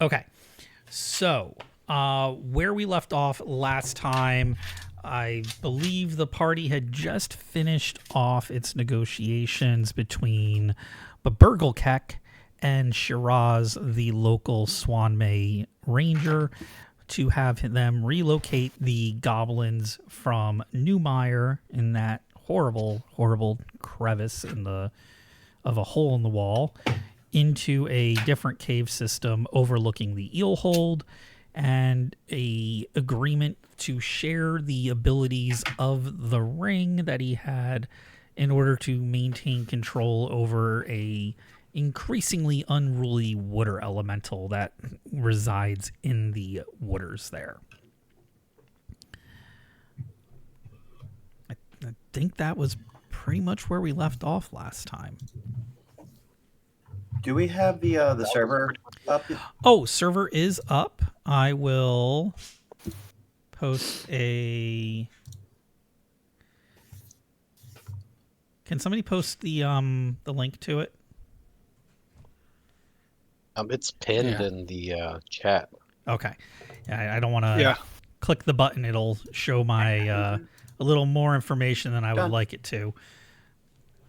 Okay. So, where we left off last time, I believe the party had just finished off its negotiations between Baburgelkek and Shiraz, the local Swanmay ranger, to have them relocate the goblins from Newmire in that horrible, horrible crevice of a hole in the wall into a different cave system overlooking the eel hold, and a agreement to share the abilities of the ring that he had in order to maintain control over a increasingly unruly water elemental that resides in the waters there. I think that was pretty much where we left off last time. Do we have the server up? Oh, server is up. I will post a. Can somebody post the link to it? It's pinned in the chat. Okay. Yeah, I don't want to click the button. It'll show my a little more information than I would like it to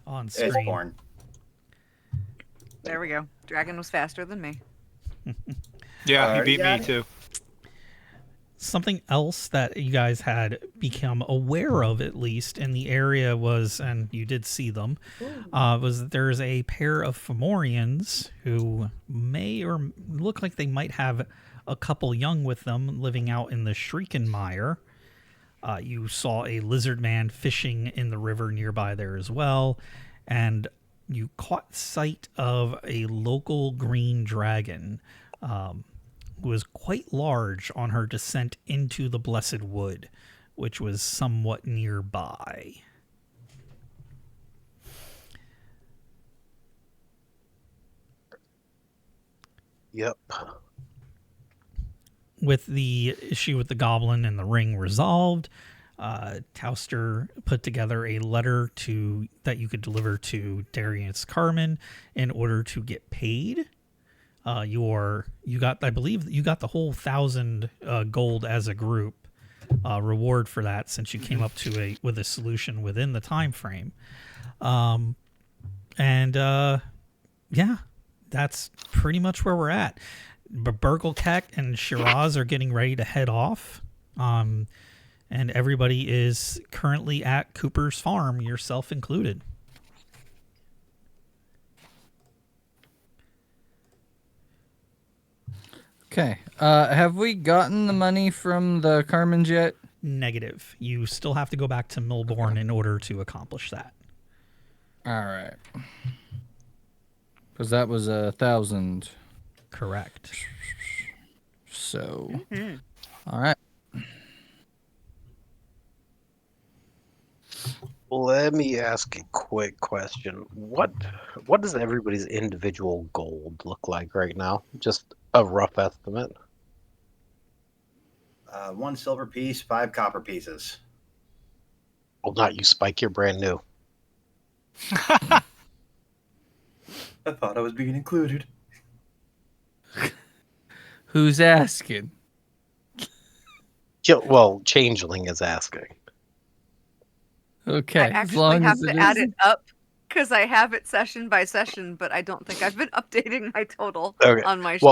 on screen. It's born. There we go. Dragon was faster than me. Yeah, he beat me too. Something else that you guys had become aware of, at least in the area, was, and you did see them, was that there's a pair of Fomorians who may or look like they might have a couple young with them living out in the Shriekenmire. You saw a lizard man fishing in the river nearby there as well, and you caught sight of a local green dragon who was quite large on her descent into the Blessed Wood, which was somewhat nearby. Yep. With the issue with the goblin and the ring resolved, Tauster put together a letter that you could deliver to Darius Carmen in order to get paid. I believe you got the whole 1,000 gold as a group reward for that, since you came up with a solution within the time frame. Yeah, that's pretty much where we're at. Burgelkek and Shiraz are getting ready to head off. And everybody is currently at Cooper's farm, yourself included. Okay. Have we gotten the money from the Carmens yet? Negative. You still have to go back to Milbourne in order to accomplish that. All right. Because that was 1,000. Correct. So, all right. Let me ask a quick question. What does everybody's individual gold look like right now? Just a rough estimate. 1 silver piece, 5 copper pieces. Well, not you, Spike. You're brand new. I thought I was being included. Who's asking? Well, Changeling is asking. Okay. I actually have to add it up because I have it session by session, but I don't think I've been updating my total on my sheet.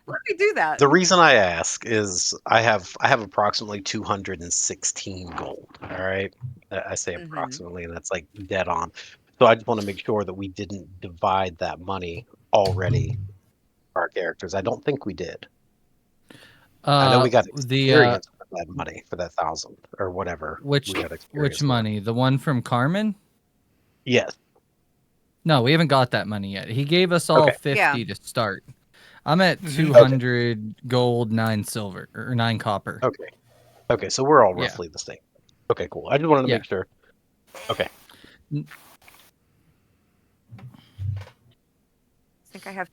Let me do that. The reason I ask is I have approximately 216 gold. All right, I say approximately, and that's like dead on. So I just want to make sure that we didn't divide that money already for our characters. I don't think we did. I know we got experience for that money for that 1,000 or whatever. Which money? The one from Carmen? Yes. No, we haven't got that money yet. He gave us all 50 to start. I'm at 200 gold, 9 silver, or 9 copper. Okay, so we're all roughly the same. Okay, cool. I just wanted to make sure. Okay. I think I have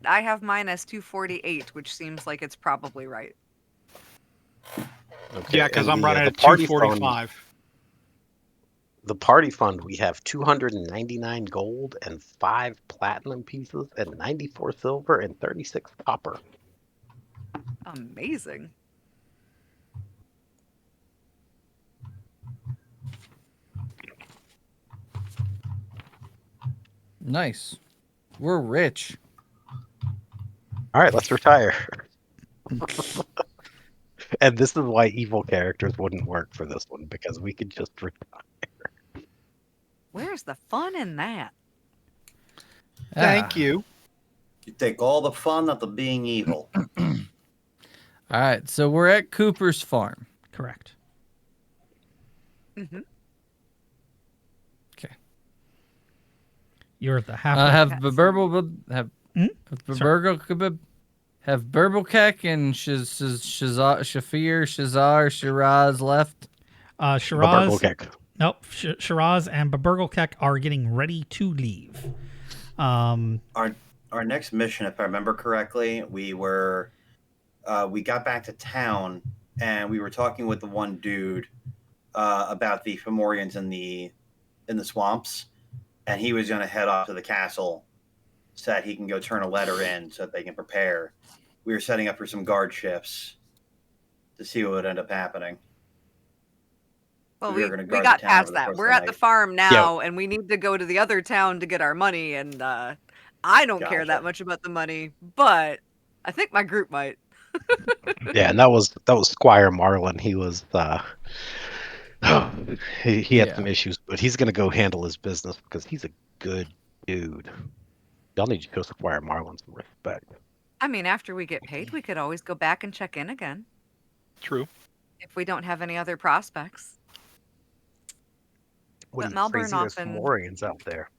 I have mine as 248, which seems like it's probably right. Okay. Yeah, because I'm running at 245. The party fund, we have 299 gold and 5 platinum pieces and 94 silver and 36 copper. Amazing. Nice. We're rich. All right, let's retire. And this is why evil characters wouldn't work for this one, because we could just retire. Where's the fun in that? Thank you. You take all the fun out of being evil. All right, so we're at Cooper's farm. Correct. Mm-hmm. Okay. You're at the halfway. Have That's- Burble have Sorry. have Burblekek and Shafir, Shiraz left. Shiraz. Burgle-Kek. Nope. Shiraz and Baburglekek are getting ready to leave. Our next mission, if I remember correctly, we got back to town and we were talking with the one dude about the Fomorians in the swamps, and he was going to head off to the castle so that he can go turn a letter in so that they can prepare. We were setting up for some guard shifts to see what would end up happening. Well, We we were gonna guard the got town past over the that. course of We're the at the night. farm now, and we need to go to the other town to get our money. And I don't care that Gotcha. much about the money, but I think my group might. Yeah, and that was Squire Marlin. He was he had some issues, but he's gonna go handle his business because he's a good dude. Y'all need to show Squire Marlin some respect. I mean, after we get paid, we could always go back and check in again True. if we don't have any other prospects. What But are you, Melbourne crazy? There's often- Fomorians out there.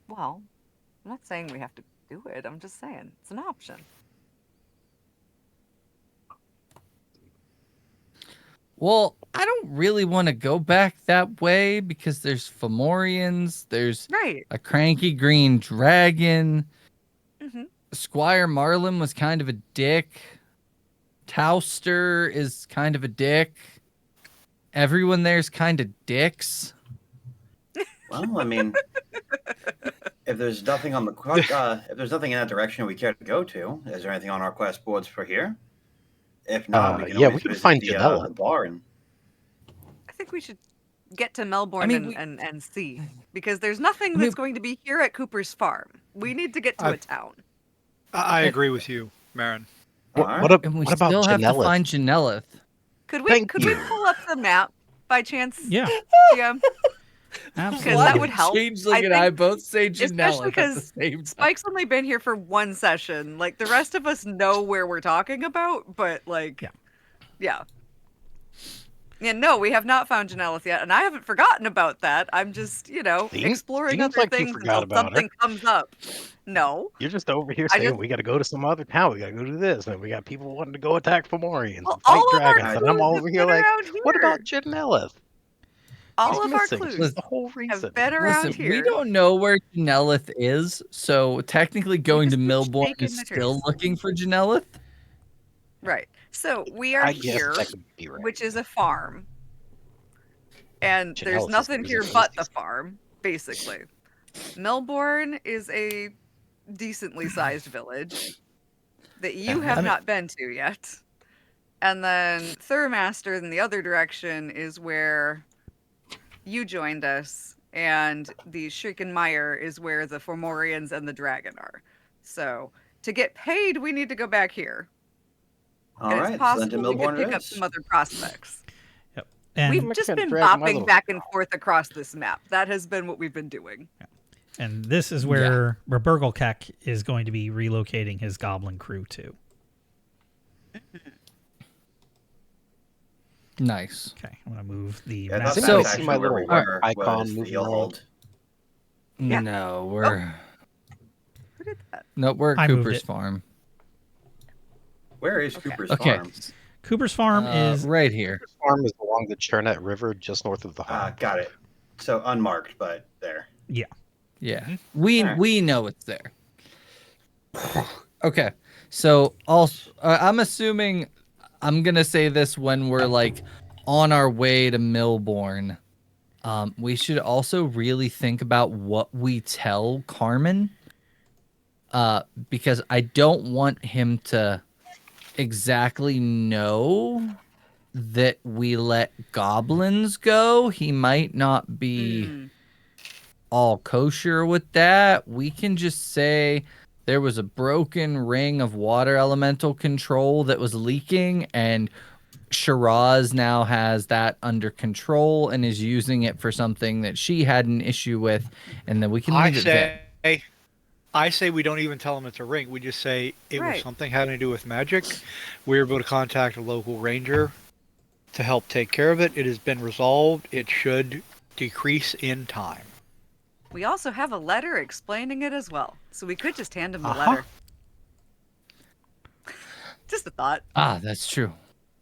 Well, I'm not saying we have to do it. I'm just saying it's an option. Well, I don't really want to go back that way because there's Fomorians, there's Right. a cranky green dragon. Mm-hmm. Squire Marlin was kind of a dick. Towster is kind of a dick. Everyone there's kind of dicks. Well, I mean, if there's nothing on the if there's nothing in that direction we care to go to, is there anything on our quest boards for here? If not, we can yeah, always we can visit find the Janella. bar and I think we should get to Melbourne I mean, and see, because there's nothing that's going to be here at Cooper's farm. We need to get to a town. I agree with you, Marin. What And we about still have to Janellith? find Janellith. Could we Thank could we you. pull up the map by chance? Yeah, Yeah. absolutely. Because that would help. Changeling I and I think- both say especially Janellith at the because same time. Spike's only been here for one session. Like the rest of us know where we're talking about, but like, yeah. Yeah, no, we have not found Janellith yet, and I haven't forgotten about that. I'm just, exploring seems other like you things forgot until about her. something comes up. No. You're just over here I saying just- we got to go to some other town. We got to go do this, and we got people wanting to go attack Fomorians Well, and fight all of our dragons, and I'm clues over have here been like, around what here. about Janellith? All She's of our missing. clues She's the whole reason. have been around Listen, here. we don't know where Janellith is, so technically going to just keep Melbourne shaking is the still trees. looking for Janellith. Right. So we are I guess here, that could be right. which is a farm. And there's Janellith is nothing the here reason but the she's- farm, basically. Melbourne is a decently sized village that you have not been to yet. And then Thurmaster in the other direction is where you joined us, and the Shrieking Mire is where the Fomorians and the dragon are. So to get paid, we need to go back here. all And right, it's so then to possible we could Melbourne pick it up is. some other prospects. And We've just been drag my bopping little back and forth across this map. That has been what we've been doing. and this is where Baburglekek is going to be relocating his goblin crew to. Nice. Okay, I'm gonna move the Yeah, map. that's So- actually See my where we little were, icon was the moving around? old. Yeah. No, we're Who did that? we're at I moved Cooper's it. farm. Where is Okay. Cooper's Okay. farm? Cooper's farm is right here. This farm is along the Churnet River, just north of the harbor. Got it. So unmarked, but there. Yeah, Alright. we know it's there. Okay, so also I'm assuming I'm gonna say this when we're like on our way to Melbourne. We should also really think about what we tell Carmen. because I don't want him to exactly know that we let goblins go. He might not be all kosher with that. We can just say there was a broken ring of water elemental control that was leaking, and Shiraz now has that under control and is using it for something that she had an issue with, and then we can leave it there. I say we don't even tell them it's a ring. We just say it was Right. something having to do with magic. We were able to contact a local ranger to help take care of it. It has been resolved. It should decrease in time. We also have a letter explaining it as well, so we could just hand him the letter. Just a thought. Ah, that's true.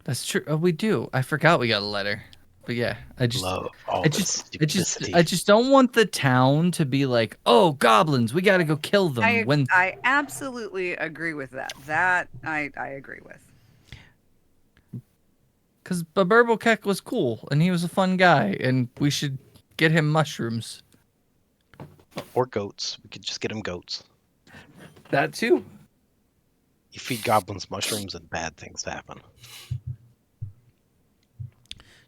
That's true. Oh, we do. I forgot we got a letter. But yeah, I just don't want the town to be like, "Oh, goblins, we got to go kill them." I absolutely agree with that. That I agree with. Because Baburbelkek was cool and he was a fun guy, and we should get him mushrooms or goats. We could just get him goats. That too. You feed goblins mushrooms and bad things happen.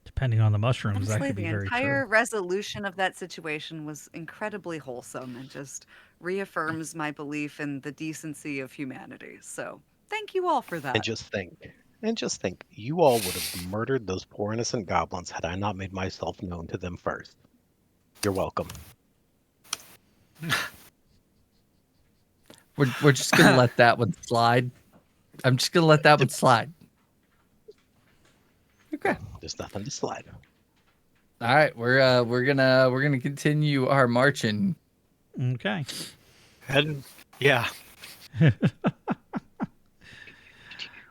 Depending on the mushrooms, Honestly, that could be very the entire true. resolution of that situation was incredibly wholesome and just reaffirms my belief in the decency of humanity. So thank you all for that. And just think, you all would have murdered those poor innocent goblins had I not made myself known to them first. You're welcome. We're just gonna let that one slide. I'm just gonna let that one slide. Okay. There's nothing to slide. All right, we're gonna continue our marching. Okay. And yeah.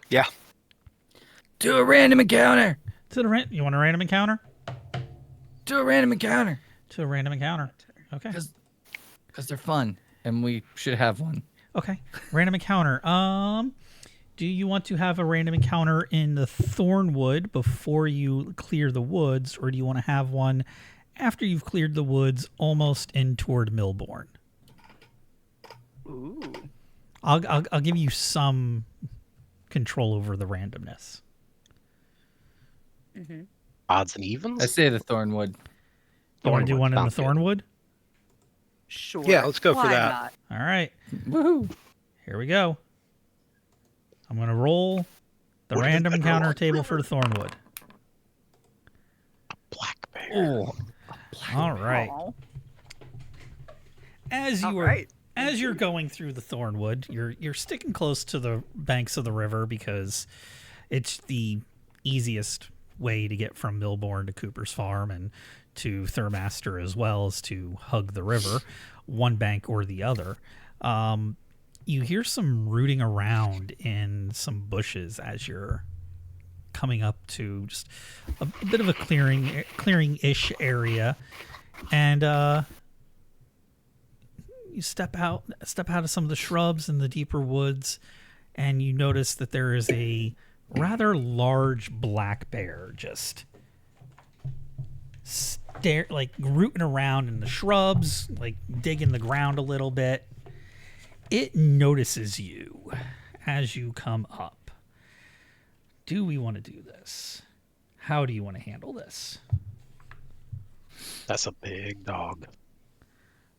Yeah. Do a random encounter. You want a random encounter? Do a random encounter. To a random encounter. Okay. Because they're fun, and we should have one. Okay. Random encounter. Do you want to have a random encounter in the Thornwood before you clear the woods, or do you want to have one after you've cleared the woods almost in toward Millbourne? Ooh. I'll give you some control over the randomness. Mm-hmm. Odds and evens? I say the Thornwood. You want to do one in the sounds good. Thornwood? Sure. Yeah, let's go for Why that. not? All right. Woohoo! Here we go. I'm going to roll the What is random that encounter roll? table for Thornwood. Black bear. Oh, All right. Aw. As you're going through the Thornwood, you're sticking close to the banks of the river because it's the easiest way to get from Millbourne to Cooper's Farm and to Thurmaster as well as to hug the river, one bank or the other. You hear some rooting around in some bushes as you're coming up to just a bit of a clearing-ish area, and you step out of some of the shrubs in the deeper woods, and you notice that there is a rather large black bear just rooting around in the shrubs, like digging the ground a little bit. It notices you as you come up. Do we want to do this? How do you want to handle this? That's a big dog.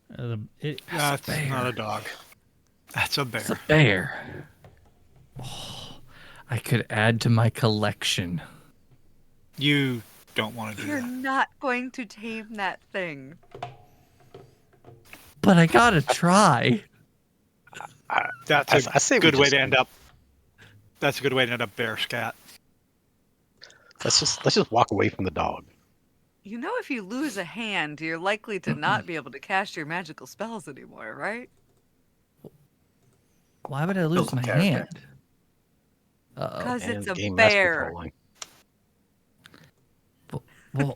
That's not a dog. That's a bear. it's a bear. Oh, I could add to my collection. You don't want to do You're that. not going to tame that thing. But I gotta try. That's I say a we good way just- to end up. That's a good way to end up bear scat. Let's just walk away from the dog. You know, if you lose a hand, you're likely to not be able to cast your magical spells anymore, right? Why would I lose Built my character. hand? Uh-oh. Because And it's a game master bear. trolling. Well,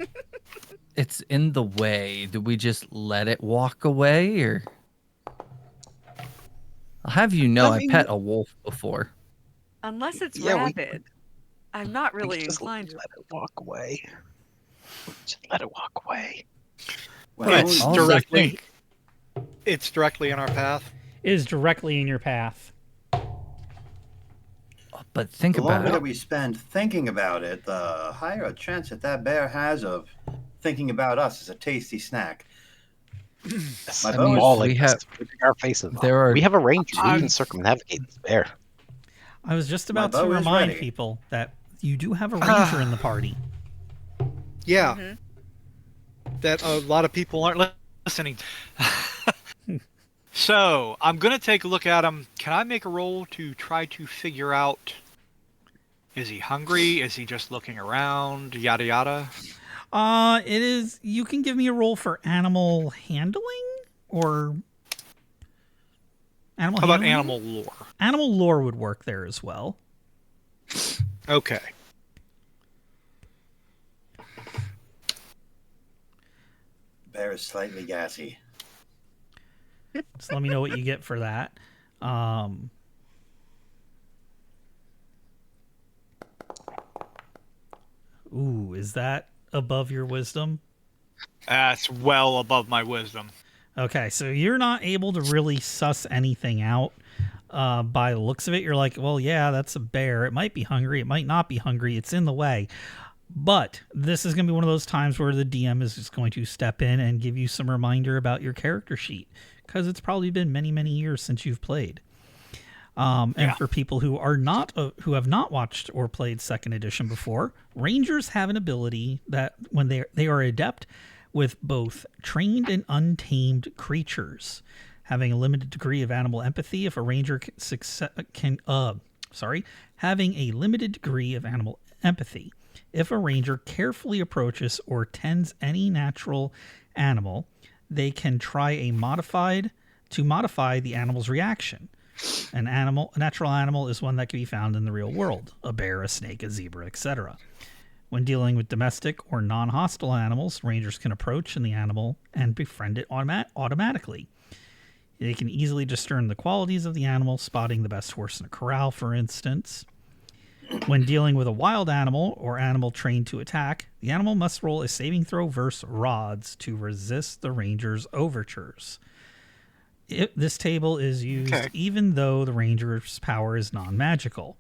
it's in the way. Do we just let it walk away, or? I'll have you know, I I mean- pet a wolf before. Unless it's Yeah, we- rabid. I'm not We really could just inclined to. let it walk away. Just let it walk away. Well, It's also directly. think- It's directly in our path. is directly in your path. But think The about longer it. that we spend thinking about it, the higher a chance that bear has of thinking about us as a tasty snack. Yes, My I bow mean, is all we like have- this, putting our faces there on. are- We have a ranger. We I'm- can circumnavigate this bear. I was just My about to bow is remind ready. people that you do have a ranger in the party. Yeah, Mhm. that a lot of people aren't listening. So I'm gonna take a look at him. Can I make a roll to try to figure out? Is he hungry? Is he just looking around? Yada yada. It is. You can give me a roll for animal handling or animal. How about handling? animal lore? Animal lore would work there as well. Okay. Bear is slightly gassy. So let me know what you get for that. Ooh, is that above your wisdom? That's well above my wisdom. Okay, so you're not able to really suss anything out by the looks of it. You're like, well, yeah, that's a bear. It might be hungry. It might not be hungry. It's in the way. But this is going to be one of those times where the DM is just going to step in and give you some reminder about your character sheet, because it's probably been many, many years since you've played. And for people who are not who have not watched or played second edition before, rangers have an ability that when they are adept with both trained and untamed creatures, having a limited degree of animal empathy. If a ranger having a limited degree of animal empathy. If a ranger carefully approaches or tends any natural animal, they can try to modify the animal's reaction. A natural animal is one that can be found in the real world: a bear, a snake, a zebra, etc. When dealing with domestic or non-hostile animals, rangers can approach the animal and befriend it automatically. They can easily discern the qualities of the animal, spotting the best horse in a corral, for instance. When dealing with a wild animal or animal trained to attack, the animal must roll a saving throw versus rods to resist the ranger's overtures. This table is used even though the ranger's power is non-magical.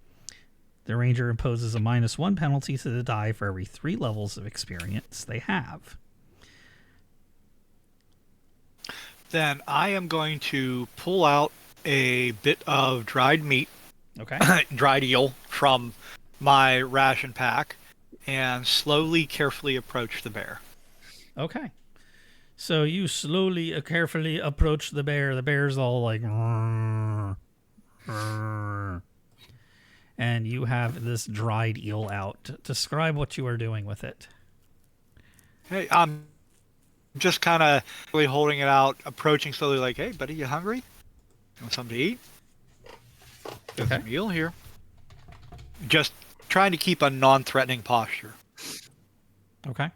The ranger imposes a -1 penalty to the die for every 3 levels of experience they have. Then I am going to pull out a bit of dried meat, Okay. dried eel, from my ration pack and slowly, carefully approach the bear. Okay. So you slowly, carefully approach the bear. The bear's all like... And you have this dried eel out. Describe what you are doing with it. Hey, I'm just kind of really holding it out, approaching slowly like, hey, buddy, you hungry? You want something to eat? Got some eel here. Just trying to keep a non-threatening posture. Okay.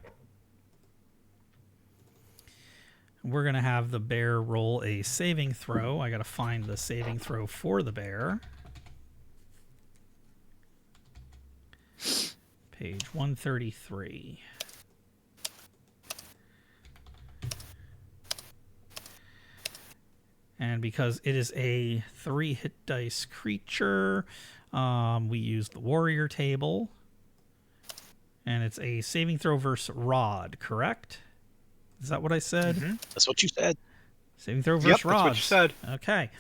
We're going to have the bear roll a saving throw. I got to find the saving throw for the bear. Page 133. And because it is a 3-hit dice creature, we use the warrior table. And it's a saving throw versus rod, correct? Is that what I said? Mm-hmm. That's what you said. Saving throw versus Yep, that's what you said. Okay.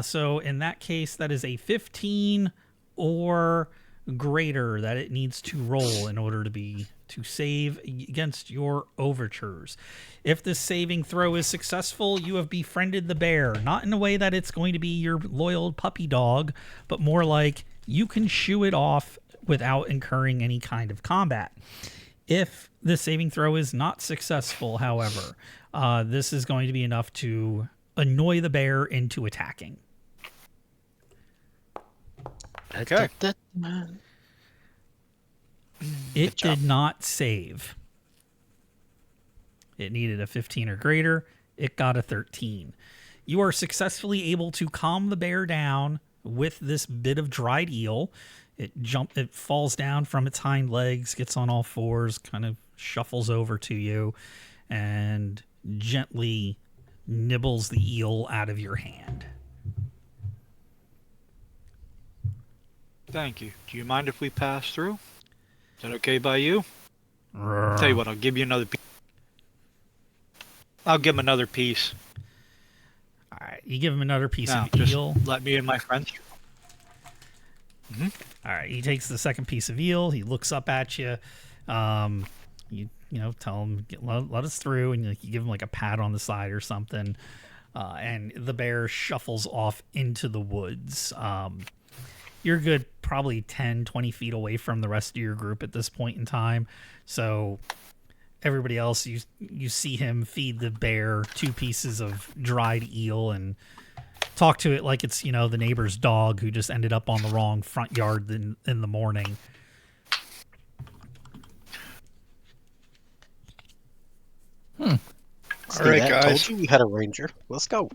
So in that case, that is a 15 or greater that it needs to roll in order to save against your overtures. If this saving throw is successful, you have befriended the bear, not in a way that it's going to be your loyal puppy dog, but more like you can shoo it off without incurring any kind of combat. If the saving throw is not successful, however, this is going to be enough to annoy the bear into attacking. Okay. It did not save. It needed a 15 or greater. It got a 13. You are successfully able to calm the bear down with this bit of dried eel. It falls down from its hind legs, gets on all fours, kind of shuffles over to you, and gently nibbles the eel out of your hand. Thank you. Do you mind if we pass through? Is that okay by you? Tell you what, I'll give you another piece. I'll give him another piece. All right, you give him another piece Now, of just eel. let me and my friends. All right, he takes the second piece of eel. He looks up at you. You know, tell him let us through, and you give him like a pat on the side or something. And the bear shuffles off into the woods. You're good, probably 10, 20 feet away from the rest of your group at this point in time. So everybody else, you see him feed the bear 2 pieces of dried eel and talk to it like it's, you know, the neighbor's dog who just ended up on the wrong front yard in the morning. All right, guys. Told you we had a ranger. Let's go.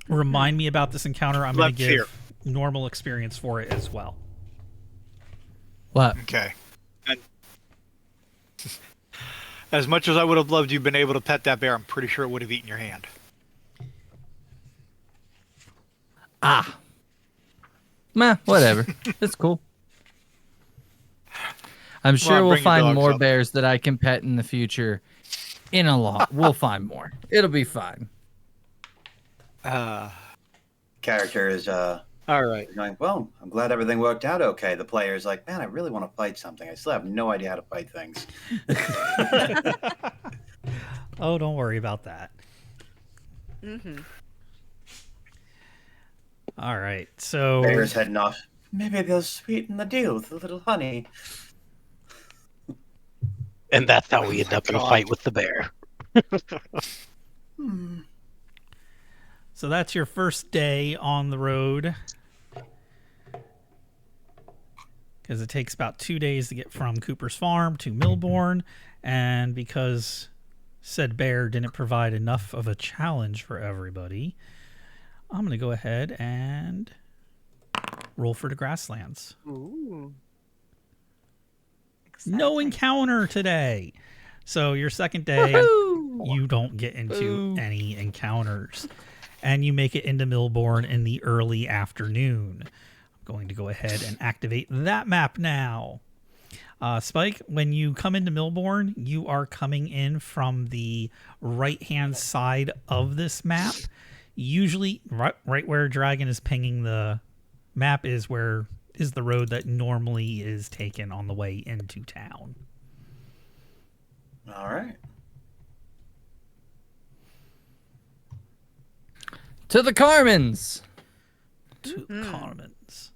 Remind me about this encounter. I'm going to Lemphir. give normal experience for it as well. What? Okay. And as much as I would have loved you been able to pet that bear, I'm pretty sure it would have eaten your hand. Ah. Meh, whatever. It's cool. I'm sure on, we'll bring your find dogs more up. bears that I can pet in the future. In a lot. We'll find more. It'll be fine. Character is All right. going, well, I'm glad everything worked out okay. The player is like, man, I really want to fight something. I still have no idea how to fight things. Oh, don't worry about that. All right, so Bear's heading off. Maybe they'll sweeten the deal with a little honey. And that's how we end up in a God. fight with the bear. So that's your first day on the road. Because it takes about 2 days to get from Cooper's Farm to Millbourne. And because said bear didn't provide enough of a challenge for everybody, I'm going to go ahead and roll for the grasslands. Ooh. No Exciting. encounter today. So your second day, you don't get into any encounters. And you make it into Millbourne in the early afternoon. I'm going to go ahead and activate that map now. Spike, when you come into Millbourne, you are coming in from the right-hand side of this map. Usually, right where Dragon is pinging the map is the road that normally is taken on the way into town. All right. To the Carmens. To Carmen's.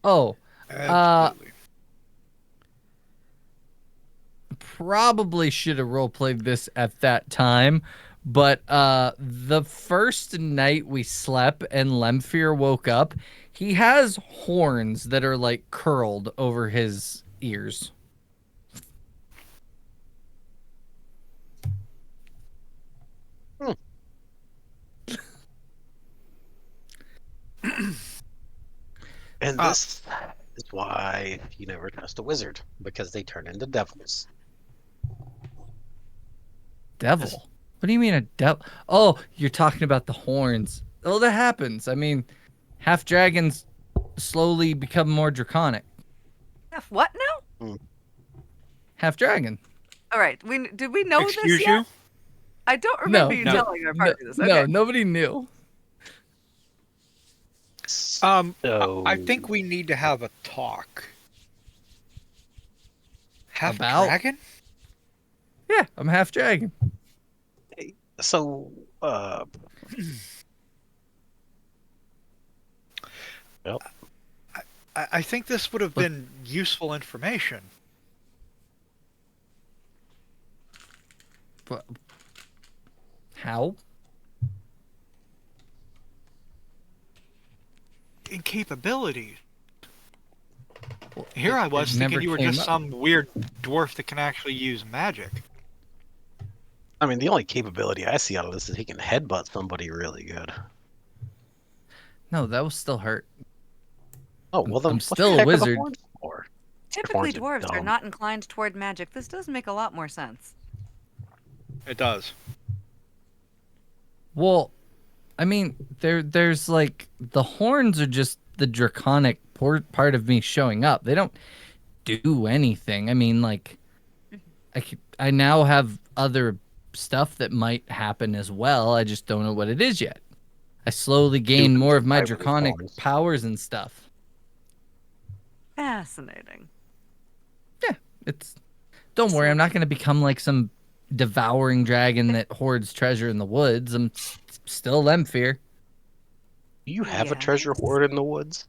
Oh, Absolutely. probably should have roleplayed this at that time, but the first night we slept and Lemphir woke up, he has horns that are like curled over his ears. And this is why you never trust a wizard, because they turn into devils. Devil? What do you mean a devil? Oh, you're talking about the horns. Oh, that happens. I mean, half dragons slowly become more draconic. What now? Half dragon. All right. Did we know Excuse this you? yet? I don't remember you no, telling our party this. Okay. No, nobody knew. So, I think we need to have a talk. Half About? dragon? Yeah, I'm half dragon. so well, I think this would have been useful information. But how? In capabilities. Here I was it thinking never you were came just up. some weird dwarf that can actually use magic. I mean, the only capability I see out of this is he can headbutt somebody really good. No, that was still hurt. Oh, well, then I'm what the still a heck are the wizard. horns for? Typically, horns are dwarves are dumb. not inclined toward magic. This does make a lot more sense. It does. Well, I mean, there's like the horns are just the draconic part of me showing up. They don't do anything. I mean, like, I now have other stuff that might happen as well. I just don't know what it is yet. I slowly gain more of my draconic powers and stuff. Fascinating. Yeah, it's. Don't worry, I'm not going to become like some devouring dragon that hoards treasure in the woods. I'm still Lemphir. Do you have a treasure hoard in the woods?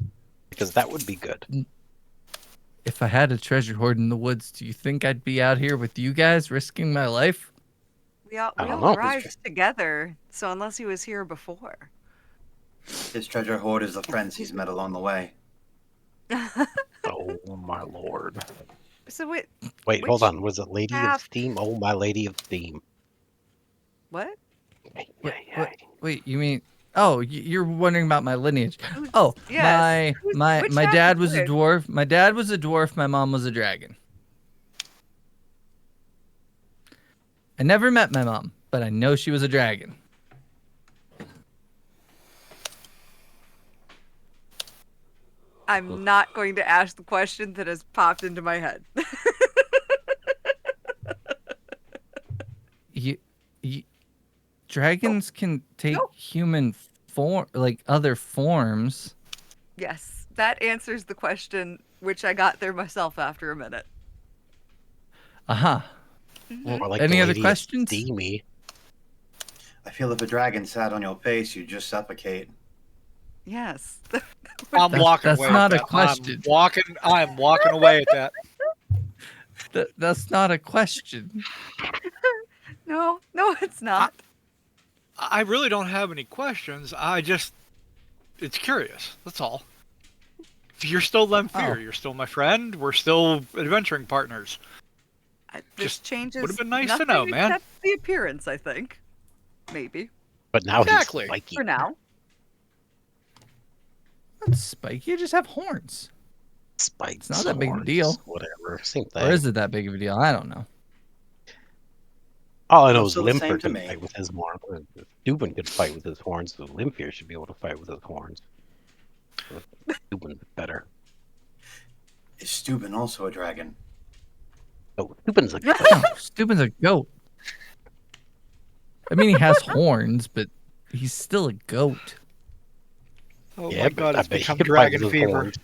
Because that would be good. If I had a treasure hoard in the woods, do you think I'd be out here with you guys risking my life? We all I don't know. arrived together, so unless he was here before. His treasure hoard is the friends he's met along the way. Oh my lord. So Wait, hold on. Was it Lady half- of Steam? Oh, my Lady of Steam. What? Wait, you mean? Oh, you're wondering about my lineage. Oh, Yes. my Which dad half was is a it? dwarf. My dad was a dwarf. My mom was a dragon. I never met my mom, but I know she was a dragon. I'm not going to ask the question that has popped into my head. Dragons can take human form, like other forms. Yes, that answers the question, which I got there myself after a minute. Uh-huh. Or like Any the other Lady of questions? Steamy. I feel if a dragon sat on your face, you'd just suffocate. Yes. I'm walking that's away. not at a that. question. I'm walking away at that. That's not a question. No, it's not. I really don't have any questions. It's curious. That's all. You're still Lemphir. You're still my friend. We're still adventuring partners. This changes. would've been nice to nothing know, man. Except the appearance, I think. Maybe. But now Exactly. he's spiky. For now. That's spiky. You just have horns. Spikes. It's not that big of a horns, deal. Whatever. Same thing. Or is it that big of a deal? I don't know. All I know is Still the same Lemphir to can me. fight with his horns. Steuben could fight with his horns, so Lemphir should be able to fight with his horns. Steuben's better. Is Steuben also a dragon? Oh, Steuben's a No, Steuben's a goat. I mean, he has horns, but he's still a goat. Oh Yeah, my but god, I it's bet he become could fight dragon with his fever. horns.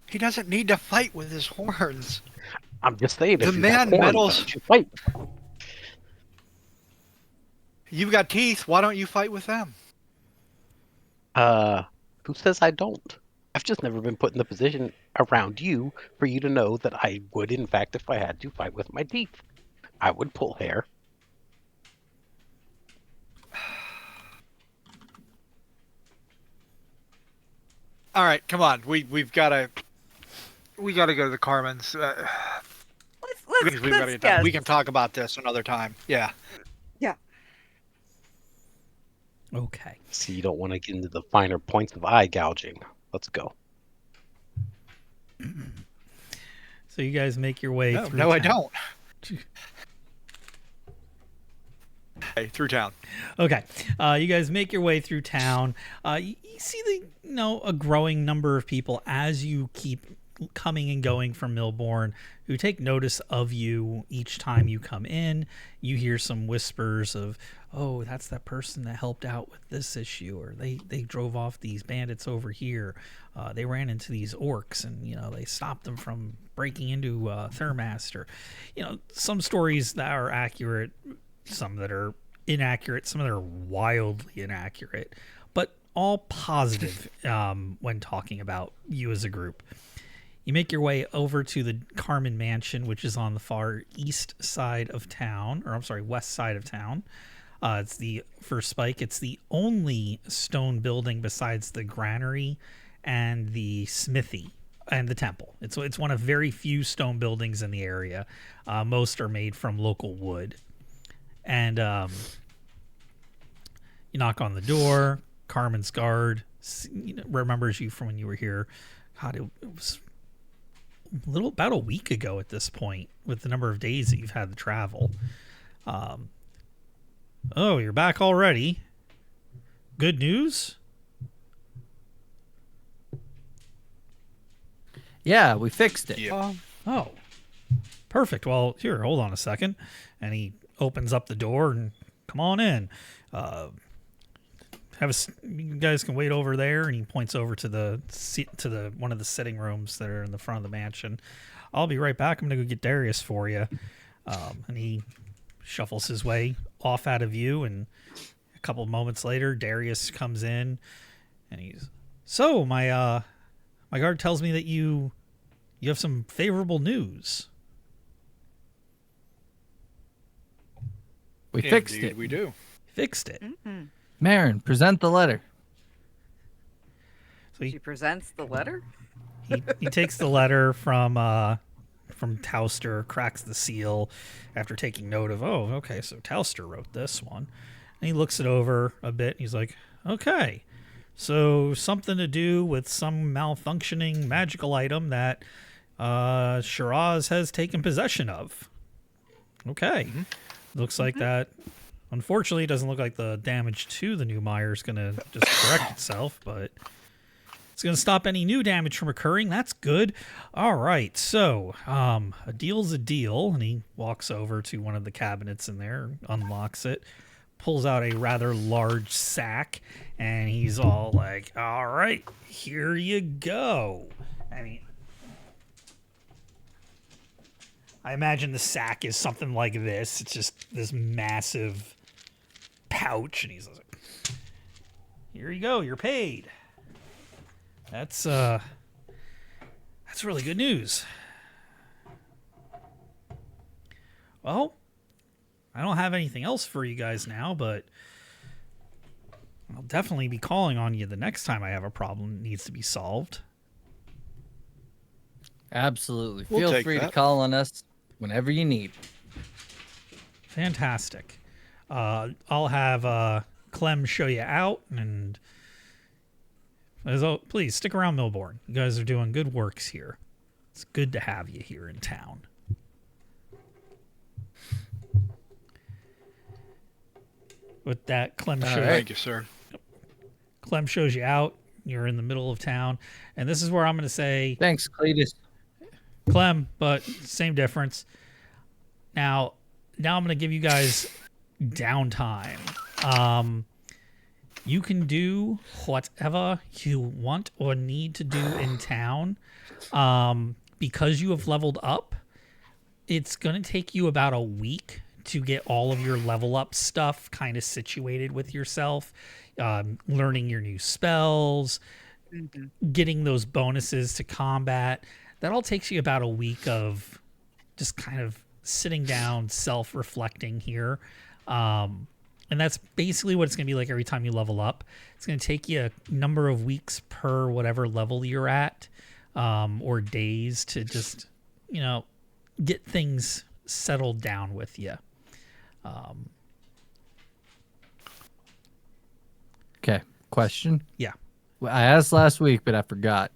He doesn't need to fight with his horns. I'm just saying, The if you man have horns, why meddles- don't you fight? You've got teeth. Why don't you fight with them? Who says I don't? I've just never been put in the position around you for you to know that I would, in fact, if I had to, fight with my teeth. I would pull hair. All right, come on. We've got to go to the Carmen's. Let's guess. We can talk about this another time. Yeah. Okay. So you don't want to get into the finer points of eye gouging. Let's go. So you guys make your way through No, I town. don't. Hey, through town. Okay. You guys make your way through town. You see a growing number of people as you keep coming and going from Millbourne who take notice of you each time you come in. You hear some whispers of, oh, that's that person that helped out with this issue, or they drove off these bandits over here. They ran into these orcs and, they stopped them from breaking into Thurmaster. Some stories that are accurate, some that are inaccurate, some that are wildly inaccurate, but all positive when talking about you as a group. You make your way over to the Carmen Mansion, which is on the far east side of town, west side of town. For Spike, it's the only stone building besides the granary and the smithy and the temple. It's one of very few stone buildings in the area. Most are made from local wood. And you knock on the door. Carmen's guard remembers you from when you were here. God, it was about a week ago at this point, with the number of days that you've had to travel. Oh, you're back already. Good news? Yeah, we fixed it. Yeah. Oh, perfect. Well, here, hold on a second. And he opens up the door and come on in. You guys can wait over there. And he points over to the one of the sitting rooms that are in the front of the mansion. I'll be right back. I'm gonna go get Darius for you. And he shuffles his way off out of view. And a couple of moments later, Darius comes in, and he's my guard tells me that you have some favorable news. We fixed Indeed, it. we do. Fixed it. Marin, present the letter. So She presents the letter. he takes the letter from Tauster, cracks the seal after taking note of, oh, okay, so Tauster wrote this one. And he looks it over a bit. And he's like, okay, so something to do with some malfunctioning magical item that Shiraz has taken possession of. Okay. Looks like that. Unfortunately, it doesn't look like the damage to the new mire is going to just correct itself, but it's going to stop any new damage from occurring. That's good. All right, so a deal's a deal, and he walks over to one of the cabinets in there, unlocks it, pulls out a rather large sack, and he's all like, all right, here you go. I imagine the sack is something like this. It's just this massive pouch, and he's like, here you go, you're paid. That's really good news. Well, I don't have anything else for you guys now, but I'll definitely be calling on you the next time I have a problem that needs to be solved. Absolutely. We'll Feel take free to that. call on us whenever you need. Fantastic. I'll have Clem show you out, and please stick around, Milborn. You guys are doing good works here. It's good to have you here in town. With that, Clem Thank you, sir. Clem shows you out. You're in the middle of town, and this is where I'm going to say Thanks, Cletus. Clem, but same difference. Now I'm going to give you guys downtime. You can do whatever you want or need to do in town. Because you have leveled up, it's going to take you about a week to get all of your level up stuff kind of situated with yourself, learning your new spells, getting those bonuses to combat. That all takes you about a week of just kind of sitting down, self-reflecting here. And that's basically what it's going to be like every time you level up. It's going to take you a number of weeks per whatever level you're at, or days to just, get things settled down with you. Okay, question. Yeah. Well, I asked last week, but I forgot.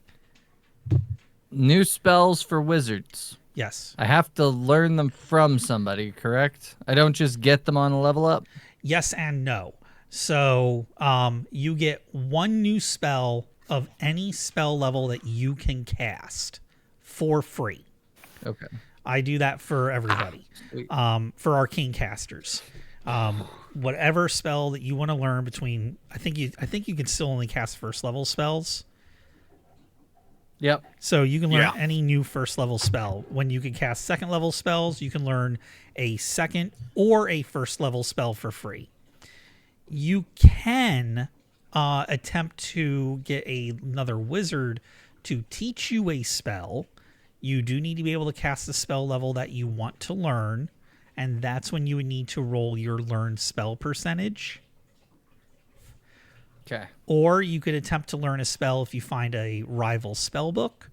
New spells for wizards. Yes. I have to learn them from somebody, correct? I don't just get them on a level up? Yes and no. So you get one new spell of any spell level that you can cast for free. Okay. I do that for everybody. For arcane casters. Whatever spell that you want to learn between, I think you can still only cast first level spells. Yep. So you can learn any new first level spell. When you can cast second level spells, you can learn a second or a first level spell for free. You can attempt to get another wizard to teach you a spell. You do need to be able to cast the spell level that you want to learn, and that's when you would need to roll your learned spell percentage. Okay. Or you could attempt to learn a spell if you find a rival spell book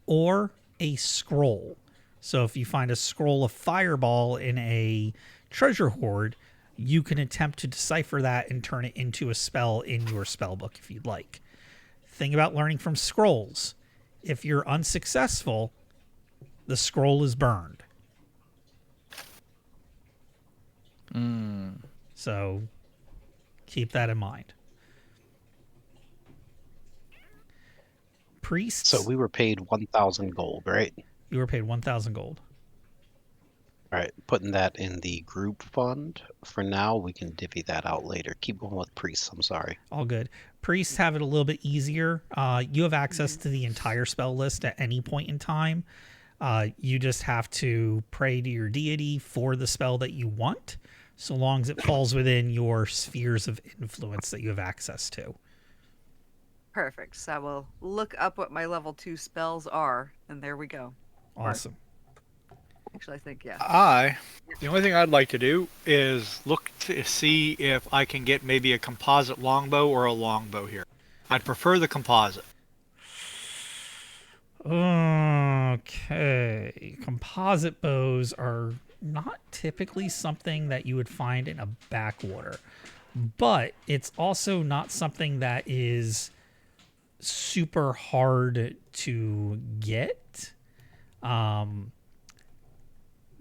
or a scroll. So if you find a scroll of fireball in a treasure hoard, you can attempt to decipher that and turn it into a spell in your spell book if you'd like. Thing about learning from scrolls, if you're unsuccessful, the scroll is burned. So keep that in mind. Priests. So we were paid 1,000 gold, right? You were paid 1,000 gold. All right, putting that in the group fund for now. We can divvy that out later. Keep going with priests. I'm sorry. All good. Priests have it a little bit easier. You have access to the entire spell list at any point in time. You just have to pray to your deity for the spell that you want, so long as it falls within your spheres of influence that you have access to. Perfect. So I will look up what my level 2 spells are, and there we go. Awesome. Actually, I think, yeah. The only thing I'd like to do is look to see if I can get maybe a composite longbow or a longbow here. I'd prefer the composite. Okay. Composite bows are not typically something that you would find in a backwater, but it's also not something that is super hard to get.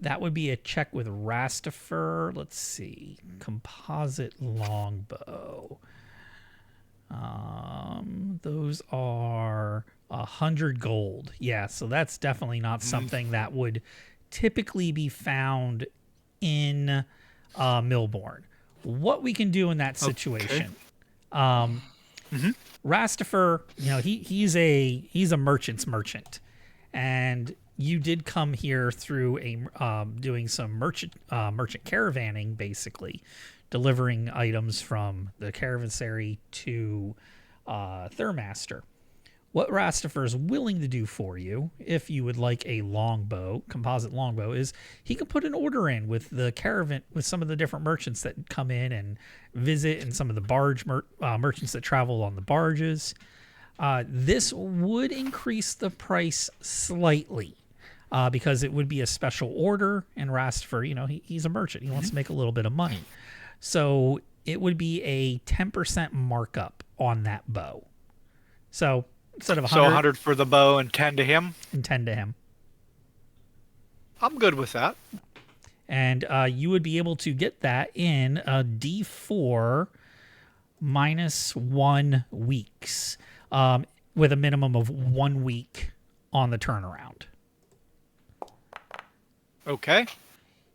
That would be a check with Rastifer. Let's see. Composite longbow. Those are 100 gold. Yeah, so that's definitely not something that would typically be found in Milborn. What we can do in that situation, Rastifer, he's a merchant's merchant, and you did come here through a doing some merchant caravanning, basically delivering items from the caravanserai to Thurmaster. What Rastifer is willing to do for you, if you would like a longbow, composite longbow, is he can put an order in with the caravan, with some of the different merchants that come in and visit, and some of the barge merchants that travel on the barges. This would increase the price slightly because it would be a special order, and Rastifer, he's a merchant. He wants to make a little bit of money. So it would be a 10% markup on that bow. So instead of 100, 100 for the bow and 10 to him? And 10 to him. I'm good with that. And you would be able to get that in a D4 minus 1 weeks with a minimum of 1 week on the turnaround. Okay.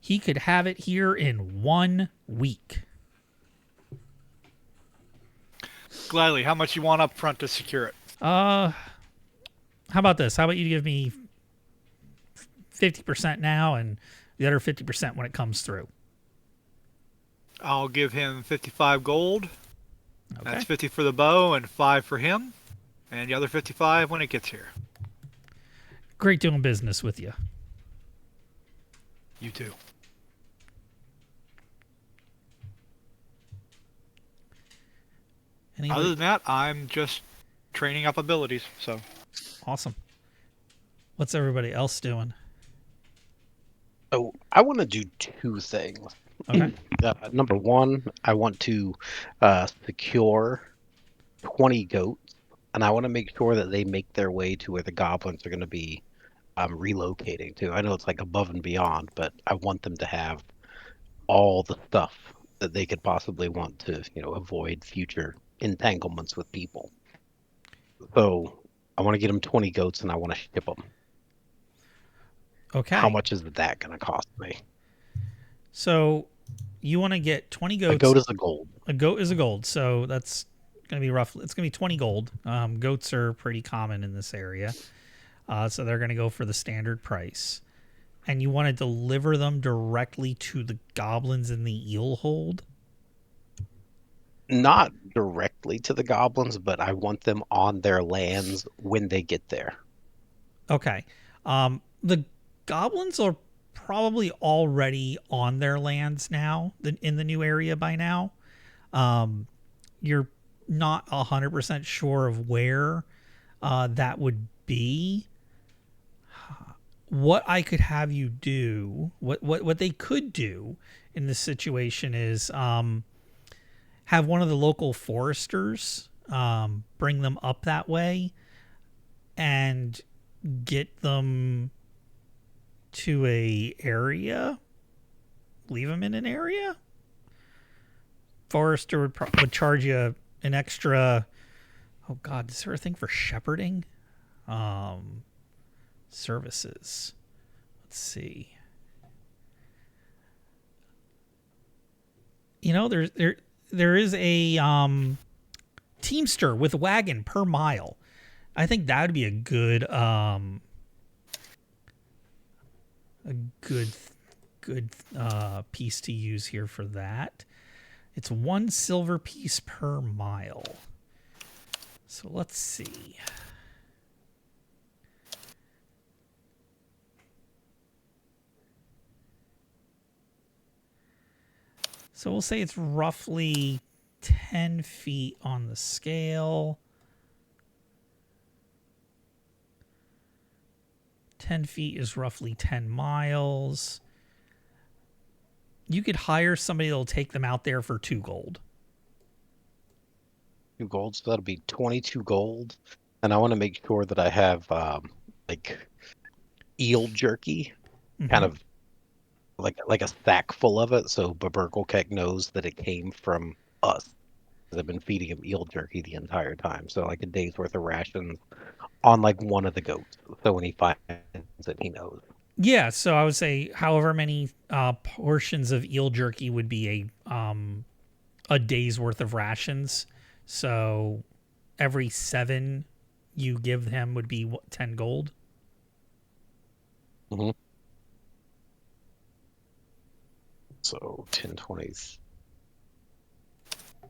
He could have it here in 1 week. Gladly. How much you want up front to secure it? How about this? How about you give me 50% now and the other 50% when it comes through? I'll give him 55 gold. Okay. That's 50 for the bow and 5 for him. And the other 55 when it gets here. Great doing business with you. You too. Anybody? Other than that, I'm just training up abilities. So Awesome. What's everybody else doing? Oh, I want to do 2 things. Okay. Number 1, I want to secure 20 goats, and I want to make sure that they make their way to where the goblins are going to be relocating to. I know it's like above and beyond, but I want them to have all the stuff that they could possibly want to, avoid future entanglements with people. So I want to get them 20 goats, and I want to ship them. Okay. How much is that going to cost me? So you want to get 20 goats. A goat is a gold. A goat is a gold. So that's going to be roughly, it's going to be 20 gold. Goats are pretty common in this area. So they're going to go for the standard price. And you want to deliver them directly to the goblins in the eel hold? Not directly to the goblins, but I want them on their lands when they get there. Okay. The goblins are probably already on their lands now, in the new area by now. You're not 100% sure of where that would be. What I could have you do, what they could do in this situation is have one of the local foresters bring them up that way and get them to a area, leave them in an area. forester would charge you an extra. Oh God, is there a thing for shepherding? Services. Let's see. You know, there is a teamster with wagon per mile. I think that would be a good piece to use here for that. It's 1 silver piece per mile. So let's see. So we'll say it's roughly 10 feet on the scale. 10 feet is roughly 10 miles. You could hire somebody that'll take them out there for 2 gold. 2 gold, so that'll be 22 gold. And I want to make sure that I have like eel jerky, kind of like a sack full of it, so Baburkelkek knows that it came from us. I've been feeding him eel jerky the entire time, so like a day's worth of rations on like one of the goats. So when he finds it, he knows. Yeah, so I would say however many portions of eel jerky would be a day's worth of rations. So every 7 you give him would be 10 gold. Mm-hmm. So 10, 20,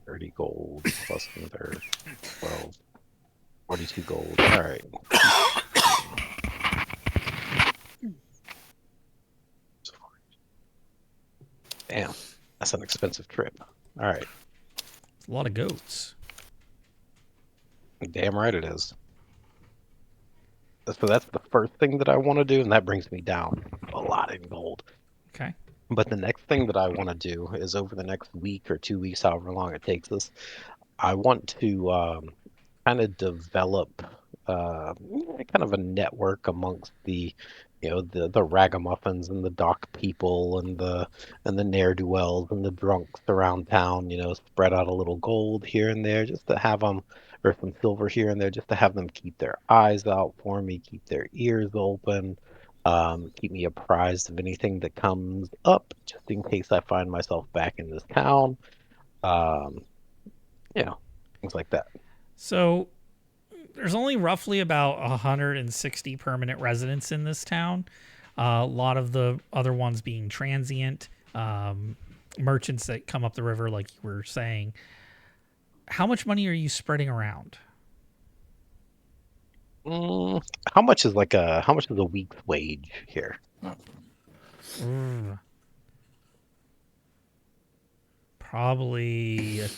30 gold plus another 12, 42 gold. All right. Damn, that's an expensive trip. All right. It's a lot of goats. Damn right it is. So that's the first thing that I want to do, and that brings me down a lot in gold. Okay. But the next thing that I want to do is over the next week or 2 weeks, however long it takes us, I want to kind of develop kind of a network amongst the ragamuffins and the dock people and the ne'er-do-wells and the drunks around town, spread out a little gold here and there just to have them, or some silver here and there just to have them keep their eyes out for me, keep their ears open, keep me apprised of anything that comes up just in case I find myself back in this town. Things like that. So there's only roughly about 160 permanent residents in this town. A lot of the other ones being transient, merchants that come up the river, like you were saying. How much money are you spreading around? How much is a week's wage here? Probably a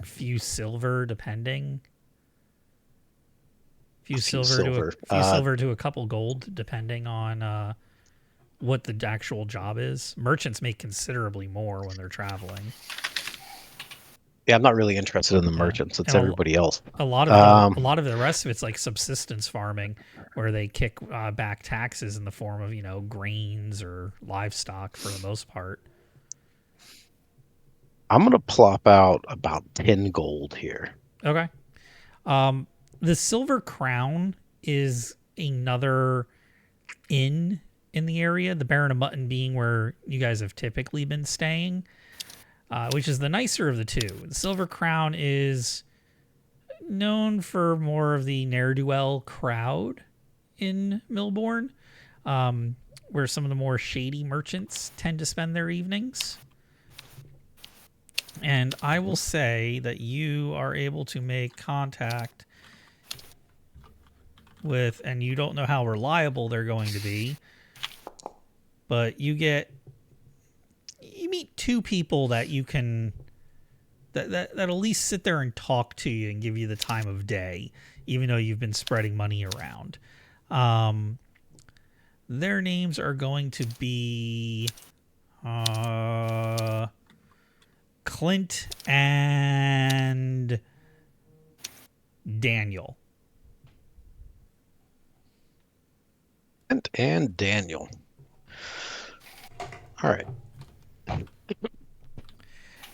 few silver, depending. Few silver to a couple gold, depending on what the actual job is. Merchants make considerably more when they're traveling. Yeah, I'm not really interested in the merchants. It's everybody else. A lot of the rest of it's like subsistence farming, where they kick back taxes in the form of grains or livestock for the most part. I'm gonna plop out about 10 gold here. Okay. The Silver Crown is another inn in the area, the Baron of Mutton being where you guys have typically been staying, which is the nicer of the two. The Silver Crown is known for more of the ne'er-do-well crowd in Millbourne, where some of the more shady merchants tend to spend their evenings. And I will say that you are able to make contact with, and you don't know how reliable they're going to be, but you meet 2 people that you can that at least sit there and talk to you and give you the time of day, even though you've been spreading money around. Their names are going to be Clint and Daniel. And Daniel. All right.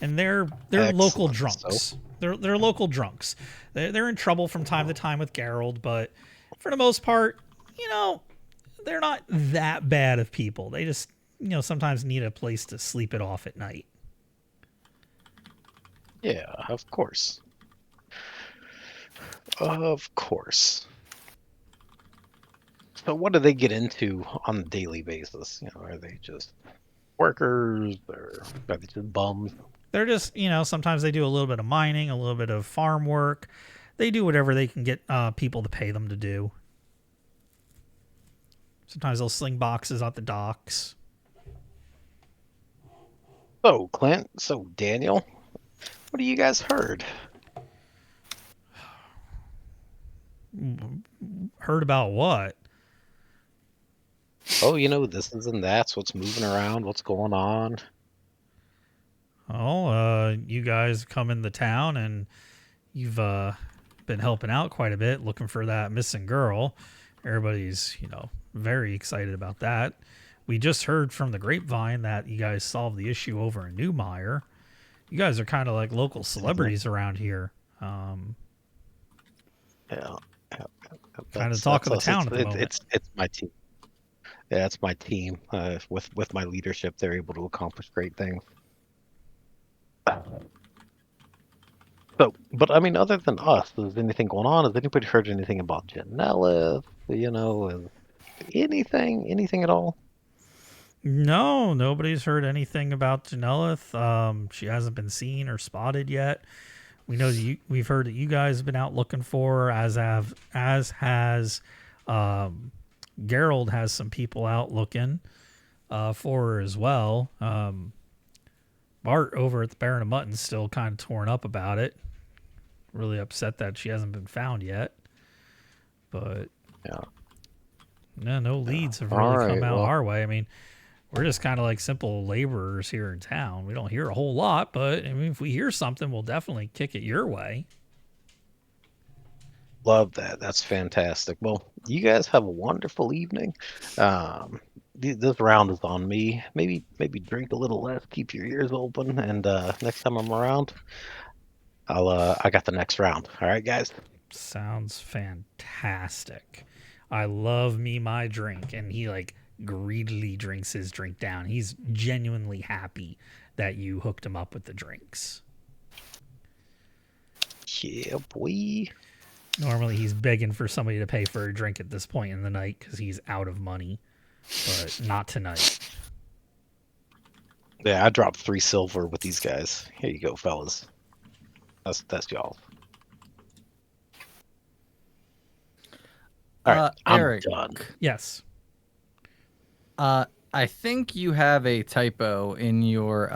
and they're local Excellent. drunks. They're local drunks. They're in trouble from time to time with Geralt, but for the most part, they're not that bad of people. They just sometimes need a place to sleep it off at night. Yeah, of course. Of course. So what do they get into on a daily basis? Are they just workers, or are they just bums? They're just, sometimes they do a little bit of mining, a little bit of farm work. They do whatever they can get people to pay them to do. Sometimes they'll sling boxes at the docks. So, Clint, Daniel, what have you guys heard? Heard about what? Oh, this is and that's what's moving around, what's going on. Oh, you guys come in the town and you've been helping out quite a bit, looking for that missing girl. Everybody's, very excited about that. We just heard from the grapevine that you guys solved the issue over in Newmire. You guys are kind of like local celebrities around here. Yeah. Kind of talk of the town at the moment. It's my team. Yeah, it's my team. With my leadership, they're able to accomplish great things. So, but I mean, other than us, is anything going on? Has anybody heard anything about Janella? Anything at all? No, nobody's heard anything about Janellith. She hasn't been seen or spotted yet. We know that we've heard that you guys have been out looking for her, as has Geralt has some people out looking for her as well. Bart over at the Baron of Mutton's still kind of torn up about it. Really upset that she hasn't been found yet. But no leads have really come out our way. I mean, we're just kind of like simple laborers here in town. We don't hear a whole lot, but I mean, if we hear something, we'll definitely kick it your way. Love that. That's fantastic. Well, you guys have a wonderful evening. This round is on me. Maybe drink a little less, keep your ears open, and next time I'm around, I got the next round. All right, guys. Sounds fantastic. I love me my drink, and he greedily drinks his drink down. He's genuinely happy that you hooked him up with the drinks. Yeah, boy. Normally he's begging for somebody to pay for a drink at this point in the night because he's out of money, but not tonight. Yeah, I dropped 3 silver with these guys. Here you go, fellas. That's y'all. All right, Eric, I'm done. Yes. I think you have a typo in your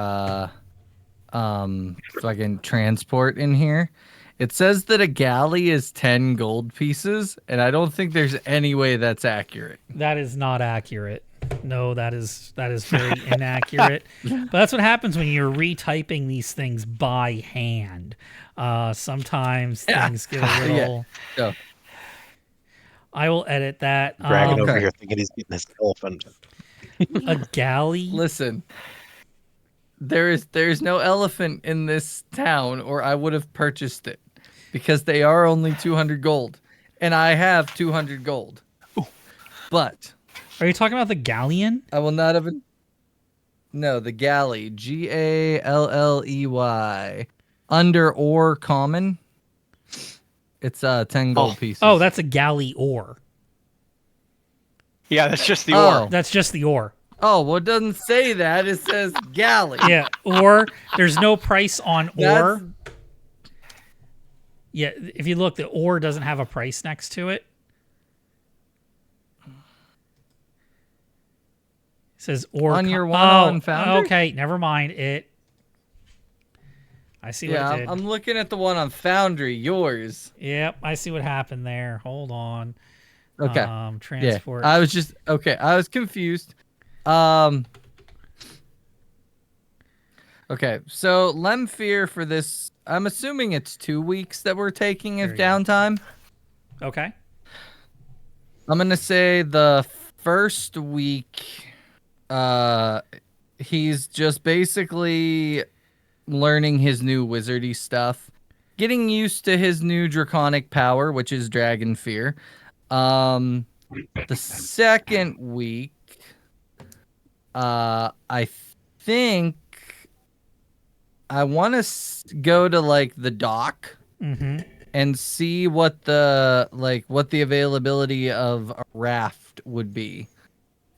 fucking transport in here. It says that a galley is 10 gold pieces, and I don't think there's any way that's accurate. That is not accurate. No, that is very inaccurate. But that's what happens when you're retyping these things by hand. Sometimes things get a little... Yeah. I will edit that. Dragging over here thinking he's getting his elephant. A galley? Listen, there's no elephant in this town, or I would have purchased it, because they are only 200 gold, and I have 200 gold. Ooh. But are you talking about the galleon? I will not have. No, the galley. Galley. Under or common. It's 10 gold pieces. Oh, that's a galley ore. Yeah, that's just the ore. That's just the ore. Oh, well, it doesn't say that. It says galley. Yeah, ore. There's no price on ore. Yeah, if you look, the ore doesn't have a price next to it. It says ore. On your one on Foundry? Okay, never mind it. I see what it did. I'm looking at the one on Foundry, yours. Yep, I see what happened there. Hold on. Okay. Transport. Yeah, I was confused. Okay, so Lemphir for this, I'm assuming it's 2 weeks that we're taking of downtime. Okay. I'm gonna say the first week, he's just basically learning his new wizardy stuff, getting used to his new draconic power, which is Dragon Fear. The second week, I think I want to go to like the dock and see what the availability of a raft would be.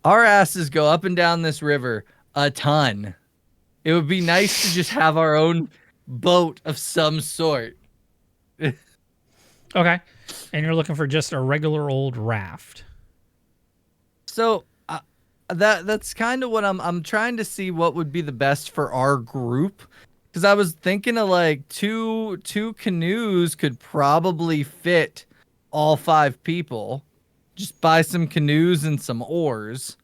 Our asses go up and down this river a ton. It would be nice to just have our own boat of some sort. Okay. And you're looking for just a regular old raft. So that's kind of what I'm trying to see what would be the best for our group, because I was thinking of like two canoes could probably fit all 5 people. Just buy some canoes and some oars.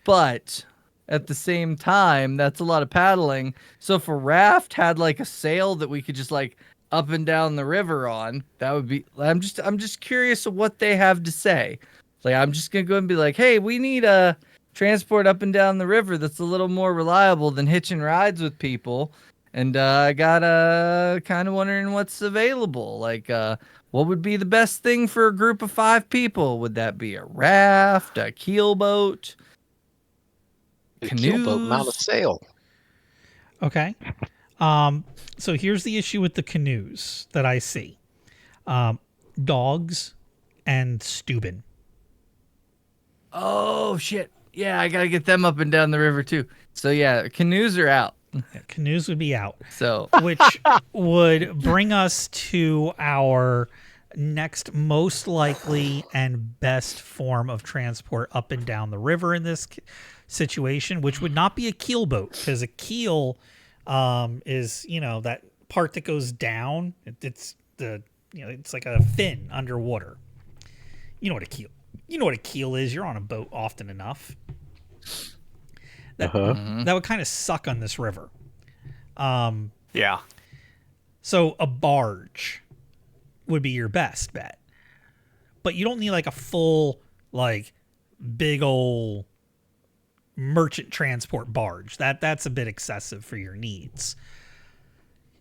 But at the same time, that's a lot of paddling. So if a raft had like a sail that we could just like up and down the river on, that would be. I'm just curious of what they have to say. Like, I'm just gonna go and be like, hey, we need a transport up and down the river that's a little more reliable than hitching rides with people. And I got kind of wondering what's available. Like, what would be the best thing for a group of 5 people? Would that be a raft, a keelboat, A keelboat, not a canoes? sail. Okay. So here's the issue with the canoes that I see. Dogs and Steuben. Oh, shit. Yeah, I got to get them up and down the river, too. So, yeah, canoes are out. Yeah, canoes would be out. So, Which would bring us to our next most likely and best form of transport up and down the river in this situation, which would not be a keelboat, because a keel is, that part that goes down. It's like a fin underwater. You know what a keel is. You're on a boat often enough. That would kind of suck on this river. Yeah. So a barge would be your best bet. But you don't need like a full, like, big old merchant transport barge. That's a bit excessive for your needs.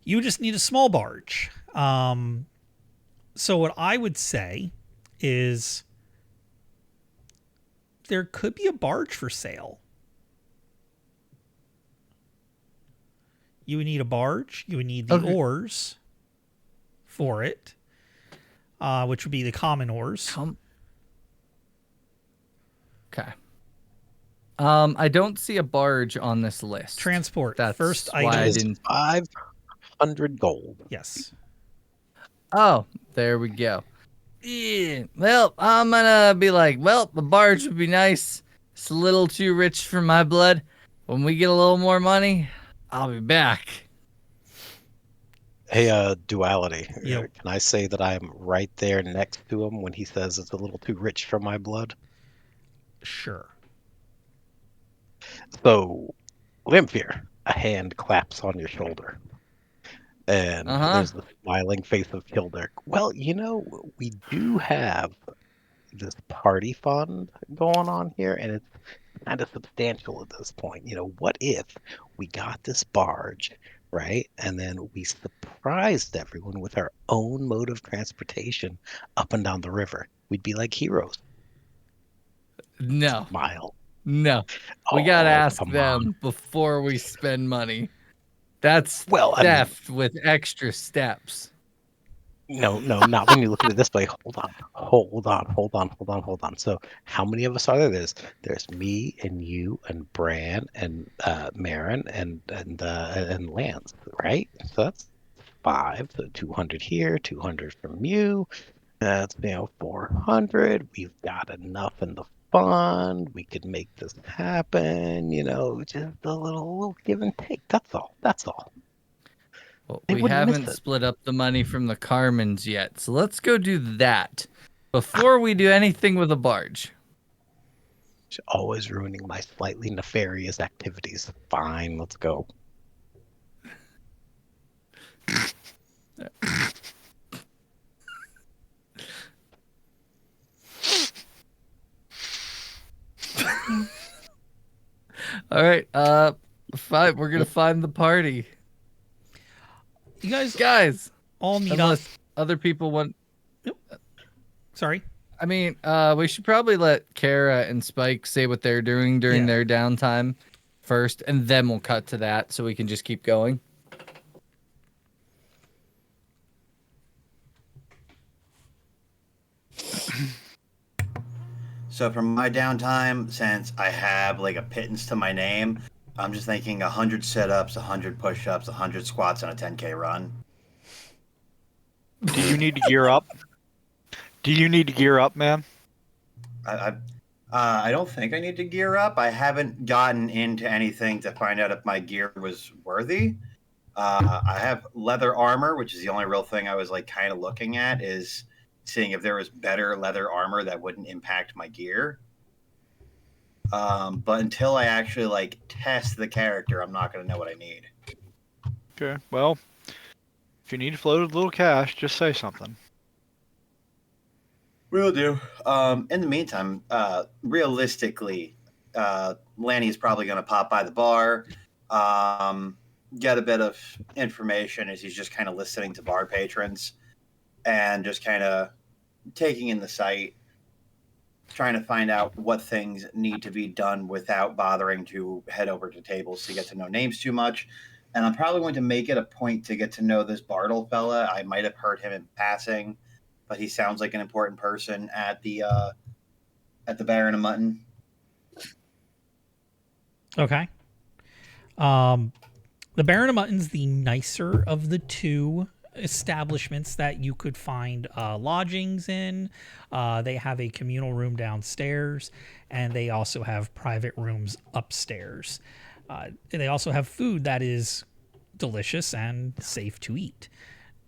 You just need a small barge. So what I would say is there could be a barge for sale. You would need a barge. You would need the oars for it, which would be the common oars. Okay. I don't see a barge on this list. Transport. That's First why item. I didn't. 500 gold. Yes. Oh, there we go. Yeah. Well, I'm gonna be like, well, the barge would be nice. It's a little too rich for my blood. When we get a little more money, I'll be back. Hey, Duality. Yep. Can I say that I'm right there next to him when he says it's a little too rich for my blood? Sure. So, Lemphir, a hand claps on your shoulder. And there's the smiling face of Kildare. Well, we do have this party fund going on here, and it's kind of substantial at this point. What if we got this barge, right? And then we surprised everyone with our own mode of transportation up and down the river. We'd be like heroes. No. Smile. No. We gotta ask come them on. before we spend money. That's Well, theft with extra steps. No, not when you look at it this way. Hold on. So how many of us are there? There's me and you and Bran and Marin and Lance, right? So that's 5. So 200 here, 200 from you. That's 400. We've got enough in the fund. We could make this happen. Just a little give and take. That's all. Well, They we wouldn't miss haven't it. split up the money from the Carmens yet, so let's go do that before we do anything with a barge. Always ruining my slightly nefarious activities. Fine, let's go. All right, fine. We're gonna find the party. You guys all meet up. Unless other people want. Sorry. I mean, we should probably let Kara and Spike say what they're doing during their downtime first, and then we'll cut to that so we can just keep going. So from my downtime, since I have like a pittance to my name, I'm just thinking 100 sit-ups, 100 push-ups, 100 squats, and a 10K run. Do you need to gear up? Do you need to gear up, man? I don't think I need to gear up. I haven't gotten into anything to find out if my gear was worthy. I have leather armor, which is the only real thing I was like kind of looking at, is seeing if there was better leather armor that wouldn't impact my gear. But until I actually like test the character, I'm not going to know what I need. Okay, well, if you need to float a little cash, just say something. Will do. In the meantime, realistically, Lanny's probably going to pop by the bar, get a bit of information as he's just kind of listening to bar patrons and just kind of taking in the site, trying to find out what things need to be done without bothering to head over to tables to get to know names too much. And I'm probably going to make it a point to get to know this Bartle fella. I might have heard him in passing, but he sounds like an important person at the Baron of Mutton. Okay. The Baron of Mutton's the nicer of the two establishments that you could find lodgings in. They have a communal room downstairs, and they also have private rooms upstairs. They also have food that is delicious and safe to eat.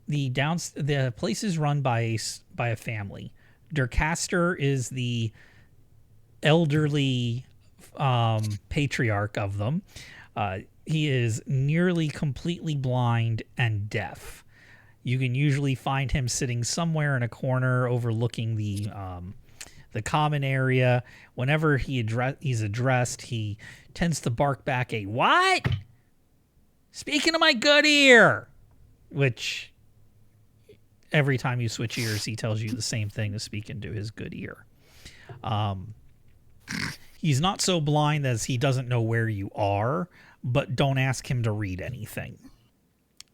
The place is run by a family. Durcaster is the elderly patriarch of them. He is nearly completely blind and deaf. You can usually find him sitting somewhere in a corner overlooking the common area. Whenever he's addressed, he tends to bark back a "What? Speaking of my good ear," which every time you switch ears, he tells you the same thing as speaking to his good ear. He's not so blind as he doesn't know where you are, but don't ask him to read anything.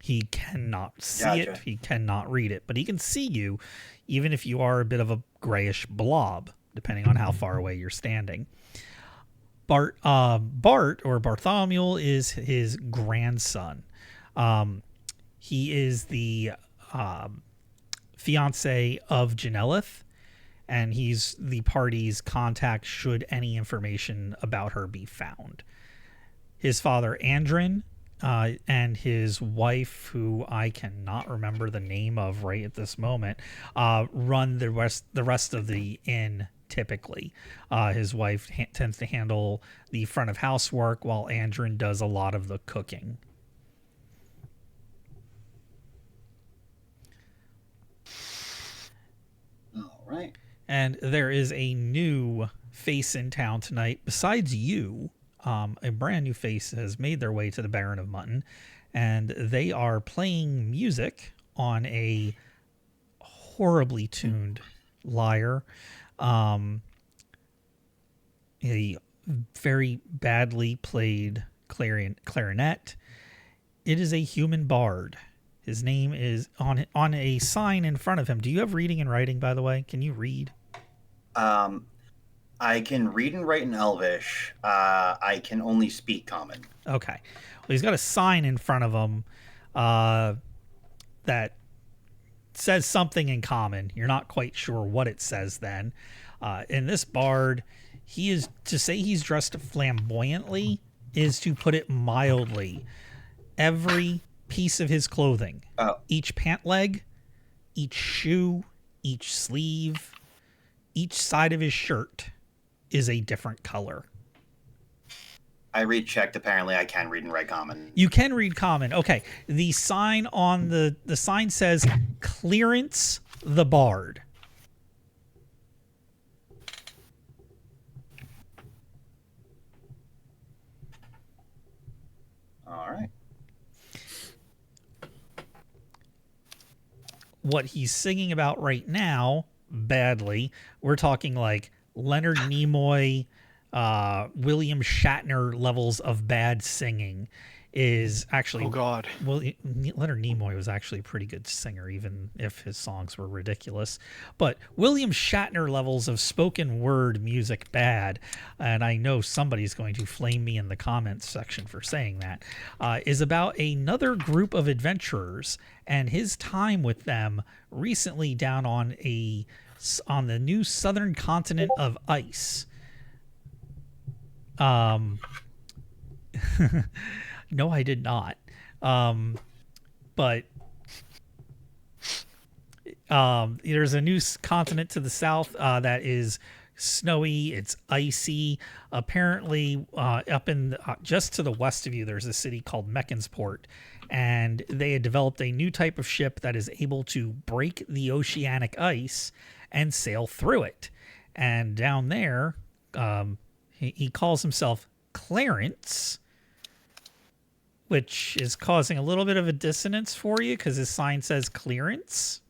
He cannot see it. He cannot read it, but he can see you, even if you are a bit of a grayish blob, depending on how far away you're standing. Bart or Bartholomew is his grandson. He is the fiance of Janelith, and he's the party's contact should any information about her be found. His father, Andrin, and his wife, who I cannot remember the name of right at this moment, run the rest of the inn typically. His wife tends to handle the front of house work, while Andrin does a lot of the cooking. All right. And there is a new face in town tonight. Besides you, a brand new face has made their way to the Baron of Mutton, and they are playing music on a horribly tuned lyre, a very badly played clarinet. It is a human bard. His name is on a sign in front of him. Do you have reading and writing, by the way? Can you read? I can read and write in Elvish. I can only speak Common. Okay. Well, he's got a sign in front of him that says something in Common. You're not quite sure what it says then. In this bard, to say he's dressed flamboyantly is to put it mildly. Every piece of his clothing, each pant leg, each shoe, each sleeve, each side of his shirt is a different color. I read checked. Apparently, I can read and write Common. You can read Common. Okay. The sign on the sign says "Clearance the Bard." All right. what he's singing about right now, badly, we're talking like Leonard Nimoy, William Shatner levels of bad singing, is actually. Oh God. Well, Leonard Nimoy was actually a pretty good singer, even if his songs were ridiculous. But William Shatner levels of spoken word music bad, and I know somebody's going to flame me in the comments section for saying that, is about another group of adventurers and his time with them recently down on the new southern continent of ice. No, I did not. But there's a new continent to the south that is snowy. It's icy. Apparently, up in just to the west of you, there's a city called Mechansport, and they had developed a new type of ship that is able to break the oceanic ice and sail through it. And down there, he calls himself Clarence, which is causing a little bit of a dissonance for you because his sign says clearance.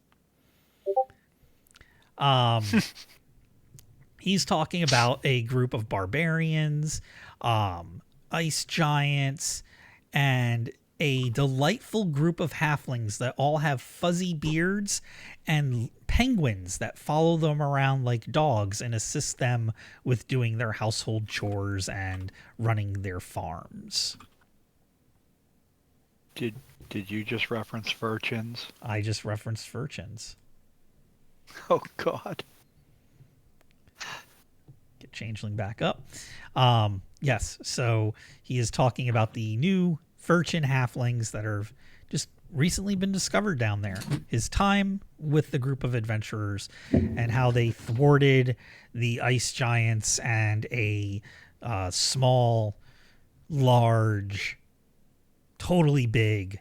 He's talking about a group of barbarians, ice giants, and a delightful group of halflings that all have fuzzy beards and penguins that follow them around like dogs and assist them with doing their household chores and running their farms. Did you just reference Furchins? I just referenced Furchins. Oh God. Get Changeling back up. Yes, so he is talking about the new Furchin halflings that are just recently been discovered down there. His time with the group of adventurers and how they thwarted the ice giants and a small, large, totally big,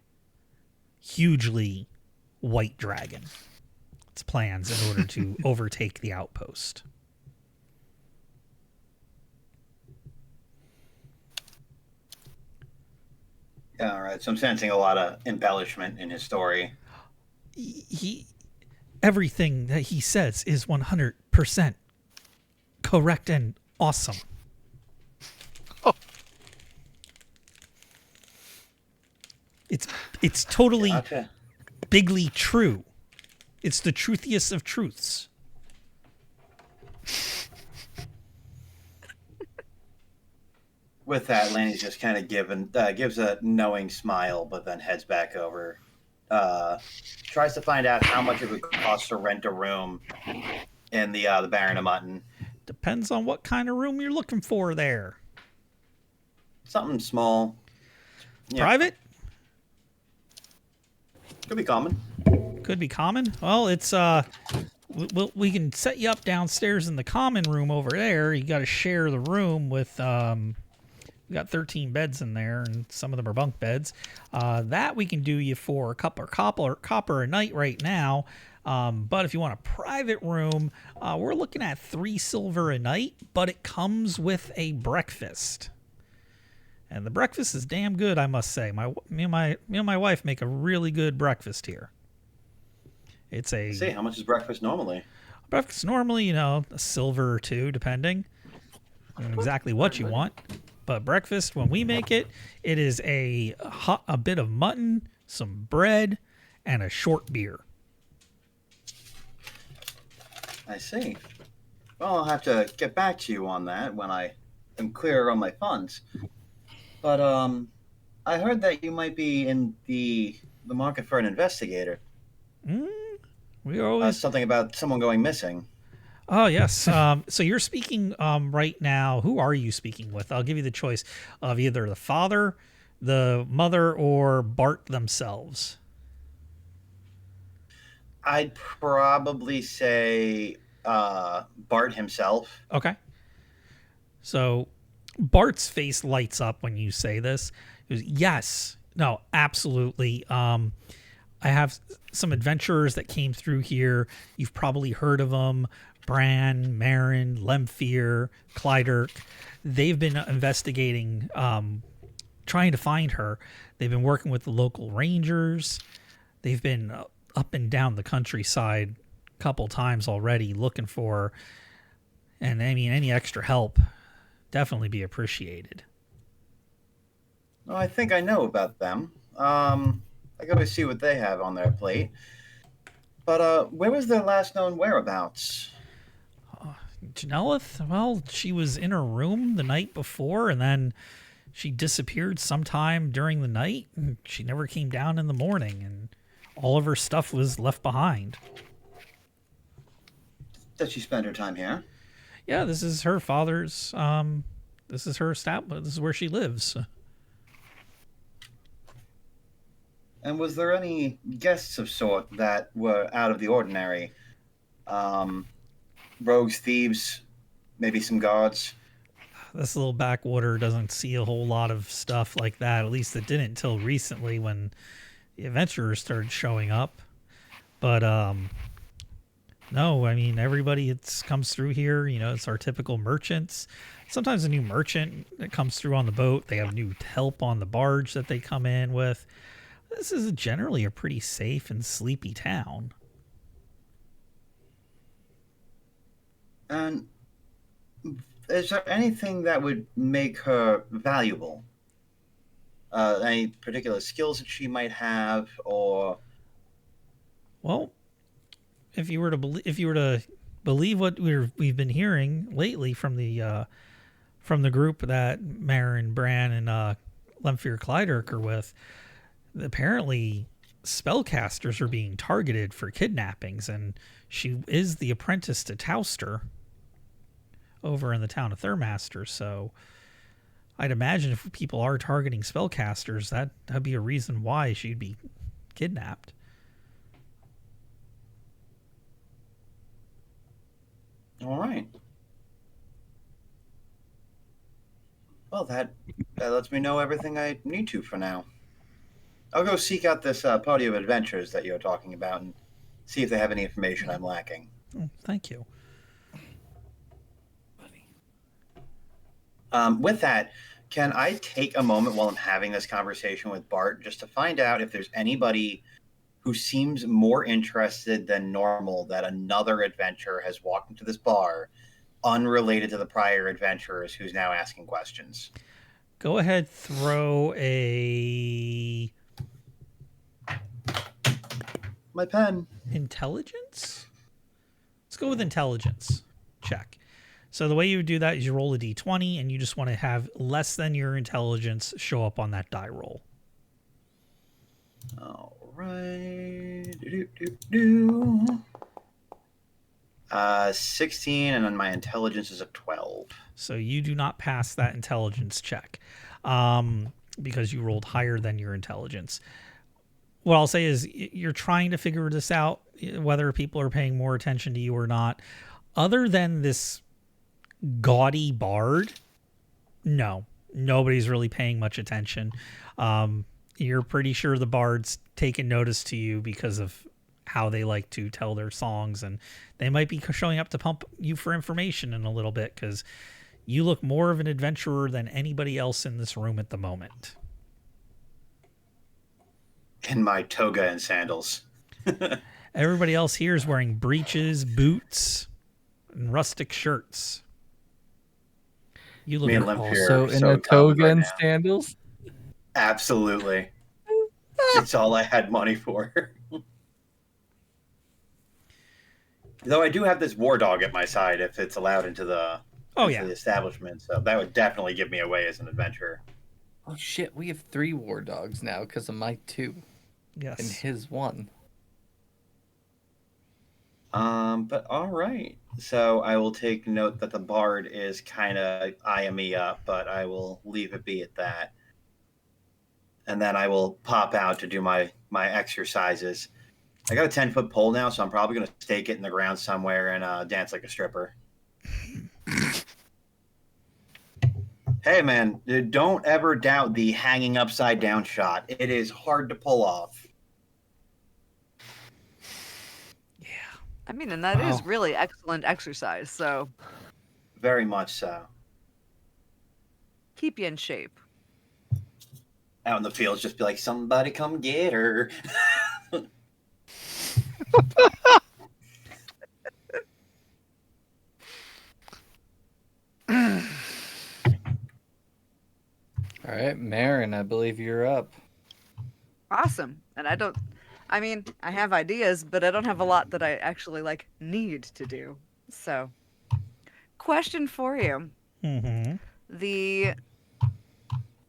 hugely white dragon. Its plans in order to overtake the outpost. Yeah, all right. So I'm sensing a lot of embellishment in his story. Everything that he says is 100% correct and awesome. Oh. It's totally Gotcha. bigly true. It's the truthiest of truths. With that, Lanny's just kind of gives a knowing smile, but then heads back over. Tries to find out how much it would cost to rent a room in the Baron of Mutton. Depends on what kind of room you're looking for there. Something small. Yeah. Private? Could be common. Could be common. Well, it's we can set you up downstairs in the common room over there. You got to share the room with we got 13 beds in there, and some of them are bunk beds. That we can do you for a copper a night right now. But if you want a private room, we're looking at 3 silver a night, but it comes with a breakfast. And the breakfast is damn good, I must say. Me and my wife make a really good breakfast here. It's a. See, how much is breakfast normally? Breakfast normally, a silver or 2, depending on exactly what you want. But breakfast, when we make it, it is a bit of mutton, some bread, and a short beer. I see. Well, I'll have to get back to you on that when I am clear on my funds. But I heard that you might be in the market for an investigator. We always Something about someone going missing. Oh yes. So you're speaking right now. Who are you speaking with? I'll give you the choice of either the father, the mother, or Bart themselves. I'd probably say Bart himself. Okay. So Bart's face lights up when you say this. He goes, yes. No, absolutely. I have some adventurers that came through here. You've probably heard of them. Bran, Marin, Lemphir, Clydirk. They've been investigating, trying to find her. They've been working with the local rangers. They've been up and down the countryside a couple times already looking for, and I mean, any extra help definitely be appreciated. Well, I think I know about them. I go to see what they have on their plate. But where was their last known whereabouts? Janellith, well, she was in her room the night before, and then she disappeared sometime during the night, and she never came down in the morning, and all of her stuff was left behind. Does she spend her time here? Yeah, this is her father's, this is her establishment, this is where she lives. And was there any guests of sort that were out of the ordinary? Rogues, thieves, maybe some guards? This little backwater doesn't see a whole lot of stuff like that. At least it didn't until recently when the adventurers started showing up. But no, I mean, everybody comes through here. You know, it's our typical merchants. Sometimes a new merchant that comes through on the boat. They have new help on the barge that they come in with. This is generally a pretty safe and sleepy town. And is there anything that would make her valuable? Any particular skills that she might have, or Well, if you were to believe what we've been hearing lately from the group that Marin, Bran, and Lemphir Clyderk are with, apparently spellcasters are being targeted for kidnappings, and she is the apprentice to Tauster over in the town of Thurmaster. So I'd imagine if people are targeting spellcasters, that'd be a reason why she'd be kidnapped. all right. Well, that lets me know everything I need to for now. I'll go seek out this party of adventurers that you're talking about and see if they have any information I'm lacking. Oh, thank you. With that, can I take a moment while I'm having this conversation with Bart just to find out if there's anybody who seems more interested than normal that another adventurer has walked into this bar unrelated to the prior adventurers who's now asking questions? Go ahead, throw a My pen. intelligence? Let's go with intelligence. Check. So the way you would do that is you roll a d20, and you just want to have less than your intelligence show up on that die roll. All right. 16, and then my intelligence is a 12. So you do not pass that intelligence check because you rolled higher than your intelligence. What I'll say is you're trying to figure this out, whether people are paying more attention to you or not. Other than this gaudy bard, no, nobody's really paying much attention. You're pretty sure the bard's taken notice to you because of how they like to tell their songs, and they might be showing up to pump you for information in a little bit because you look more of an adventurer than anybody else in this room at the moment. In my toga and sandals. Everybody else here is wearing breeches, boots, and rustic shirts. You look Me and Lemphir Also are in so a toga right and now. sandals. Absolutely. It's all I had money for. Though I do have this war dog at my side if it's allowed into the the establishment, so that would definitely give me away as an adventurer. Oh shit, we have 3 war dogs now because of my 2 Yes. and his 1. But all right. So I will take note that the bard is kind of eyeing me up, but I will leave it be at that. And then I will pop out to do my exercises. I got a 10-foot pole now, so I'm probably going to stake it in the ground somewhere and dance like a stripper. Hey, man, don't ever doubt the hanging upside down shot. It is hard to pull off. I mean, and that is really excellent exercise, so Very much so. keep you in shape. Out in the fields, just be like, somebody come get her. All right, Marin, I believe you're up. Awesome. And I mean, I have ideas, but I don't have a lot that I actually need to do. So, question for you. Mm-hmm.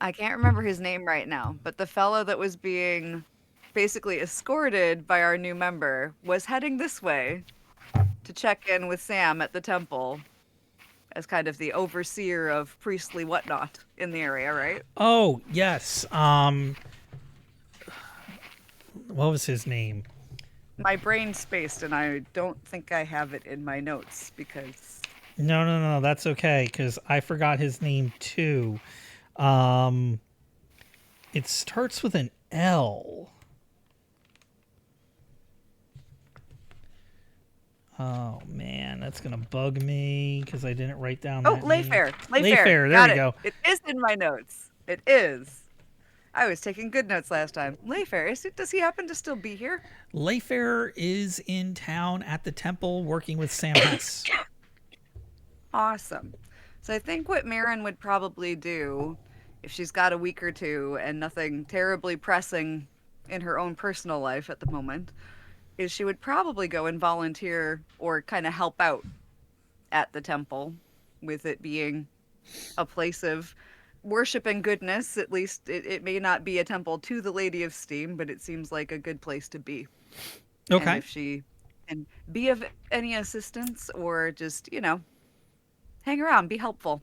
I can't remember his name right now, but the fellow that was being basically escorted by our new member was heading this way to check in with Sam at the temple as kind of the overseer of priestly whatnot in the area, right? Oh, yes. What was his name? My brain spaced, and I don't think I have it in my notes because... No, that's okay, because I forgot his name too. It starts with an L. Oh man, that's gonna bug me because I didn't write down. Oh, that name. Lemphir. Lemphir. There Got we it. go. It is in my notes. It is. I was taking good notes last time. Lemphir, does he happen to still be here? Lemphir is in town at the temple working with Sam Hess. Awesome. So I think what Marin would probably do, if she's got a week or two and nothing terribly pressing in her own personal life at the moment, is she would probably go and volunteer or kind of help out at the temple, with it being a place of worship and goodness. At least it may not be a temple to the Lady of Steam, but it seems like a good place to be. Okay. And if she can be of any assistance or just, hang around, be helpful.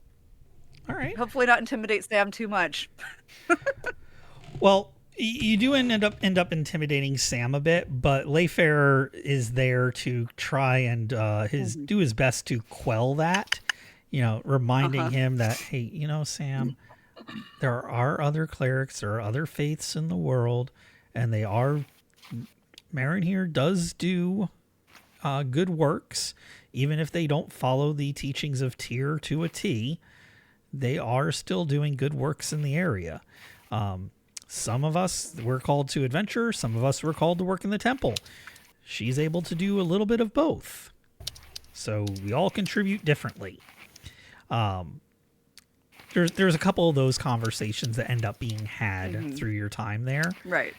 All right. Hopefully not intimidate Sam too much. Well, you do end up intimidating Sam a bit, but Lemphir is there to try and do his best to quell that. Reminding him that, hey, Sam, there are other clerics, there are other faiths in the world, and Marin here does do good works, even if they don't follow the teachings of Tyr to a T. They are still doing good works in the area. Some of us were called to adventure. Some of us were called to work in the temple. She's able to do a little bit of both. So we all contribute differently. There's a couple of those conversations that end up being had through your time there. Right.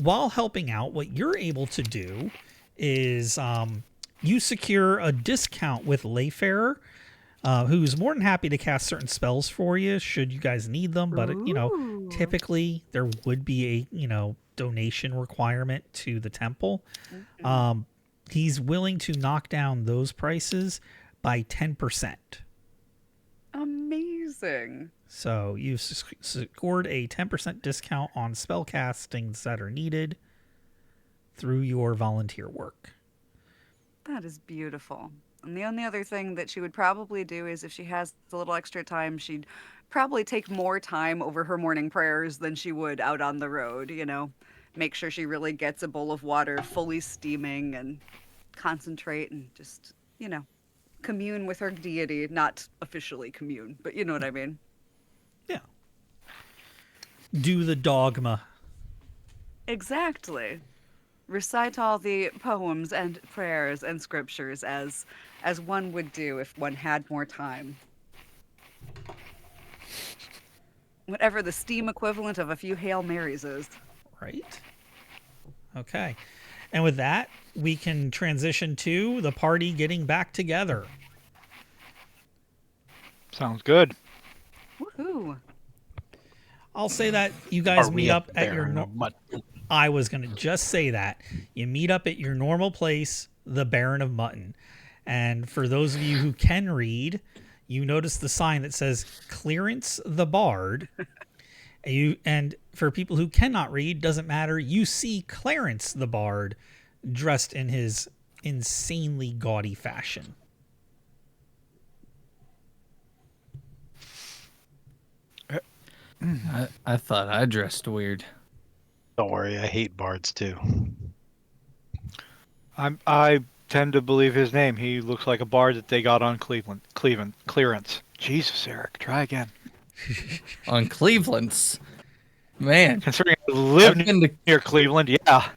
While helping out, what you're able to do is you secure a discount with Lemphir, who's more than happy to cast certain spells for you should you guys need them. But typically there would be a donation requirement to the temple. He's willing to knock down those prices by 10%. Amazing. So you've scored a 10% discount on spell castings that are needed through your volunteer work. That is beautiful. And the only other thing that she would probably do is, if she has a little extra time, she'd probably take more time over her morning prayers than she would out on the road, Make sure she really gets a bowl of water fully steaming and concentrate and just, commune with her deity. Not officially commune, but you know what I mean. Yeah. Do the dogma. Exactly. Recite all the poems and prayers and scriptures as one would do if one had more time. Whatever the Steam equivalent of a few Hail Marys is. Right. Okay. And with that, we can transition to the party getting back together. Sounds good. Woohoo. I'll say that you guys Are we meet a up at your... Baron of Mutton? I was going to just say that. You meet up at your normal place, the Baron of Mutton. And for those of you who can read, you notice the sign that says Clearance the Bard. And for people who cannot read, doesn't matter. You see Clarence the Bard dressed in his insanely gaudy fashion. I thought I dressed weird. Don't worry, I hate bards too. I tend to believe his name. He looks like a bard that they got on clearance. Jesus, Eric, try again. On Cleveland's. Man. Considering I live I've been to- near Cleveland, yeah.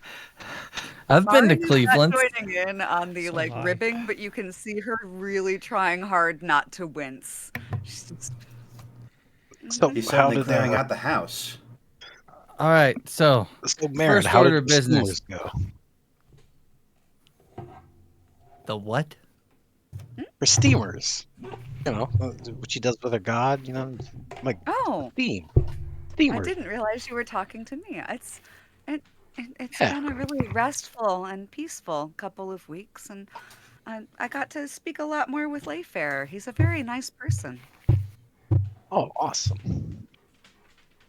I've been to Marin is not Cleveland. joining in on the So like have I. ribbing, but you can see her really trying hard not to wince. She's just... So He's how certainly did clearing out the house. All right, so Marin, first how order did of the business. steamers go? The what? For steamers, what she does with her god, like Oh, theme, I steamers. didn't realize you were talking to me. It's Yeah. been a really restful and peaceful couple of weeks, and I got to speak a lot more with Lemphir. He's a very nice person. Oh, awesome!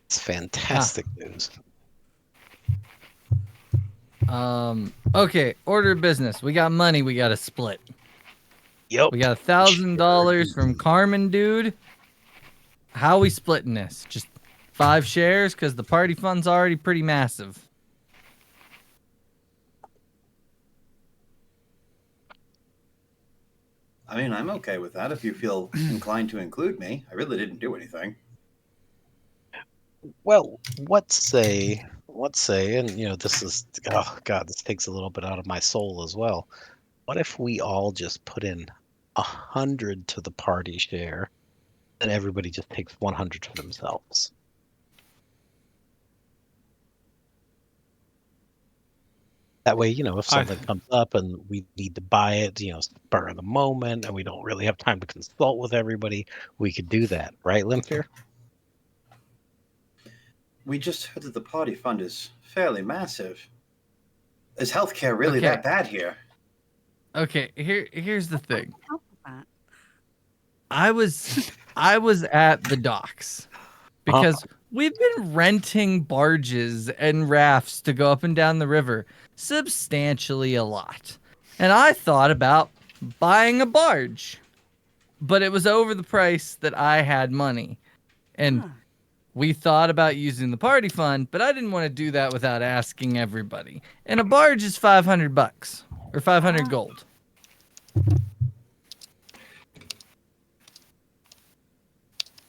It's fantastic news. Okay, order of business. We got money. We got to split. Yep. We got $1,000 from Carmen, dude. How we splitting this? Just 5 shares, because the party fund's already pretty massive. I mean, I'm okay with that if you feel inclined to include me. I really didn't do anything. Well, let's say, and this is, oh God, this takes a little bit out of my soul as well. What if we all just put in 100 to the party share, and everybody just takes 100 for themselves? That way, if something comes up and we need to buy it, spur of the moment, and we don't really have time to consult with everybody, we could do that, right, Lemphir? We just heard that the party fund is fairly massive. Is healthcare really Okay. that bad here? Okay, here's the thing. Help with that. I was at the docks because we've been renting barges and rafts to go up and down the river substantially a lot. And I thought about buying a barge, but it was over the price that I had money. And Huh. we thought about using the party fund, but I didn't want to do that without asking everybody. And a barge is $500 or 500 gold.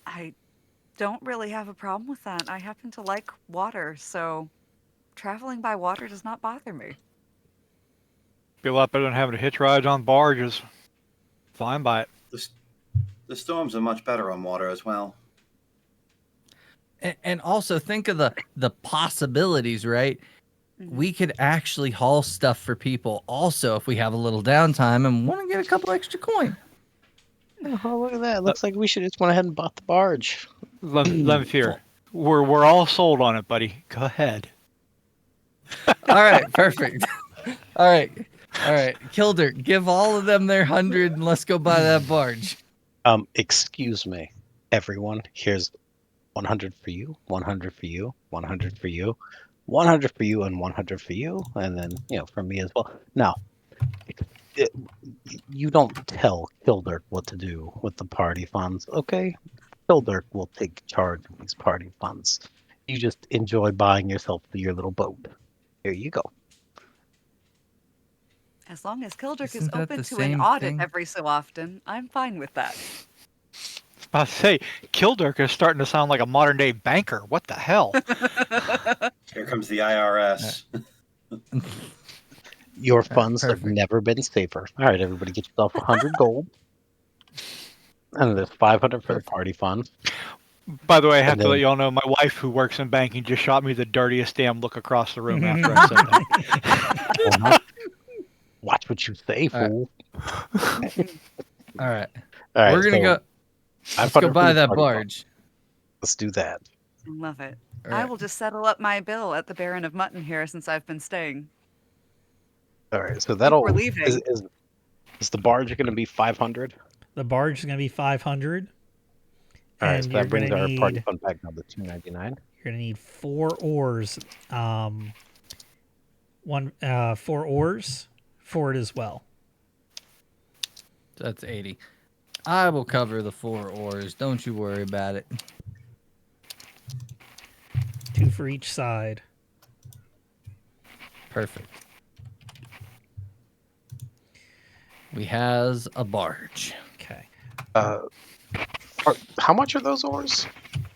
I don't really have a problem with that. I happen to like water, so traveling by water does not bother me. Be a lot better than having to hitch rides on barges. Fine by it. The storms are much better on water as well. And also think of the possibilities, right? We could actually haul stuff for people also if we have a little downtime and want to get a couple extra coin. Oh, look at that. Looks like we should just went ahead and bought the barge. Lemphir, we're all sold on it, buddy. Go ahead. All right, perfect. All right. Kilder, give all of them their 100 and let's go buy that barge. Excuse me, everyone. Here's 100 for you, 100 for you, 100 for you, 100 for you, and 100 for you, and then for me as well. Now, you don't tell Kilder what to do with the party funds, okay? Kilder will take charge of these party funds. You just enjoy buying yourself your little boat. Here you go. As long as Kildrick is Isn't that open the to an same audit thing? every so often, I'm fine with that. I was about to say, Kildirk is starting to sound like a modern day banker. What the hell? Here comes the IRS. Your funds have perfect. never been safer. All right, everybody, get yourself 100 gold. And there's 500 for the party fund. By the way, I have And to let then- y'all know my wife, who works in banking, just shot me the dirtiest damn look across the room after I said that. Watch what you say, All right. fool. All right. All right, We're going to go. Let's go buy that barge. Let's do that. I love it. All I right. will just settle up my bill at the Baron of Mutton here since I've been staying. All right, so that'll we're leaving. Is the barge going to be 500? The barge is going to be 500. All right, And so you're that brings gonna our party need- fund back down to 299. You're going to need 4 oars. 4 oars for it as well. That's 80. I will cover the 4 oars. Don't you worry about it. 2 for each side. Perfect. We has a barge. Okay. How much are those oars?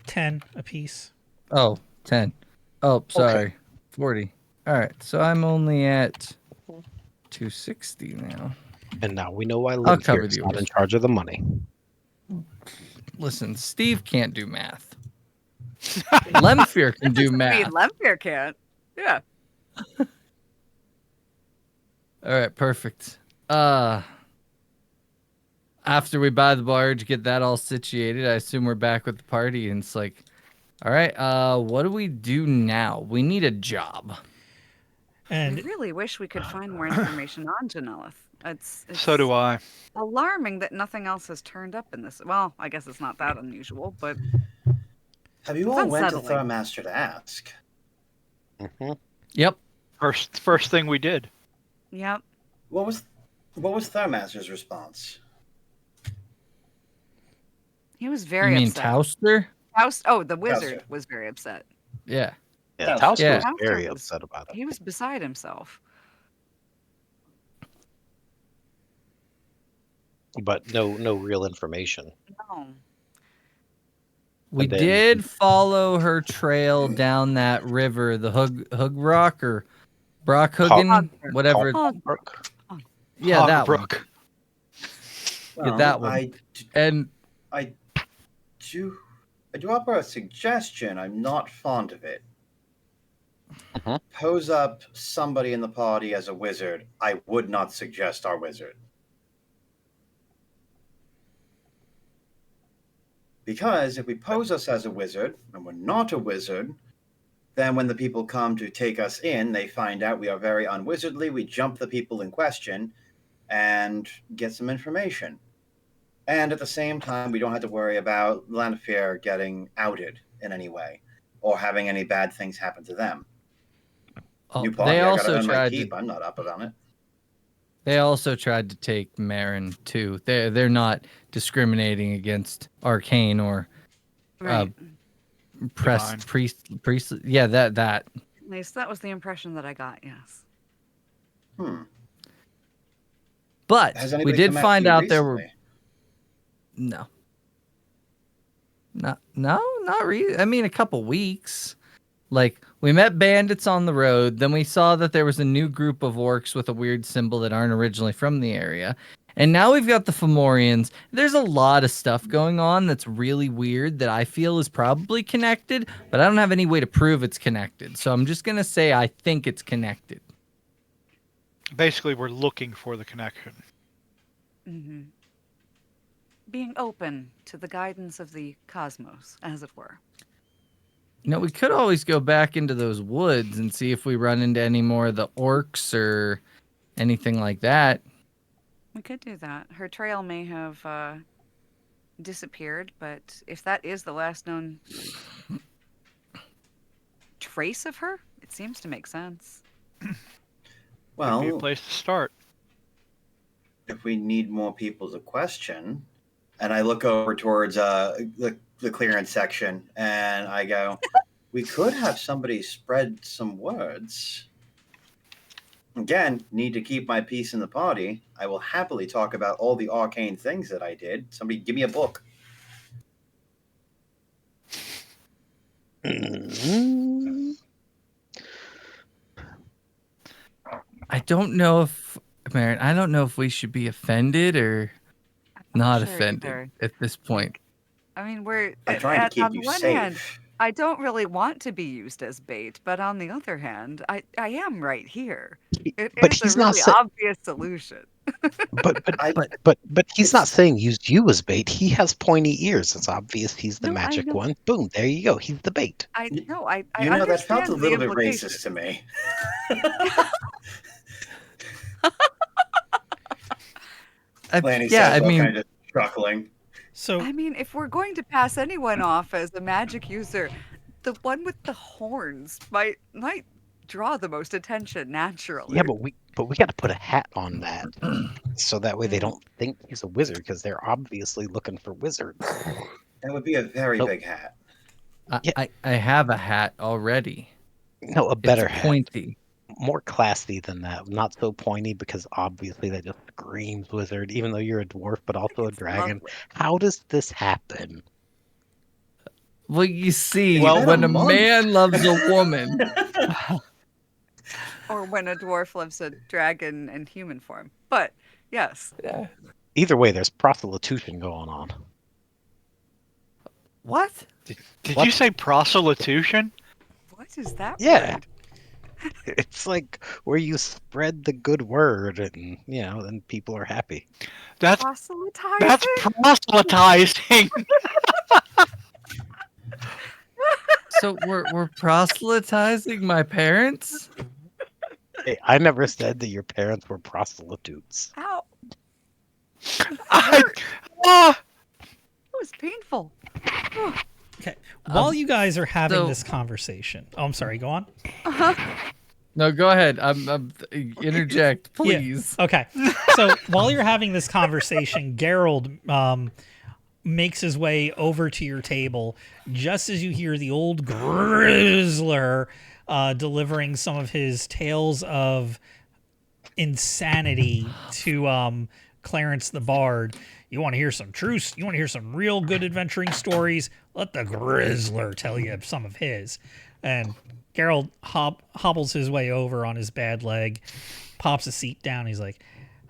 10 apiece. Oh, 10. Oh, sorry. 40. All right. So I'm only at 260 now. And now we know why I'll cover Lemphir's the not in orders. charge of the money. Listen, Steve can't do math. Lemphir can do I mean, math. Lemphir can't. Yeah. All right, perfect. After we buy the barge, get that all situated, I assume we're back with the party, and it's like, all right, what do we do now? We need a job. I And really wish we could find more information on Janelith. It's So do I. alarming that nothing else has turned up in this. Well, I guess it's not that unusual, but Have you It's all went to unsettling. Thurmaster to ask? Mm-hmm. Yep. First thing we did. yep. What was Thurmaster's response? He was You very mean upset. Tauster? The wizard Towster. was very upset. Yeah. Yeah, Towster. Towster Yeah. was very Towster was- upset about it. He was beside himself. But no real information. No. We And then- did follow her trail down that river, the Hug Rock or Brockhuggen, Hog- Hog- whatever. Yeah, that one. Hogbrooke. Well, that one. And I do offer a suggestion. I'm not fond of it. Uh-huh. Pose up somebody in the party as a wizard. I would not suggest our wizard. Because if we pose us as a wizard and we're not a wizard, then when the people come to take us in, they find out we are very unwizardly. We jump the people in question and get some information. And at the same time, we don't have to worry about Lemphir getting outed in any way or having any bad things happen to them. New party, they I gotta also earn my tried keep. to, I'm not up on it. they also tried to take Marin too. They're not discriminating against arcane or Right. Divine. priest. Yeah, that. At least that was the impression that I got, yes. But Has we anybody did come after find you out there were recently? not really. I mean, a couple weeks. Like, we met bandits on the road. Then we saw that there was a new group of orcs with a weird symbol that aren't originally from the area. And now we've got the Fomorians. There's a lot of stuff going on that's really weird that I feel is probably connected, but I don't have any way to prove it's connected. So I'm just going to say I think it's connected. Basically, we're looking for the connection. Hmm. Being open to the guidance of the cosmos, as it were. You know, we could always go back into those woods and see if we run into any more of the orcs or anything like that. We could do that. Her trail may have disappeared, but if that is the last known trace of her, it seems to make sense. Be a Well, place to start. if we need more people to question, and I look over towards the clearance section and I go, we could have somebody spread some words. Again, need to keep my peace in the party. I will happily talk about all the arcane things that I did. Somebody give me a book. Mm-hmm. I don't know if, Marin, I don't know if we should be offended or not sure offended either. at this point. I mean, we're I'm trying to keep on you the one safe. hand, I don't really want to be used as bait, but on the other hand, I am right here. It But is he's a not really sa- obvious solution. But he's not saying use you as bait. He has pointy ears. It's obvious he's the No, I magic know. one. Boom, there you go. He's the bait. I Y- know. I You know, that understand felt a the little bit implication. racist to me. Lanny Yeah, says I while mean, kind of chuckling. so I mean, if we're going to pass anyone off as a magic user, the one with the horns might draw the most attention naturally. Yeah, but we got to put a hat on that, so that way they Mm. don't think he's a wizard because they're obviously looking for wizards. That would be a very Nope. big hat. I have a hat already. No, a better It's hat, pointy. more classy than that. Not so pointy because obviously that just screams wizard. Even though you're a dwarf, but also a It's dragon. lovely. How does this happen? Well, you see, Well, when a a month. man loves a woman, Or when a dwarf lives a dragon in human form. But yes. Yeah. Either way, there's prostitution going on. What? Did What? you say prostitution? What is that Yeah. word? It's like where you spread the good word, and then people are happy. That's Proselytizing? proselytizing. So we're proselytizing my parents? Hey, I never said that your parents were prostitutes. Ow. I, It was painful. Okay. While you guys are having so- this conversation, I'm sorry. Go on. No, go ahead. I'm interject, Yeah. please. Okay. So while you're having this conversation, Gerald makes his way over to your table just as you hear the old Grizzler delivering some of his tales of insanity to Clarence the Bard. You want to hear some truths? You want to hear some real good adventuring stories? Let the Grizzler tell you some of his. And Gerald hobbles his way over on his bad leg, pops a seat down. He's like,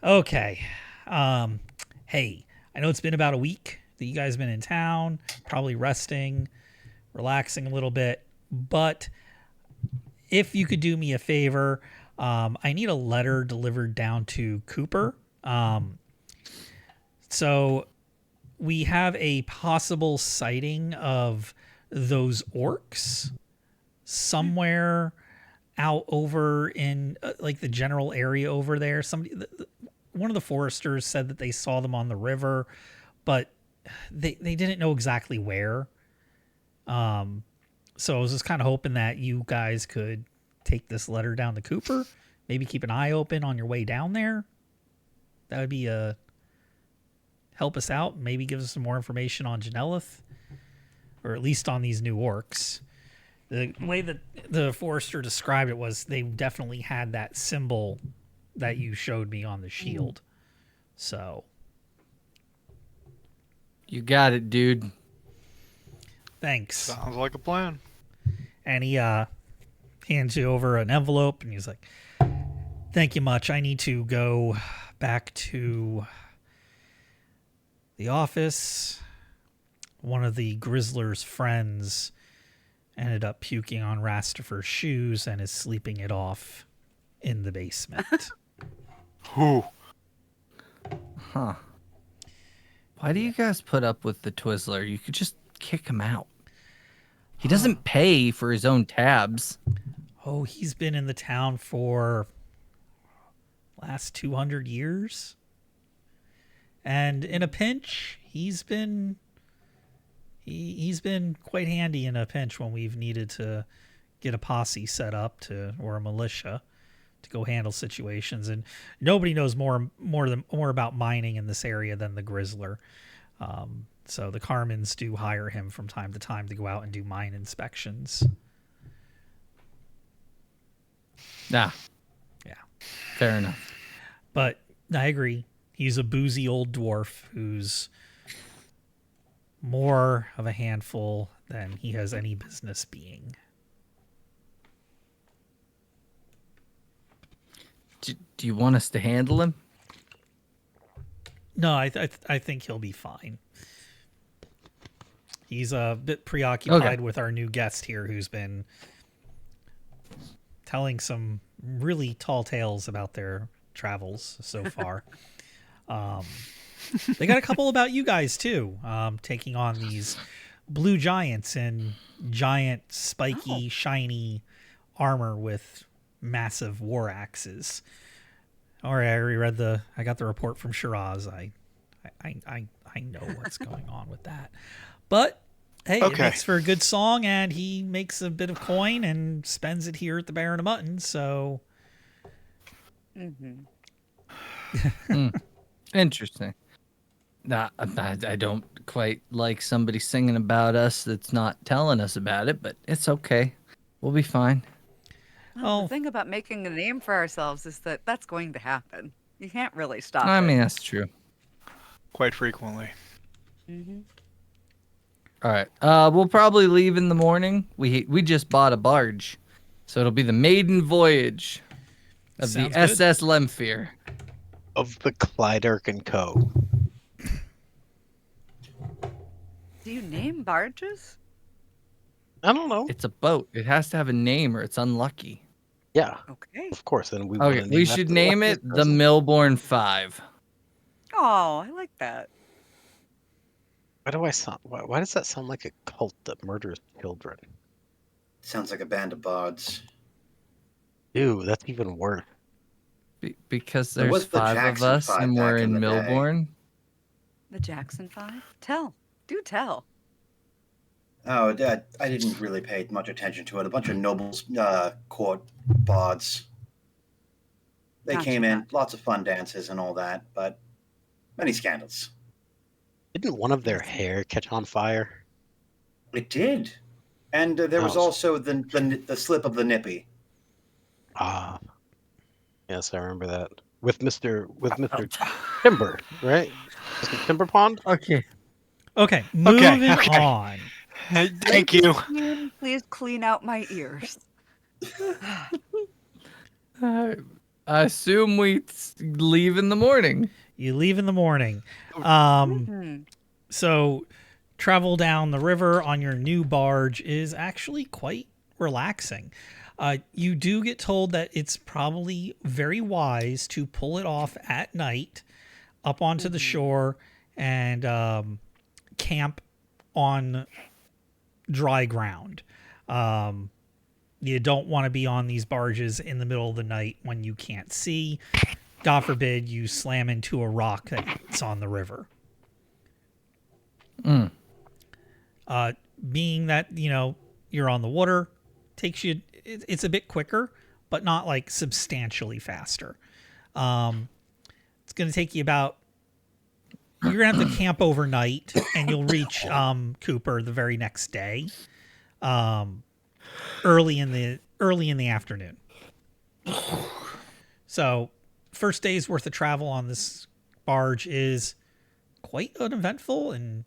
okay, hey, I know it's been about a week that you guys have been in town, probably resting, relaxing a little bit, but if you could do me a favor, I need a letter delivered down to Cooper. So we have a possible sighting of those orcs somewhere out over in like the general area over there. One of the foresters said that they saw them on the river, but they didn't know exactly where. So I was just kind of hoping that you guys could take this letter down to Cooper, maybe keep an eye open on your way down there. That would be help us out, maybe give us some more information on Janelith, or at least on these new orcs. The way that the forester described it was they definitely had that symbol that you showed me on the shield. So You got it, dude. thanks. Sounds like a plan. And he hands you over an envelope, and he's like, thank you much. I need to go back to the office. One of the Grizzler's friends ended up puking on Rastifer's shoes and is sleeping it off in the basement. Who? Huh. Why do you guys put up with the Twizzler? You could just kick him out. He doesn't pay for his own tabs. Oh, he's been in the town for last 200 years. And in a pinch, he's been quite handy in a pinch when we've needed to get a posse set up or a militia to go handle situations. And nobody knows more about mining in this area than the Grizzler. So the Carmins do hire him from time to time to go out and do mine inspections. Nah. Yeah. Fair enough. But I agree. He's a boozy old dwarf who's more of a handful than he has any business being. Do you want us to handle him? No, I think he'll be fine. He's a bit preoccupied with our new guest here who's been telling some really tall tales about their travels so far. They got a couple about you guys too, taking on these blue giants in giant, spiky, shiny armor with massive war axes. All right, I already read I got the report from Shiraz. I know what's going on with that. But hey, Okay. It makes for a good song, and he makes a bit of coin and spends it here at the Baron of Mutton. So, Interesting. Nah, I don't quite like somebody singing about us that's not telling us about it, but it's okay. We'll be fine. Oh. The thing about making a name for ourselves is that that's going to happen. You can't really stop I it. mean, that's true. Quite frequently. All right. We'll probably leave in the morning. We just bought a barge, so it'll be the maiden voyage. Of the Sounds good. SS Lemphir. Of the Clyderk and Co. Do you name barges? I don't know. It's a boat. It has to have a name or it's unlucky. Yeah, Okay. of course. Then we Okay, want to we name should after name luckiest it the person. Milborn 5. Oh, I like that. Why do I sound? Why does that sound like a cult that murders children? Sounds like a band of bards. Ew, that's even worse. Because There there's was the 5 of Jackson us 5 and we're back in in the day. Milborn. The Jackson 5? Tell. Do tell. Oh, I didn't really pay much attention to it. A bunch of nobles court bards. They Gotcha, came in, gotcha. lots of fun dances and all that, but many scandals. Didn't one of their hair catch on fire? It did. And there was Oh. also the slip of the nippy. Ah, yes, I remember that. With Mr. Timber, right? Mr. Timber Pond? Okay. Okay, moving okay. on. Thank you. Please clean out my ears. I assume we leave in the morning. You leave in the morning. Hmm. So travel down the river on your new barge is actually quite relaxing. You do get told that it's probably very wise to pull it off at night up onto the shore and camp on dry ground. You don't want to be on these barges in the middle of the night when you can't see. God forbid you slam into a rock that's on the river. Being that, you're on the water, takes you, it's a bit quicker, but not like substantially faster. It's going to take you about, you're going to have to camp overnight and you'll reach Cooper the very next day, early in the afternoon. So first day's worth of travel on this barge is quite uneventful and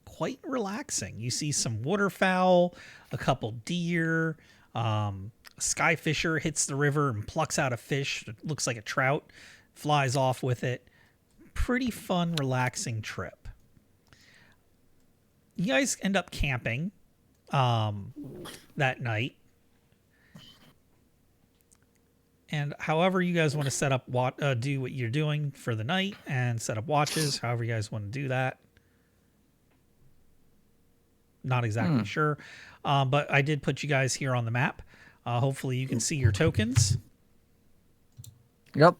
quite relaxing. You see some waterfowl, a couple deer, a skyfisher hits the river and plucks out a fish that looks like a trout, flies off with it. Pretty fun, relaxing trip. You guys end up camping that night. And however you guys want to set up do what you're doing for the night and set up watches, however you guys want to do that. Not exactly sure. But I did put you guys here on the map. Hopefully you can see your tokens. Yep.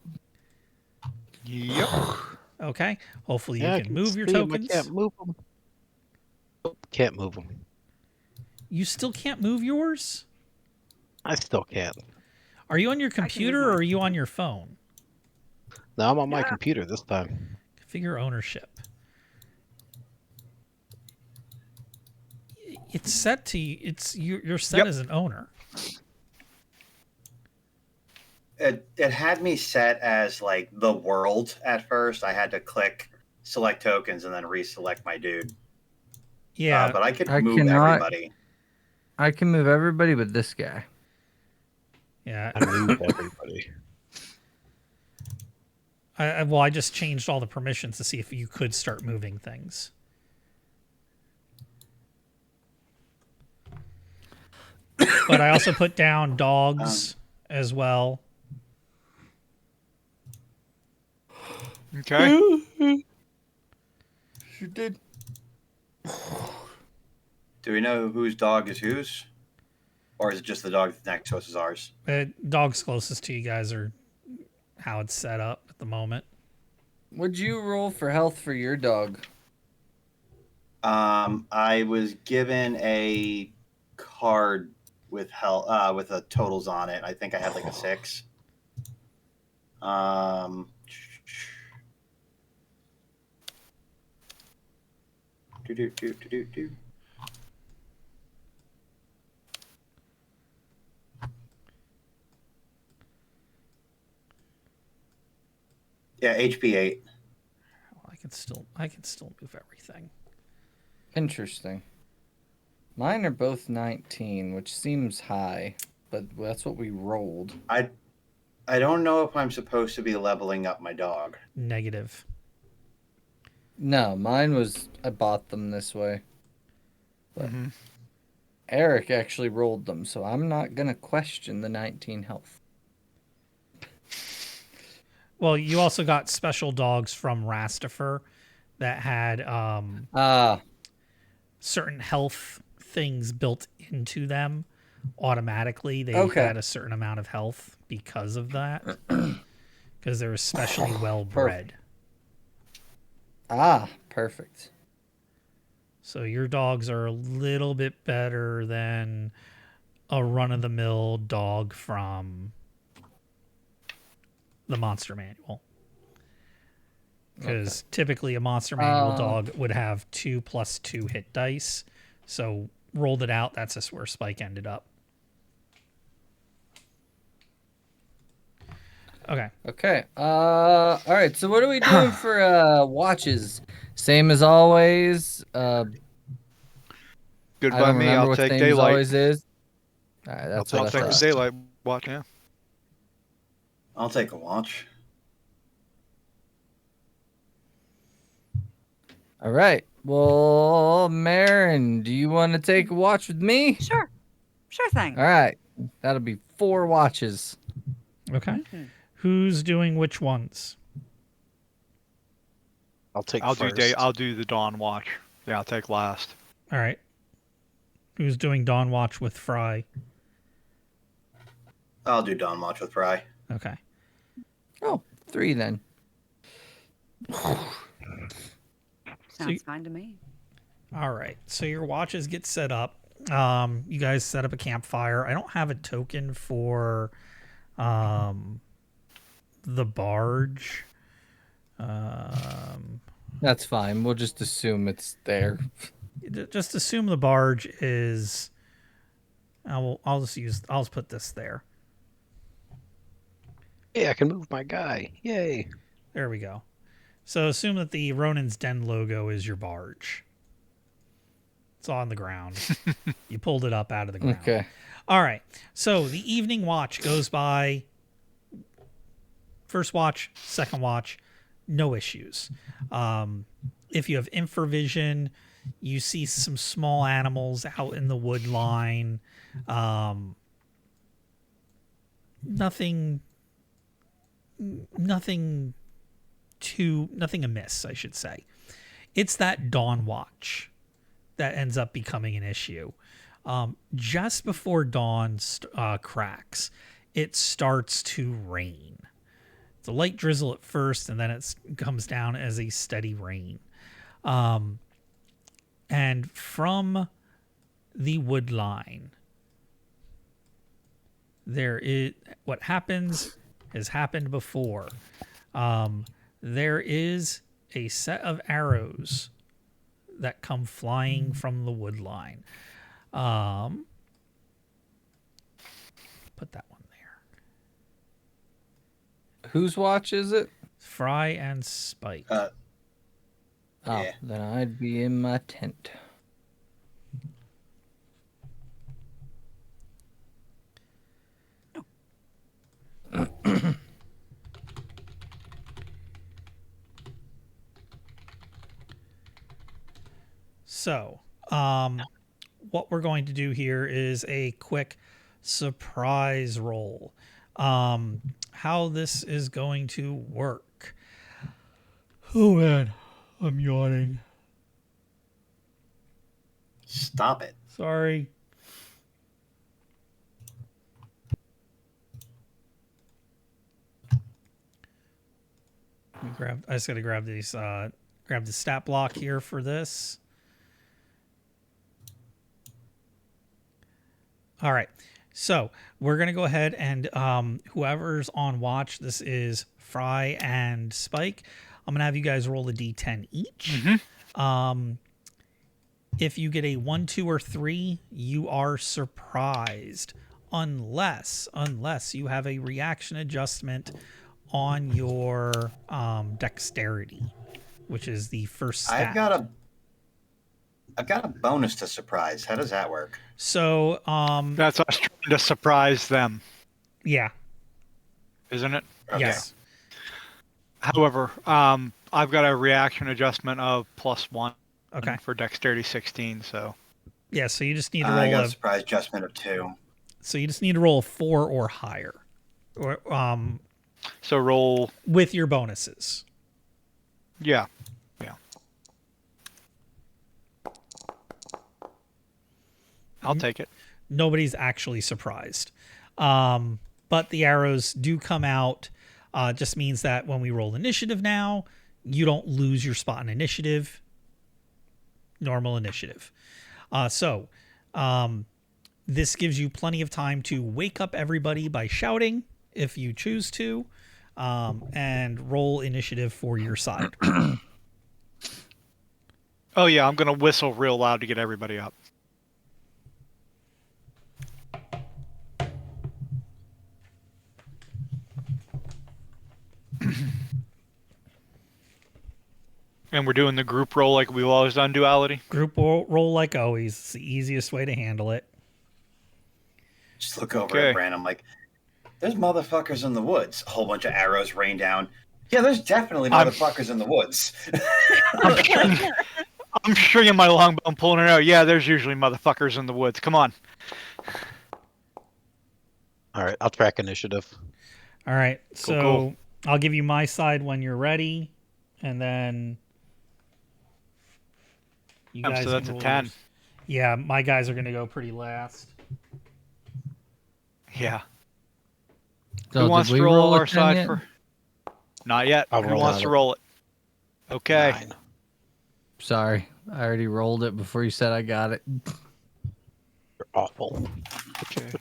Yep. Okay. Hopefully you I can move your see 'em, tokens. I can't move them. Can't move them. You still can't move yours? I still can't. Are you on your computer or are you on your phone? No, I'm on my computer this time. Configure ownership. It's set to you're set Yep. as an owner. It had me set as like the world at first. I had to click select tokens and then reselect my dude. Yeah, But I could I move cannot- everybody. I can move everybody but this guy. yeah. I moved everybody. I just changed all the permissions to see if you could start moving things. But I also put down dogs as well. Okay. You did. Do we know whose dog is whose? Or is it just the dog that's next to us is ours? Dogs closest to you guys are how it's set up at the moment. What'd you roll for health for your dog? I was given a card with a totals on it. I think I had like a 6. Do. Yeah, HP 8. I can still move everything. Interesting. Mine are both 19, which seems high, but that's what we rolled. I don't know if I'm supposed to be leveling up my dog. Negative. No, mine was I bought them this way. But Mm-hmm. Eric actually rolled them, so I'm not gonna question the 19 health. Well, you also got special dogs from Rastifer that had certain health things built into them automatically. They Okay. had a certain amount of health because of that, because they're especially well bred. Perfect. So your dogs are a little bit better than a run-of-the-mill dog from the Monster Manual. Because typically a Monster Manual dog would have 2+2 hit dice. So rolled it out, that's just where Spike ended up. Okay. All right. So what are we doing for watches? Same as always. Good I by don't me. remember I'll what take same as daylight. always is. All right, that's I'll what I take the thought. daylight watch. Yeah. I'll take a watch. All right. Well, Marin, do you want to take a watch with me? Sure thing. All right. That'll be 4 watches. Okay. Mhm. Who's doing which ones? I'll take I'll first. I'll do the dawn watch. Yeah, I'll take last. All right. Who's doing Dawn Watch with Fry? I'll do Dawn Watch with Fry. Okay. Oh, 3 then. Sounds fine to me. All right. So your watches get set up. You guys set up a campfire. I don't have a token for the barge. That's fine. We'll just assume it's there. Just assume the barge is. I'll just put this there. Hey, I can move my guy. Yay. There we go. So assume that the Ronin's Den logo is your barge. It's on the ground. You pulled it up out of the ground. Okay. All right. So the evening watch goes by. First watch, second watch, no issues. If you have infravision, you see some small animals out in the wood line. Nothing amiss, I should say. It's that dawn watch that ends up becoming an issue. Just before dawn cracks, it starts to rain. It's a light drizzle at first, and then it comes down as a steady rain. And from the wood line, what happens has happened before. There is a set of arrows that come flying from the wood line. Put that one there. Whose watch is it? Fry and Spike. Yeah. Then I'd be in my tent. So, what we're going to do here is a quick surprise roll. How this is going to work. Oh man, I'm yawning. Stop it. Sorry. I just gotta grab these. Grab the stat block here for this. All right, so we're gonna go ahead and whoever's on watch. This is Fry and Spike. I'm gonna have you guys roll a d10 each. If you get a 1, 2, or 3, you are surprised, unless you have a reaction adjustment on your dexterity, which is the first stat. I've got a bonus to surprise. How does that work? So That's us trying to surprise them. yeah. isn't it? Okay. Yes. However, I've got a reaction adjustment of +1 Okay. for dexterity 16, so Yeah. So you just need to I roll got a. a surprise adjustment of 2. So you just need to roll a 4 or higher, or roll. with your bonuses. Yeah. I'll take it. Nobody's actually surprised. But the arrows do come out. Just means that when we roll initiative now, you don't lose your spot in initiative. Normal initiative. So this gives you plenty of time to wake up everybody by shouting if you choose to, and roll initiative for your side. Oh yeah, I'm gonna whistle real loud to get everybody up. And we're doing the group roll like we've always done, duality. Group roll like always. It's the easiest way to handle it. Just look over at Brand. I'm like, there's motherfuckers in the woods. A whole bunch of arrows rain down. Yeah, there's definitely motherfuckers in the woods. I'm stringing my longbow and pulling it out. Yeah, there's usually motherfuckers in the woods. Come on. All right, I'll track initiative. All right. So Cool. I'll give you my side when you're ready, and then you guys. So that's can a roll 10. yours. Yeah, my guys are going to go pretty last. Yeah. So Who wants did we to roll a our 10 side yet? for? Not yet. I'll Who roll wants it. to roll it? Okay. 9. Sorry, I already rolled it before you said I got it. You're awful. Okay.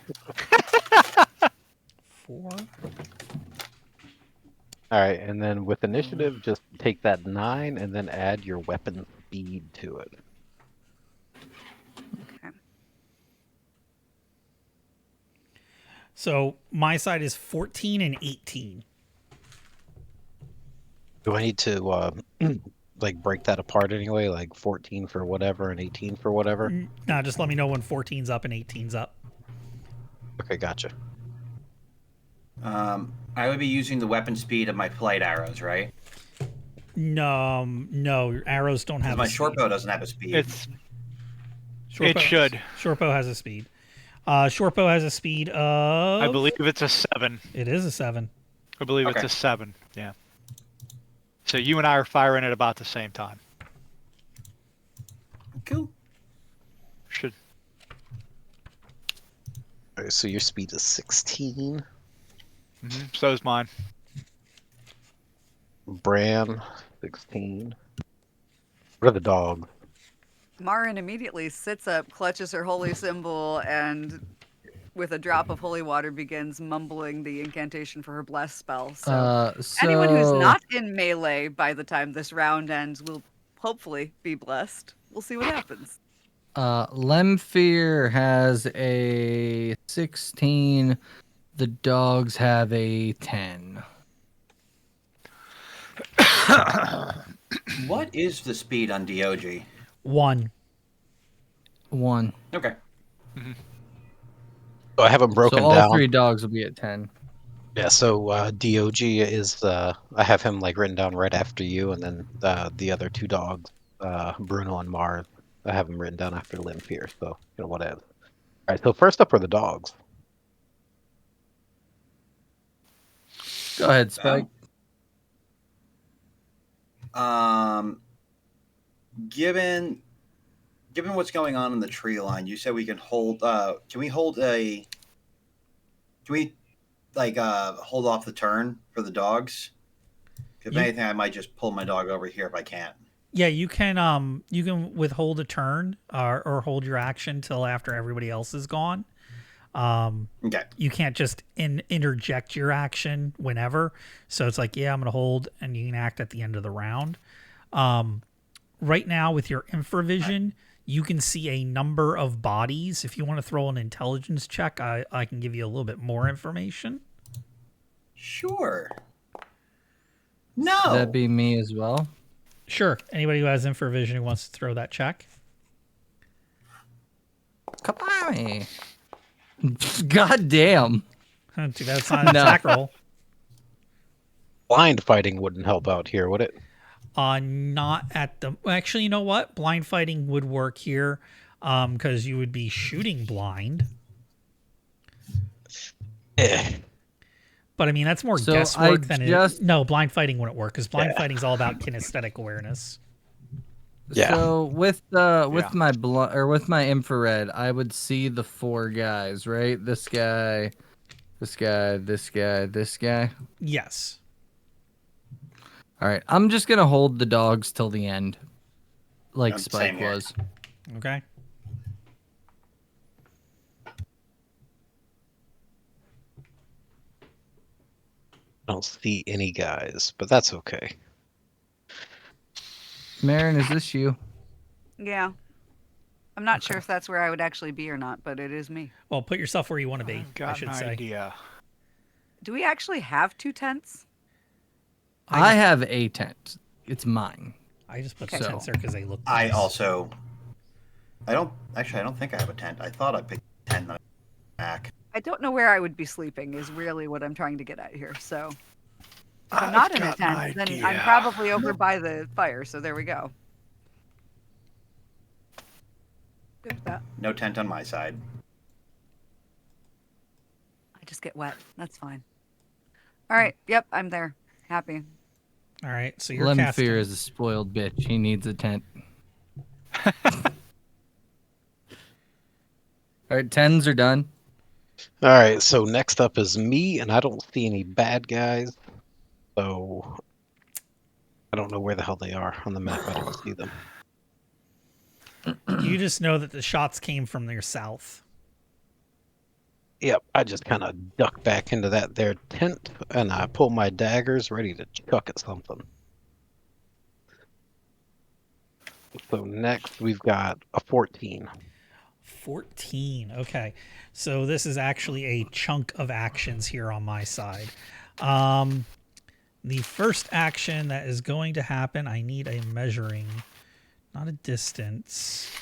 4. All right, and then with initiative, just take that 9 and then add your weapon speed to it. Okay. So my side is 14 and 18. Do I need to like break that apart anyway? Like 14 for whatever and 18 for whatever? No, just let me know when 14's up and 18's up. Okay, gotcha. I would be using the weapon speed of my flight arrows, right? No, your arrows don't have My a speed. short bow doesn't have a speed. It should. Short bow has a speed. Short bow has a speed of. I believe it's a 7. It is a 7. I believe Okay. it's a 7. Yeah. So you and I are firing at about the same time. Cool. Should. All right, so your speed is 16. So is mine. Bran, 16. What are the dogs? Marin immediately sits up, clutches her holy symbol, and with a drop of holy water begins mumbling the incantation for her bless spell. So anyone who's not in melee by the time this round ends will hopefully be blessed. We'll see what happens. Lemphir has a 16. The dogs have a 10. What is the speed on DOG? 1. 1. Okay. So I have them broken So all down. 3 dogs will be at 10. Yeah, so DOG is I have him like written down right after you, and then the other 2 dogs, Bruno and Mars, I have them written down after Lemphir. So you know whatever. All right, so first up are the dogs. Go ahead, Spike. Given what's going on in the tree line, you said we can hold. Can we hold a? Can we hold off the turn for the dogs? If anything, I might just pull my dog over here if I can't. Yeah, you can withhold a turn or hold your action till after everybody else is gone. Okay. You can't just interject your action whenever. So it's like, yeah, I'm going to hold, and you can act at the end of the round. Right now, with your infravision, you can see a number of bodies. If you want to throw an intelligence check, I can give you a little bit more information. Sure. No. That'd be me as well. Sure. Anybody who has infravision who wants to throw that check. Come on. God damn. Too bad it's not an attack roll. Blind fighting wouldn't help out here, would it? Not at the. Actually, you know what? Blind fighting would work here, because you would be shooting blind. But I mean, that's more So guesswork I than just- it. No, blind fighting wouldn't work because blind Yeah. fighting's all about kinesthetic awareness. Yeah. So with my with my infrared, I would see the 4 guys, right? This guy, this guy, this guy, this guy. Yes. All right, I'm just gonna hold the dogs till the end, like Same Spike here. was. Okay. I don't see any guys, but that's okay. Marin, is this you? Yeah. I'm not sure if that's where I would actually be or not, but it is me. Well, put yourself where you want to be. I've got I should an say. idea. Do we actually have 2 tents? I have a tent. It's mine. I just put Okay. the tents there because they look. I nice. also. I don't think I have a tent. I thought I picked a tent back. I don't know where I would be sleeping is really what I'm trying to get at here. So if I'm I've not in a got an tent, then I'm idea. probably over by the fire. So there we go. Good with that. No tent on my side. I just get wet. That's fine. All right. Yep, I'm there. Happy. All right, so you're Lemphir casting. is a spoiled bitch. He needs a tent. All right, 10s are done. All right, so next up is me, and I don't see any bad guys. So I don't know where the hell they are on the map. I don't see them. You just know that the shots came from their south. Yep, I just kind of duck back into that there tent, and I pull my daggers ready to chuck at something. So next we've got a 14. 14. Okay. So this is actually a chunk of actions here on my side. The first action that is going to happen, I need a measuring, not a distance.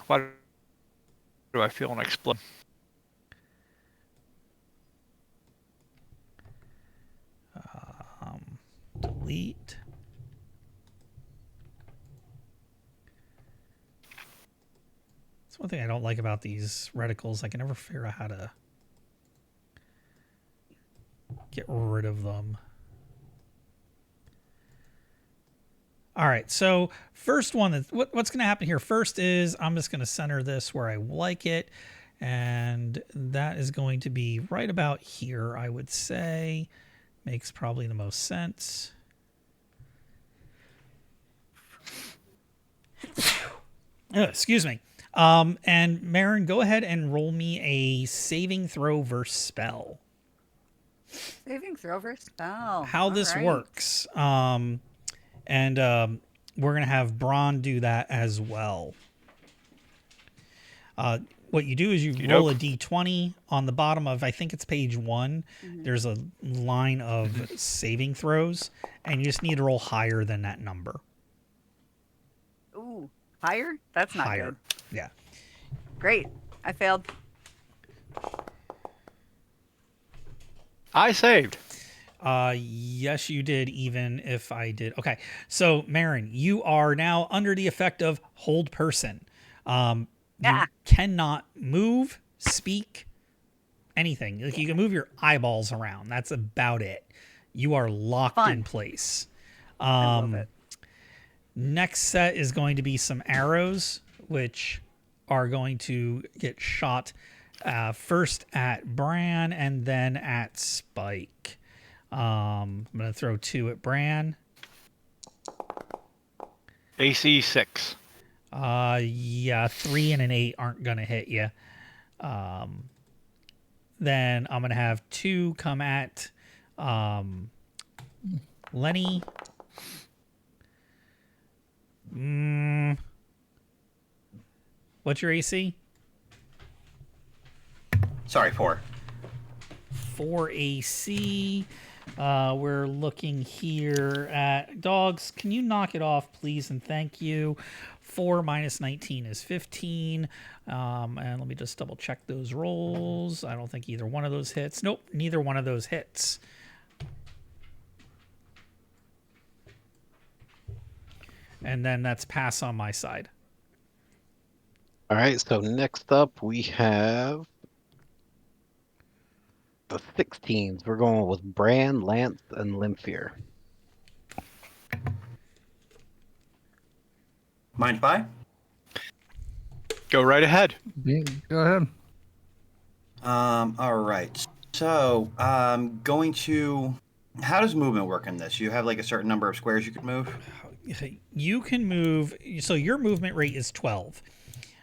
Why do I feel an explosion? Delete. That's one thing I don't like about these reticles. I can never figure out how to get rid of them. All right, so first one, what's going to happen here first is I'm just going to center this where I like it, and that is going to be right about here, I would say. Makes probably the most sense. Excuse me. And Marin, go ahead and roll me a saving throw versus spell. Saving throw versus spell. How All this right. works. And we're going to have Braun do that as well. What you do is you roll a d20 on the bottom of, I think it's page 1. There's a line of saving throws, and you just need to roll higher than that number. Ooh, higher? That's not Higher. good. Yeah. Great. I failed. I saved. Yes, you did, even if I did. Okay. So, Marin, you are now under the effect of hold person. You cannot move, speak, anything. Like, you can move your eyeballs around. That's about it. You are locked in place. I love it. Next set is going to be some arrows, which are going to get shot first at Bran and then at Spike. I'm going to throw 2 at Bran. AC 6. Yeah, 3 and an 8 aren't going to hit you. Then I'm going to have 2 come at Lenny. What's your AC? Sorry, 4. 4 AC. We're looking here at dogs. Can you knock it off, please, and thank you. 4 minus 19 is 15. And let me just double check those rolls. I don't think either one of those hits. Nope, neither one of those hits. And then that's pass on my side. All right, so next up we have the 16s. We're going with Bran, Lance, and Lemphir. Mind if I? Go right ahead. Yeah, go ahead. All right. So, going to. How does movement work in this? You have like a certain number of squares you could move. You can move. So your movement rate is 12.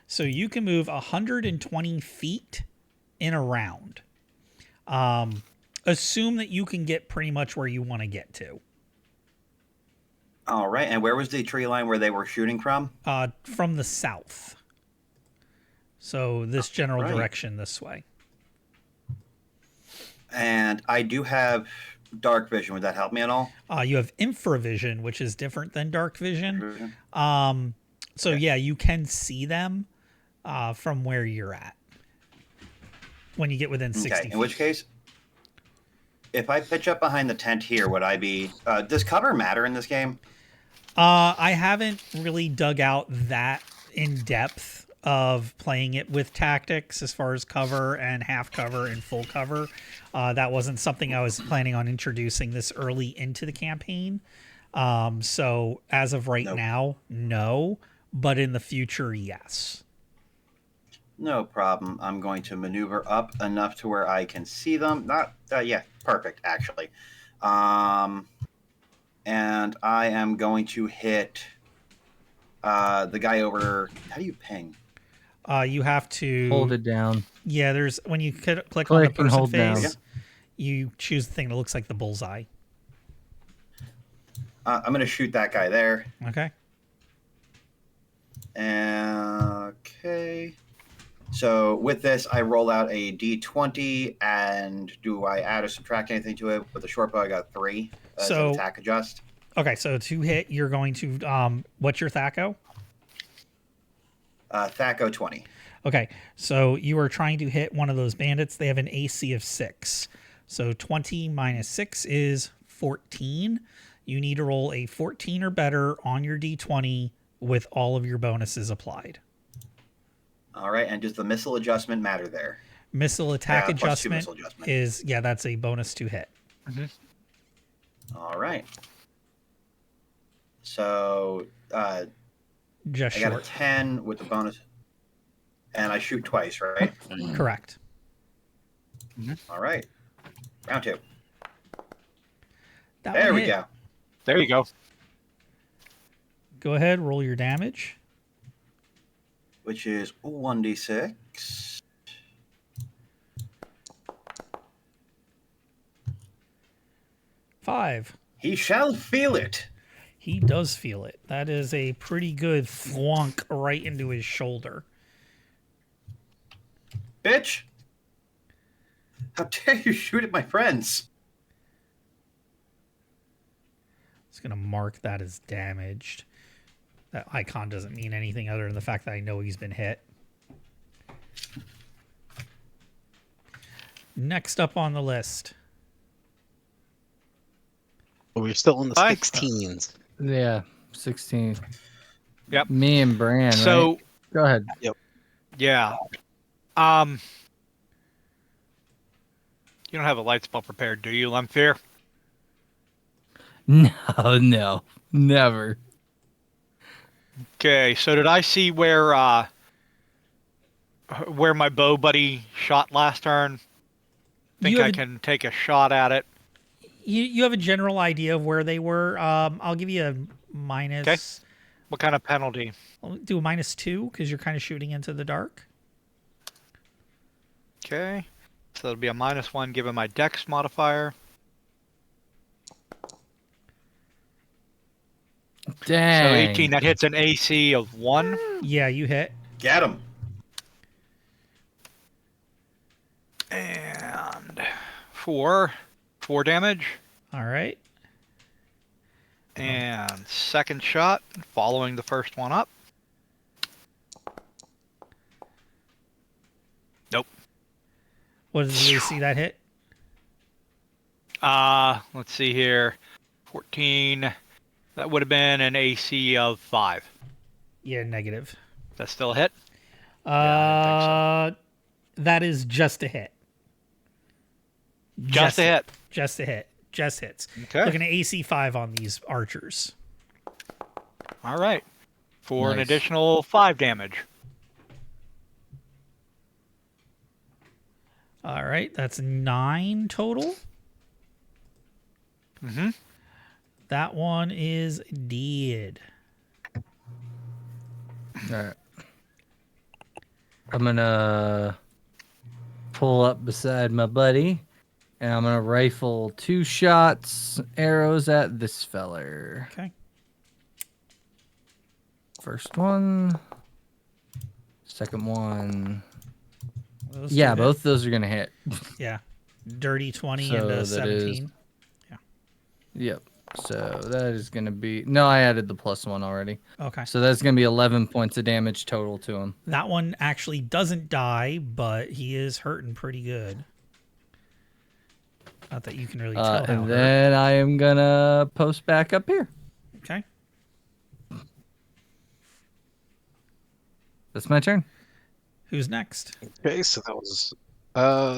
So you can move 120 feet in a round. Assume that you can get pretty much where you want to get to. All right. And where was the tree line where they were shooting from? From the south. So this general Right. direction this way. And I do have dark vision. Would that help me at all? You have infravision, which is different than dark vision. Vision? So Okay. yeah, you can see them from where you're at when you get within 60 Okay. feet. In which case, if I pitch up behind the tent here, would I be? Does cover matter in this game? I haven't really dug out that in depth of playing it with tactics as far as cover and half cover and full cover. That wasn't something I was planning on introducing this early into the campaign. So as of right Nope. now, no, but in the future, yes. No problem. I'm going to maneuver up enough to where I can see them. Not, yeah, perfect, actually. And I am going to hit the guy over. How do you ping? You have to Hold it down. Yeah, there's when you click on the Click and person hold down. face, you choose the thing that looks like the bullseye. I'm going to shoot that guy there. Okay. Okay. So with this, I roll out a d20, and do I add or subtract anything to it? With the short bow, I got 3. As So- an attack adjust. Okay, so to hit, you're going to what's your THAC0? THAC0 20. Okay, so you are trying to hit one of those bandits. They have an AC of 6. So 20 minus 6 is 14. You need to roll a 14 or better on your d20 with all of your bonuses applied. All right, and does the missile adjustment matter there? Missile attack Plus 2 adjustment missile adjustment. is, yeah, that's a bonus to hit. All right. So Just I got a short. 10 with the bonus, and I shoot twice, right? Correct. All right. Round 2. That There one we hit. go. There you go. Go ahead, roll your damage. Which is 1d6. Five. He shall feel it. He does feel it. That is a pretty good thwonk right into his shoulder. Bitch. How dare you shoot at my friends? It's going to mark that as damaged. That icon doesn't mean anything other than the fact that I know he's been hit. Next up on the list. We're still in the Hi. 16s. Yeah, 16. Yep. Me and Bran, So right? Go ahead. yeah, you don't have a light spell prepared, do you, Lemphir? No, never. Okay, so did I see where my bow buddy shot last turn? Think You I have a- can take a shot at it? You have a general idea of where they were. I'll give you a minus. Okay. What kind of penalty? I'll do a -2 because you're kind of shooting into the dark. Okay, so it'll be a -1 given my dex modifier. Dang. So 18, that hits an AC of 1. Yeah, you hit. Get him. And 4 damage. All right. And second shot, following the first one up. What is the AC that hit? Let's see here. 14. That would have been an AC of 5. Yeah, negative. That's still a hit? Uh, that is just a hit. Just a hit. Just a hit. Just hits. Okay. Looking at AC 5 on these archers. All right. For an Nice. additional 5 damage. All right, that's 9 total. Mm-hmm. That one is dead. All right. I'm gonna pull up beside my buddy, and I'm gonna rifle 2 shots, arrows at this feller. Okay. First one. Second one. Those two Yeah, hit. both those are gonna hit. Yeah. Dirty 20 So and a that 17. Yep. So that is gonna be no. I added the +1 already. Okay. So that's gonna be 11 points of damage total to him. That one actually doesn't die, but he is hurting pretty good. Not that you can really tell how And hurt. then I am gonna post back up here. Okay. That's my turn. Who's next? Okay, so that was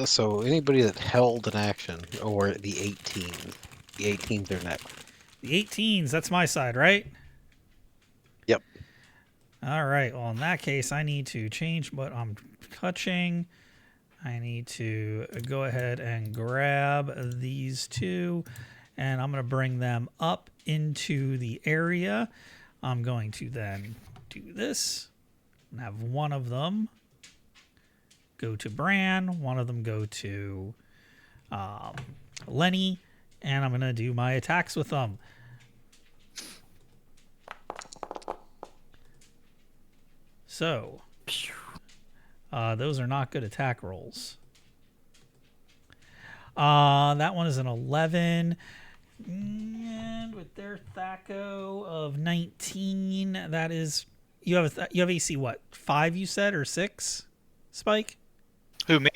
so anybody that held an action or the 18. The 18s are next. The 18s. That's my side, right? Yep. All right. Well, in that case, I need to change what I'm touching. I need to go ahead and grab these 2, and I'm going to bring them up into the area. I'm going to then do this and have one of them go to Bran, one of them go to Lenny, and I'm going to do my attacks with them. So, those are not good attack rolls. That one is an 11. And with their Thaco of 19, that is... You have AC what? 5 you said, or 6? Spike? Who, me?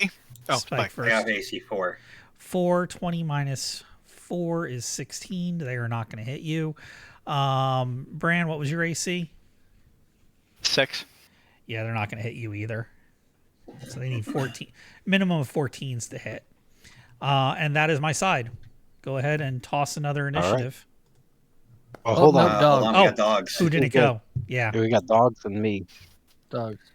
Oh, Spike Spike. I first. have AC 4. 4, 20 minus 4 is 16. They are not going to hit you. Bran, what was your AC? 6. Yeah, they're not going to hit you either. So they need 14, minimum of 14s to hit. And that is my side. Go ahead and toss another initiative. Oh, hold no, on. dog. Hold on, we got dogs. Who did it go? Yeah, We got dogs and me. Dogs.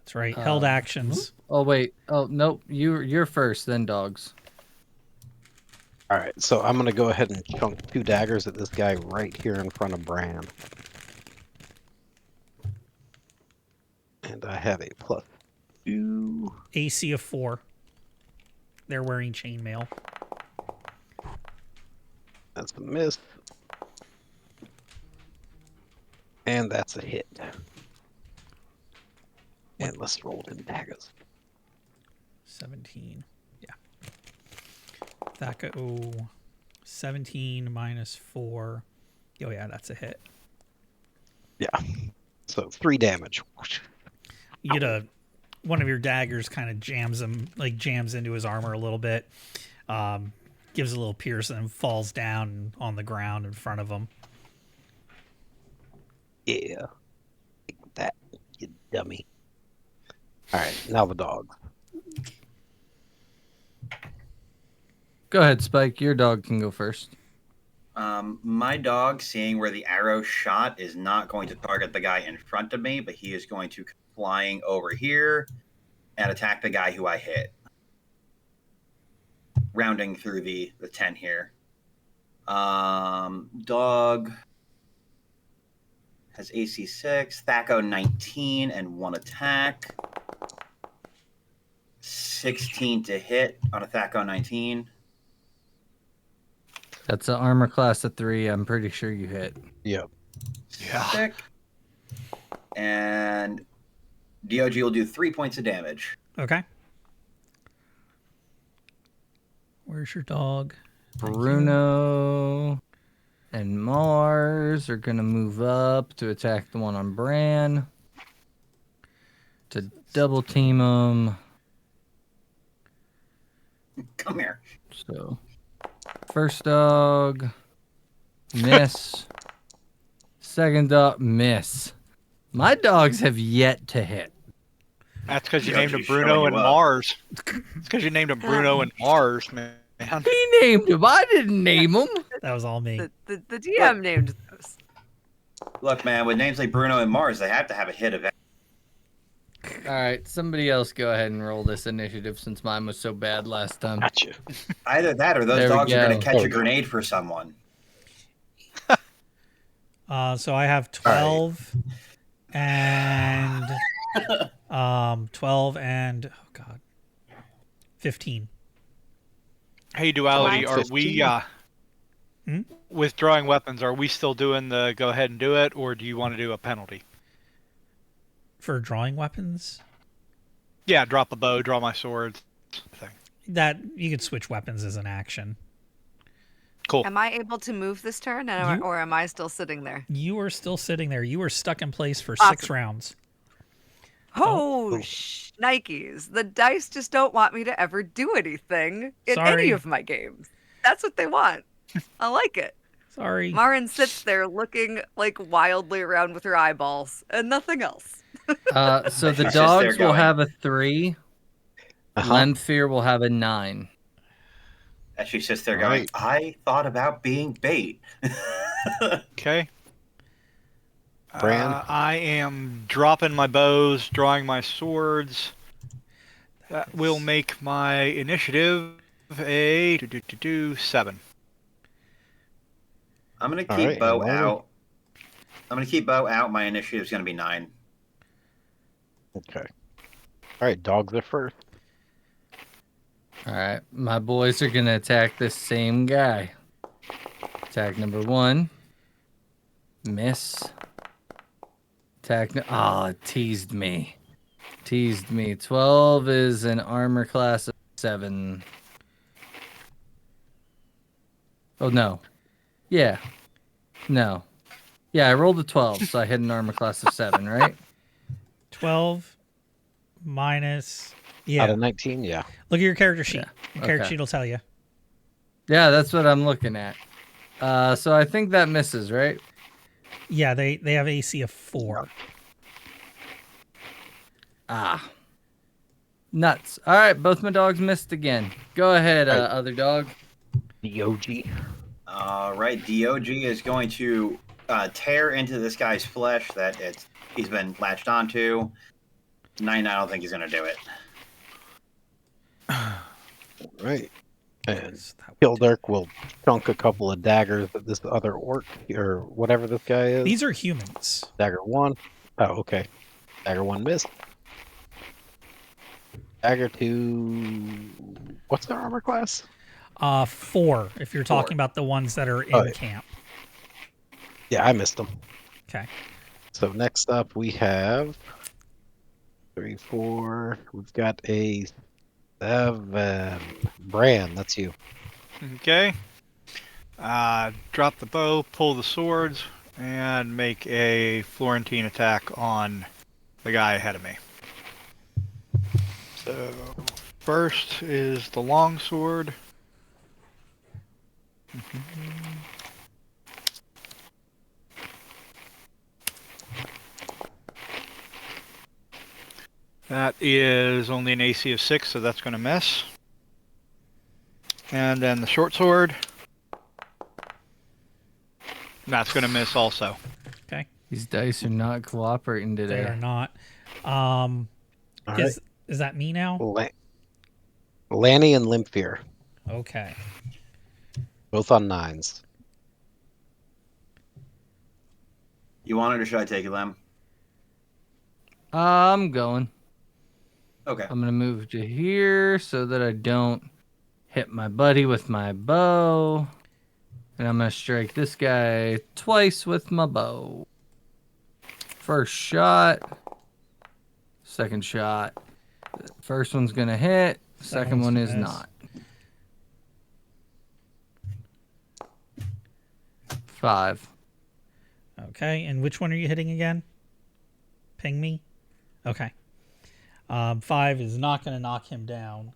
that's right. Held actions. Oh wait. Oh nope. You're first, then dogs. All right, so I'm gonna go ahead and chunk 2 daggers at this guy right here in front of Bran. And I have a +2. AC of 4. They're wearing chainmail. That's a miss. And that's a hit. And let's roll in daggers. 17. Yeah. Thaco 17 minus 4. Oh, yeah, that's a hit. Yeah. So 3 damage. You get one of your daggers kind of jams into his armor a little bit. Gives a little pierce and falls down on the ground in front of him. Yeah. Take that, you dummy. Alright, now the dog. Go ahead, Spike. Your dog can go first. My dog, seeing where the arrow shot, is not going to target the guy in front of me, but he is going to come flying over here and attack the guy who I hit. Rounding through the 10 here. Dog has AC 6, Thaco 19, and 1 attack. 16 to hit on a Thaco 19. That's an armor class of 3. I'm pretty sure you hit. Yep. Yeah. Sick. And DOG will do 3 points of damage. Okay. Where's your dog? Bruno and Mars are gonna move up to attack the one on Bran. To double team him. Come here. So, first dog, miss. Second dog, miss. My dogs have yet to hit. That's because you Yeah, named them she's Bruno showing and you up. Mars. It's because you named them Bruno and Mars, man. He named him. I didn't name him. That was all me. The DM named those. Look, man, with names like Bruno and Mars, they have to have a hit event. All right, somebody else go ahead and roll this initiative since mine was so bad last time. Gotcha. Either that or those There we dogs are going go. to catch a grenade for someone. So I have 12 and 12 and oh god, 15. Hey, Duality, Mine's are we withdrawing weapons? Are we still doing the go ahead and do it, or do you want to do a penalty? For drawing weapons, Yeah, drop a bow, draw my sword. Thing. that you could switch weapons as an action. Cool. Am I able to move this turn, or am I still sitting there? You are still sitting there. You were stuck in place for Awesome. 6 rounds. Oh, Nikes. The dice just don't want me to ever do anything in Sorry. any of my games. That's what they want. I like it. Sorry. Marin sits there looking like wildly around with her eyeballs and nothing else. So the She's just there dogs will going. have a 3. Uh-huh. Lemphir will have a 9. As she sits there going, Right. I thought about being bait. Okay. Bran? I am dropping my bows, drawing my swords. That will make my initiative a 7. I'm going to All keep right, Bo and out. I'm going to keep Bo out. My initiative's going to be 9. Okay. All right, dogs are first. All right, my boys are going to attack this same guy. Attack number 1. Miss. It teased me. 12 is an armor class of 7. Oh, no. Yeah. No. Yeah, I rolled a 12, so I hit an armor class of 7, right? 12 minus. Out Yeah. of 19, yeah. Look at your character sheet. Yeah. Your character Okay. sheet will tell you. Yeah, that's what I'm looking at. So I think that misses, right? Yeah, they have AC of 4. Ah. Nuts. All right, both my dogs missed again. Go ahead, Right. other dog. The OG. All right, DOG is going to tear into this guy's flesh that he's been latched onto. 9, I don't think he's going to do it. Right. And That would- Kildirk will chunk a couple of daggers at this other orc, or whatever this guy is. These are humans. Dagger 1. Oh, okay. Dagger 1 missed. Dagger 2. What's their armor class? 4, if you're talking about the ones that are in Oh, yeah. camp. Yeah, I missed them. Okay. So next up we have 3, 4. We've got a 7. Bran, that's you. Okay. Drop the bow, pull the swords, and make a Florentine attack on the guy ahead of me. So, first is the long sword. That is only an AC of 6, so that's going to miss. And then the short sword. That's going to miss also. Okay. These dice are not cooperating They today. are not. All Is that me now? Lanny and Lemphir, Okay. both on 9s. You want it, or should I take it, Lem? I'm going. Okay. I'm going to move to here so that I don't hit my buddy with my bow. And I'm going to strike this guy twice with my bow. First shot. Second shot. First one's going to hit. Second one is miss. not. 5. Okay. And which one are you hitting again? Ping me. Okay. 5 is not going to knock him down.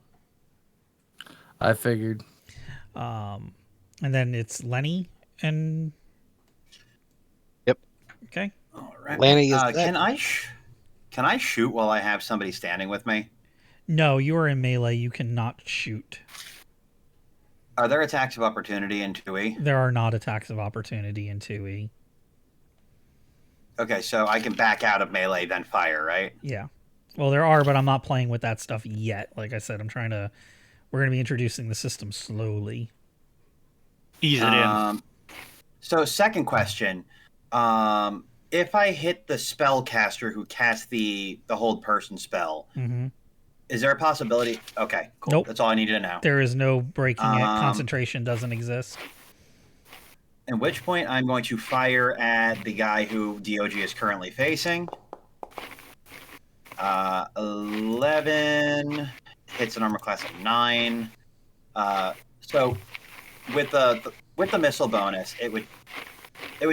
I figured. And then it's Lenny and. Yep. Okay. All right. Lanny is Can I shoot while I have somebody standing with me? No, you are in melee. You cannot shoot. Are there attacks of opportunity in 2E? There are not attacks of opportunity in 2E. Okay, so I can back out of melee, then fire, right? Yeah. Well, there are, but I'm not playing with that stuff yet. Like I said, we're going to be introducing the system slowly. Ease it in. So, second question. If I hit the spellcaster who casts the hold person spell, is there a possibility? Okay, cool. Nope. That's all I needed to know. There is no breaking it. Concentration doesn't exist. At which point I'm going to fire at the guy who DOG is currently facing. 11 hits an armor class of 9. So with the missile bonus, it would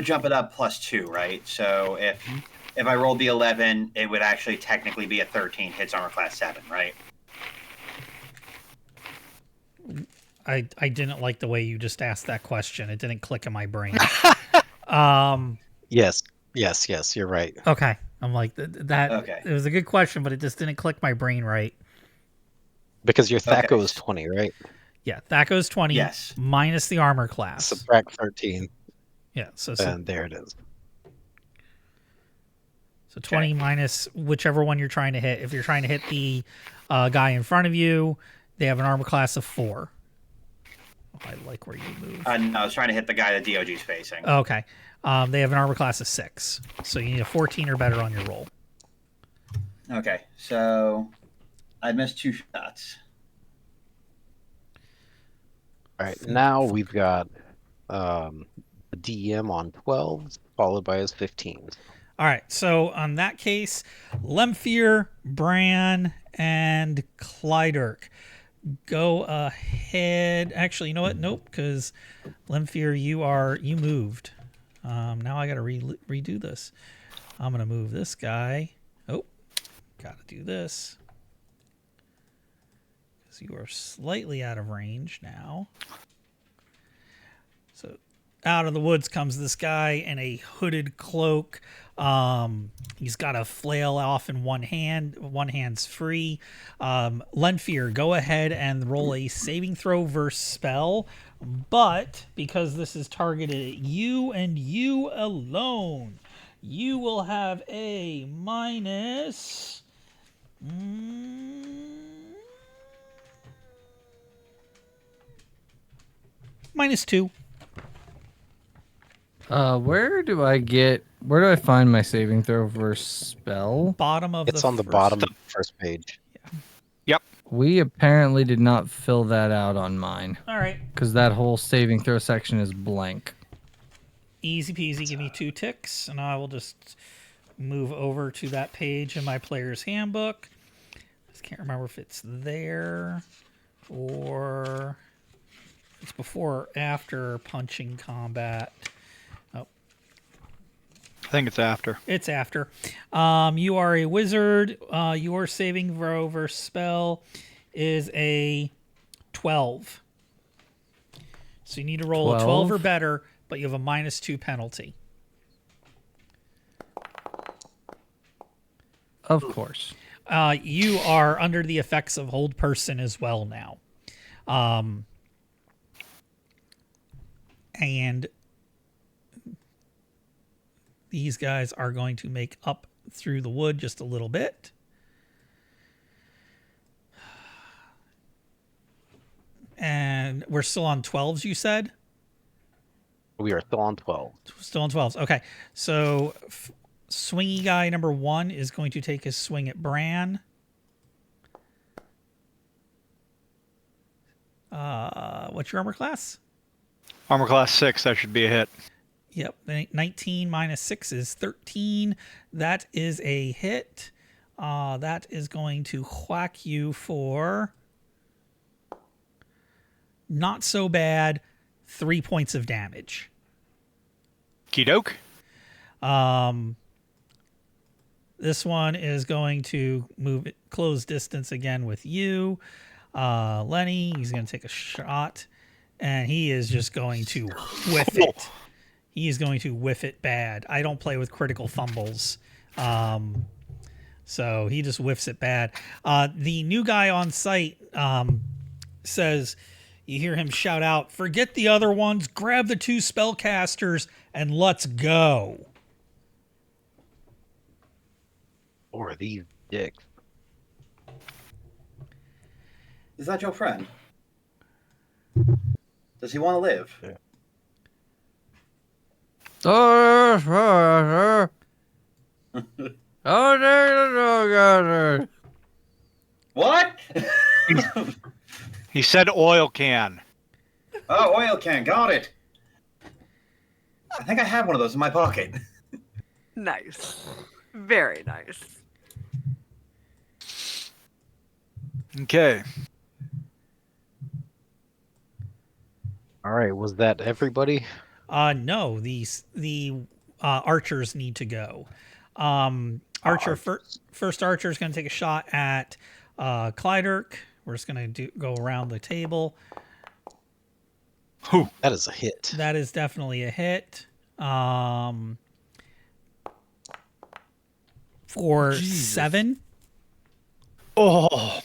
jump it up +2, right? So if I rolled the 11, it would actually technically be a 13, hits armor class 7, right? I didn't like the way you just asked that question. It didn't click in my brain. Yes, you're right. Okay. I'm like, that Okay. It was a good question, but it just didn't click my brain right. Because your THACO Okay. is 20, right? Yeah, that goes 20 Yes. minus the armor class. Subtract 13, Yeah, so and there it is. 20 minus whichever one you're trying to hit. If you're trying to hit the guy in front of you, they have an armor class of 4. Oh, I like where you move. No, I was trying to hit the guy that DOG's facing. Okay. They have an armor class of 6. So you need a 14 or better on your roll. Okay, so I missed 2 shots. All right, now we've got the DM on 12, followed by his 15s. All right. So on that case, Lemphir, Bran, and Clydirk. Go ahead. Actually, you know what? Nope, because Lemphir, you moved. Now I got to redo this. I'm going to move this guy. Oh, got to do this. Because you are slightly out of range now. So out of the woods comes this guy in a hooded cloak. He's got a flail off in one hand. One hand's free. Lemphir, go ahead and roll a saving throw versus spell. But because this is targeted at you and you alone, you will have a minus... -2. Where do I find my saving throw versus spell? Bottom of It's on the bottom of the first page. Yep. We apparently did not fill that out on mine. All right. Because that whole saving throw section is blank. Easy peasy. Give me 2 ticks, and I will just move over to that page in my player's handbook. Just can't remember if it's there or it's before or after punching combat. I think it's after. It's after. You are a wizard. Your saving throw versus spell is a 12. So you need to roll a 12 or better, but you have a -2 penalty. Of course. You are under the effects of hold person as well now. And these guys are going to make up through the wood just a little bit. And we're still on 12s, you said? We are still on 12. Still on 12s. Okay. So swingy guy number 1 is going to take his swing at Bran. What's your armor class? Armor class 6, that should be a hit. Yep, 19 minus 6 is 13. That is a hit. That is going to whack you for not so bad 3 points of damage. Kidoke. This one is going to move it close distance again with you. Lenny, he's going to take a shot, and he is just going to whiff it. He is going to whiff it bad. I don't play with critical fumbles. So he just whiffs it bad. The new guy on site says, you hear him shout out, forget the other ones, grab the 2 spellcasters, and let's go. Or these dicks. Is that your friend? Does he want to live? Yeah. What? He said oil can. Oh, oil can. Got it. I think I have one of those in my pocket. Nice. Very nice. Okay. All right, was that everybody? No, the archers need to go. First archer is going to take a shot at Clydirk. We're just going to go around the table. Who? That is a hit. That is definitely a hit. For Jesus. 7. Oh,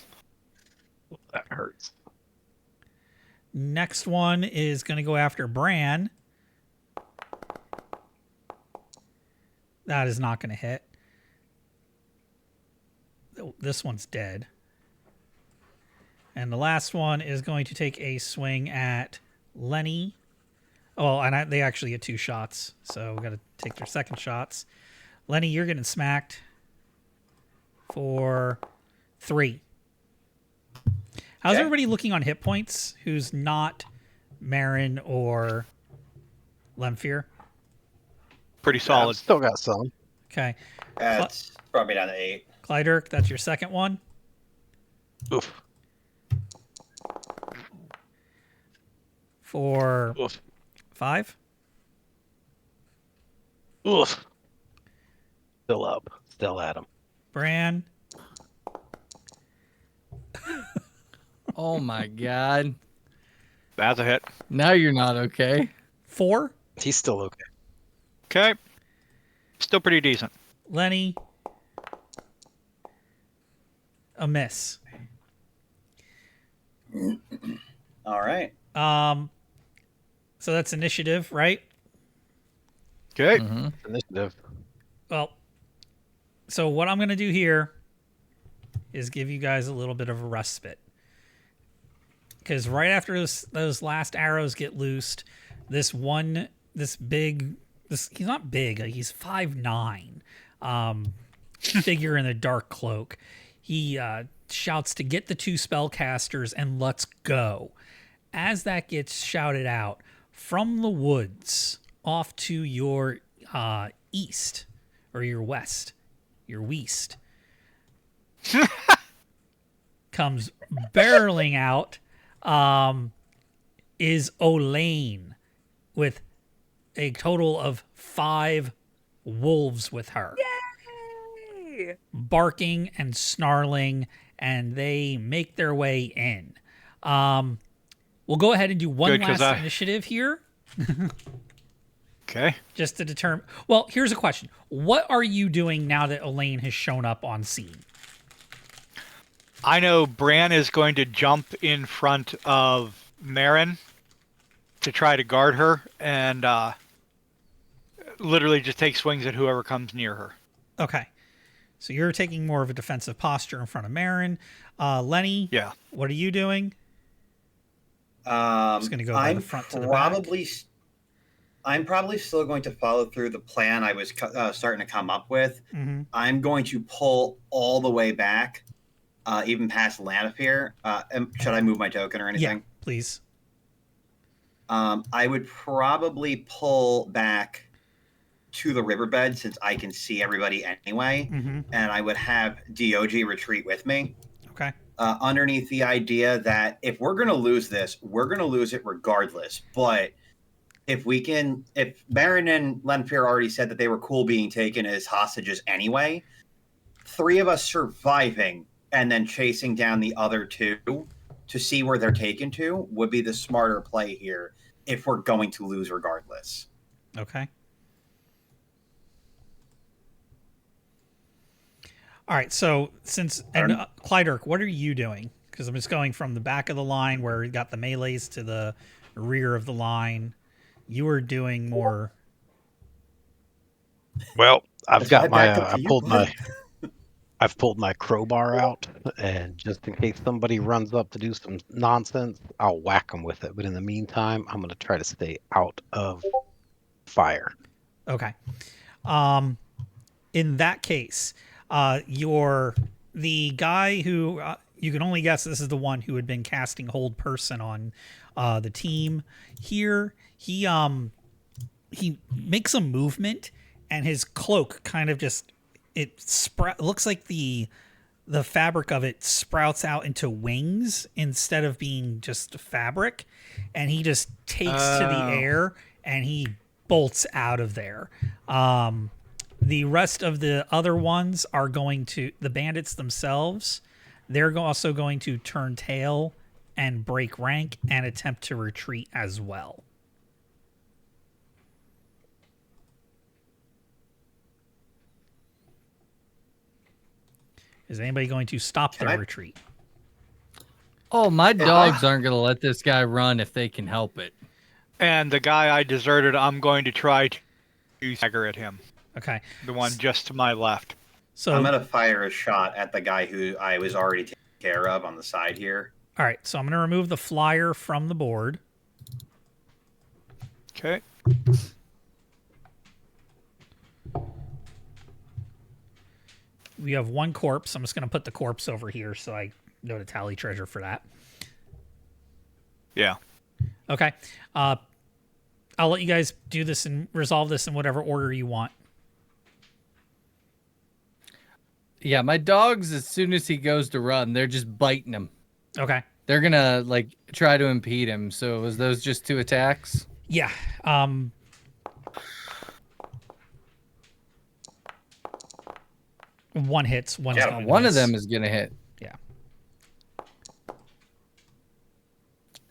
That hurts. Next one is going to go after Bran. That is not going to hit. This one's dead. And the last one is going to take a swing at Lenny. Oh, and they actually get 2 shots, so we got to take their second shots. Lenny, you're getting smacked for 3. How's everybody looking on hit points who's not Marin or Lemphir? pretty solid. Still got some. Okay. That's brought me down to 8. Clydirk, that's your second one. Oof. For Oof. 5. Oof. Still up. Still at him. Bran. Oh my god. That's a hit. Now you're not okay. 4. He's still okay. Okay. Still pretty decent. Lenny. A miss. All right. So that's initiative, right? Okay. Initiative. Well, so what I'm going to do here is give you guys a little bit of a respite. Because right after those last arrows get loosed, he's not big, he's 5'9", figure in a dark cloak. He shouts to get the 2 spellcasters and let's go. As that gets shouted out, from the woods off to your east, or your west, comes barreling out is Olaine with a total of 5 wolves with her. Yay! Barking and snarling, and they make their way in. We'll go ahead and do one Good, 'cause last initiative here. Okay. Just to determine. Well, here's a question. What are you doing now that Olaine has shown up on scene? I know Bran is going to jump in front of Marin to try to guard her and literally just take swings at whoever comes near her. Okay. So you're taking more of a defensive posture in front of Marin. Lenny, Yeah. what are you doing? Just gonna go by the front to the back. I'm probably still going to follow through the plan I was starting to come up with. Mm-hmm. I'm going to pull all the way back, even past Lemphir. Should I move my token or anything? Yeah, please. I would probably pull back to the riverbed since I can see everybody anyway, and I would have DOG retreat with me. Okay. Underneath the idea that if we're going to lose this, we're going to lose it regardless. But if Marin and Lemphir already said that they were cool being taken as hostages anyway, 3 of us surviving and then chasing down the other 2 to see where they're taken to would be the smarter play here if we're going to lose regardless. Okay. All right. So Clydirk, what are you doing? Because I'm just going from the back of the line where we got the melees to the rear of the line. You were doing more. Well, I've got my I've pulled my crowbar out, and just in case somebody runs up to do some nonsense, I'll whack them with it. But in the meantime, I'm going to try to stay out of fire. Okay. In that case, the guy who you can only guess this is the one who had been casting hold person on the team here. He makes a movement, and his cloak kind of just looks like the fabric of it sprouts out into wings instead of being just fabric, and he just takes to the air and he bolts out of there. The rest of the other ones are the bandits themselves. They're also going to turn tail and break rank and attempt to retreat as well. Is anybody going to stop their retreat? Oh, my dogs aren't going to let this guy run if they can help it. And the guy I deserted, I'm going to try to stagger at him. Okay. The one just to my left. So I'm going to fire a shot at the guy who I was already taking care of on the side here. All right. So I'm going to remove the flyer from the board. Okay. We have one corpse. I'm just going to put the corpse over here so I know to tally treasure for that. Yeah. Okay. I'll let you guys do this and resolve this in whatever order you want. Yeah, my dogs, as soon as he goes to run, they're just biting him. Okay. They're going to, try to impede him. So was those just 2 attacks? Yeah. One hits. One of them is going to hit. Yeah.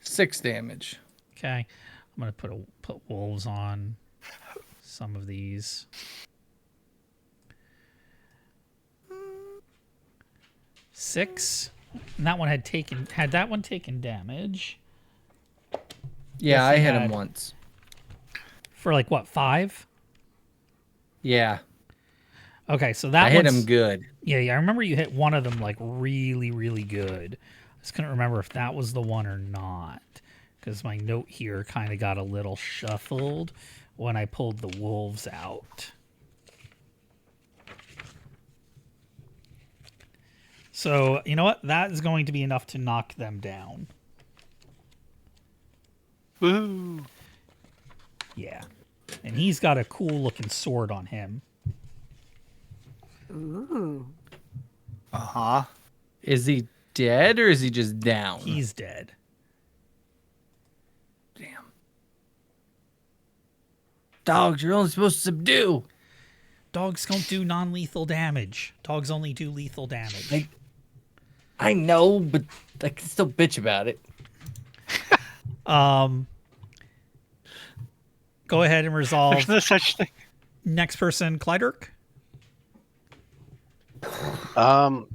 6 damage. Okay. I'm going to put wolves on some of these. Six. And that one had that one taken damage. Yeah, I hit him once. For 5? Yeah. Okay, so that I hit him good. Yeah, I remember you hit one of them really, really good. I just couldn't remember if that was the one or not, because my note here kind of got a little shuffled when I pulled the wolves out. So, you know what? That is going to be enough to knock them down. Woo! Yeah. And he's got a cool-looking sword on him. Ooh. Uh-huh. Is he dead or is he just down? He's dead. Damn. Dogs, you're only supposed to subdue. Dogs don't do non-lethal damage. Dogs only do lethal damage. I know, but I can still bitch about it. Go ahead and resolve. There's no such thing. Next person, Clydirk. I've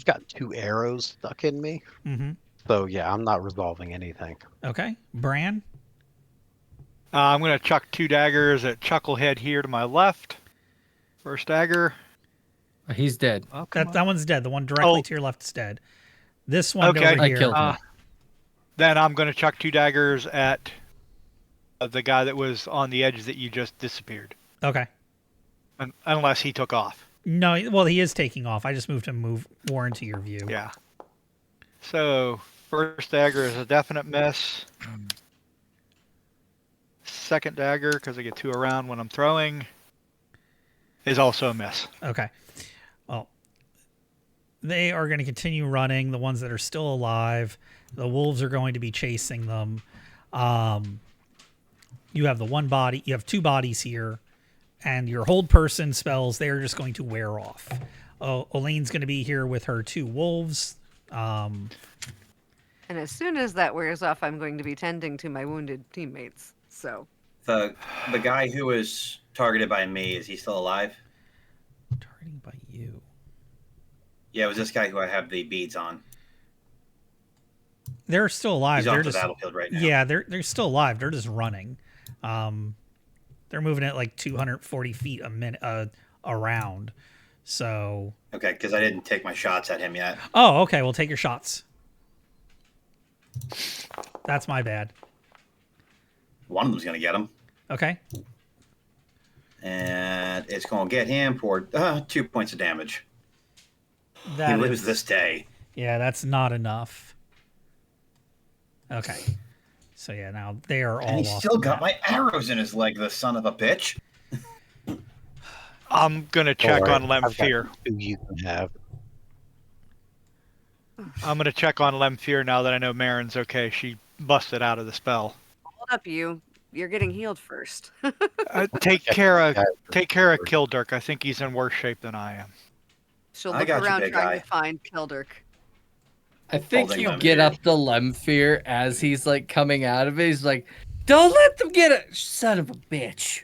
got 2 arrows stuck in me. Mm-hmm. So yeah, I'm not resolving anything. Okay. Bran? I'm going to chuck 2 daggers at Chucklehead here to my left. First dagger. He's dead. Oh, That one's dead. The one directly to your left is dead. This one over here. I killed him. Then I'm going to chuck 2 daggers at the guy that was on the edge that you just disappeared. Okay. Unless he took off. No, well, he is taking off. I just moved him more into your view. Yeah. So, first dagger is a definite miss. Second dagger, because I get 2 around when I'm throwing, is also a miss. Okay. Well, they are going to continue running. The ones that are still alive, the wolves are going to be chasing them. You have you have 2 bodies here, and your hold person spells, they're just going to wear off. Olaine's going to be here with her 2 wolves. And as soon as that wears off, I'm going to be tending to my wounded teammates. So The guy who was targeted by me, is he still alive? Targeting by you. Yeah, it was this guy who I have the beads on. They're still alive. He's They're off the just battlefield right now. yeah. They're still alive. They're just running. They're moving at like 240 feet a minute around. So Okay, because I didn't take my shots at him yet. oh, okay. Well, take your shots. That's my bad. One of them's going to get him. Okay. And it's going to get him for 2 points of damage. That He lives is- this day. Yeah, that's not enough. Okay. So yeah, now they are all And he's off still the got map. my arrows in his leg, the son of a bitch. I'm gonna check Alright, on I've got Lemphir. 2 you can have. I'm gonna check on Lemphir now that I know Marin's okay. She busted out of the spell. hold up, you. You're getting healed first. Take care of Guys, Kildirk. I think he's in worse shape than I am. She'll I look got you, around big trying guy. to find Kildirk. I think Holding you Lemphir. get up to Lemphir as he's like coming out of it. He's like, "Don't let them get it, son of a bitch."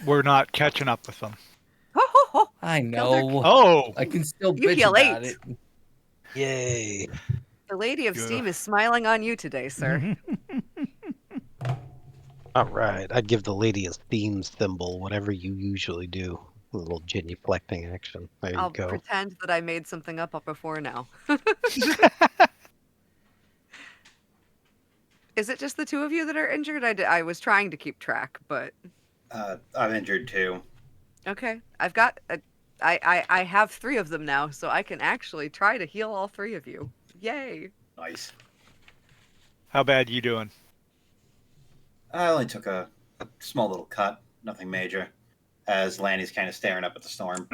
We're not catching up with them. Ho ho ho! I know. Oh, I can still You bitch heal about 8. it. Yay! The Lady of Yeah. Steam is smiling on you today, sir. All right, I'd give the lady a theme symbol, whatever you usually do. A little genuflecting action. There you I'll go. pretend that I made something up before now. Is it just the two of you that are injured? I was trying to keep track, but I'm injured too. okay. I've got I have 3 of them now, so I can actually try to heal all 3 of you. Yay! Nice. how bad you doing? I only took a small little cut, nothing major, as Lanny's kind of staring up at the storm.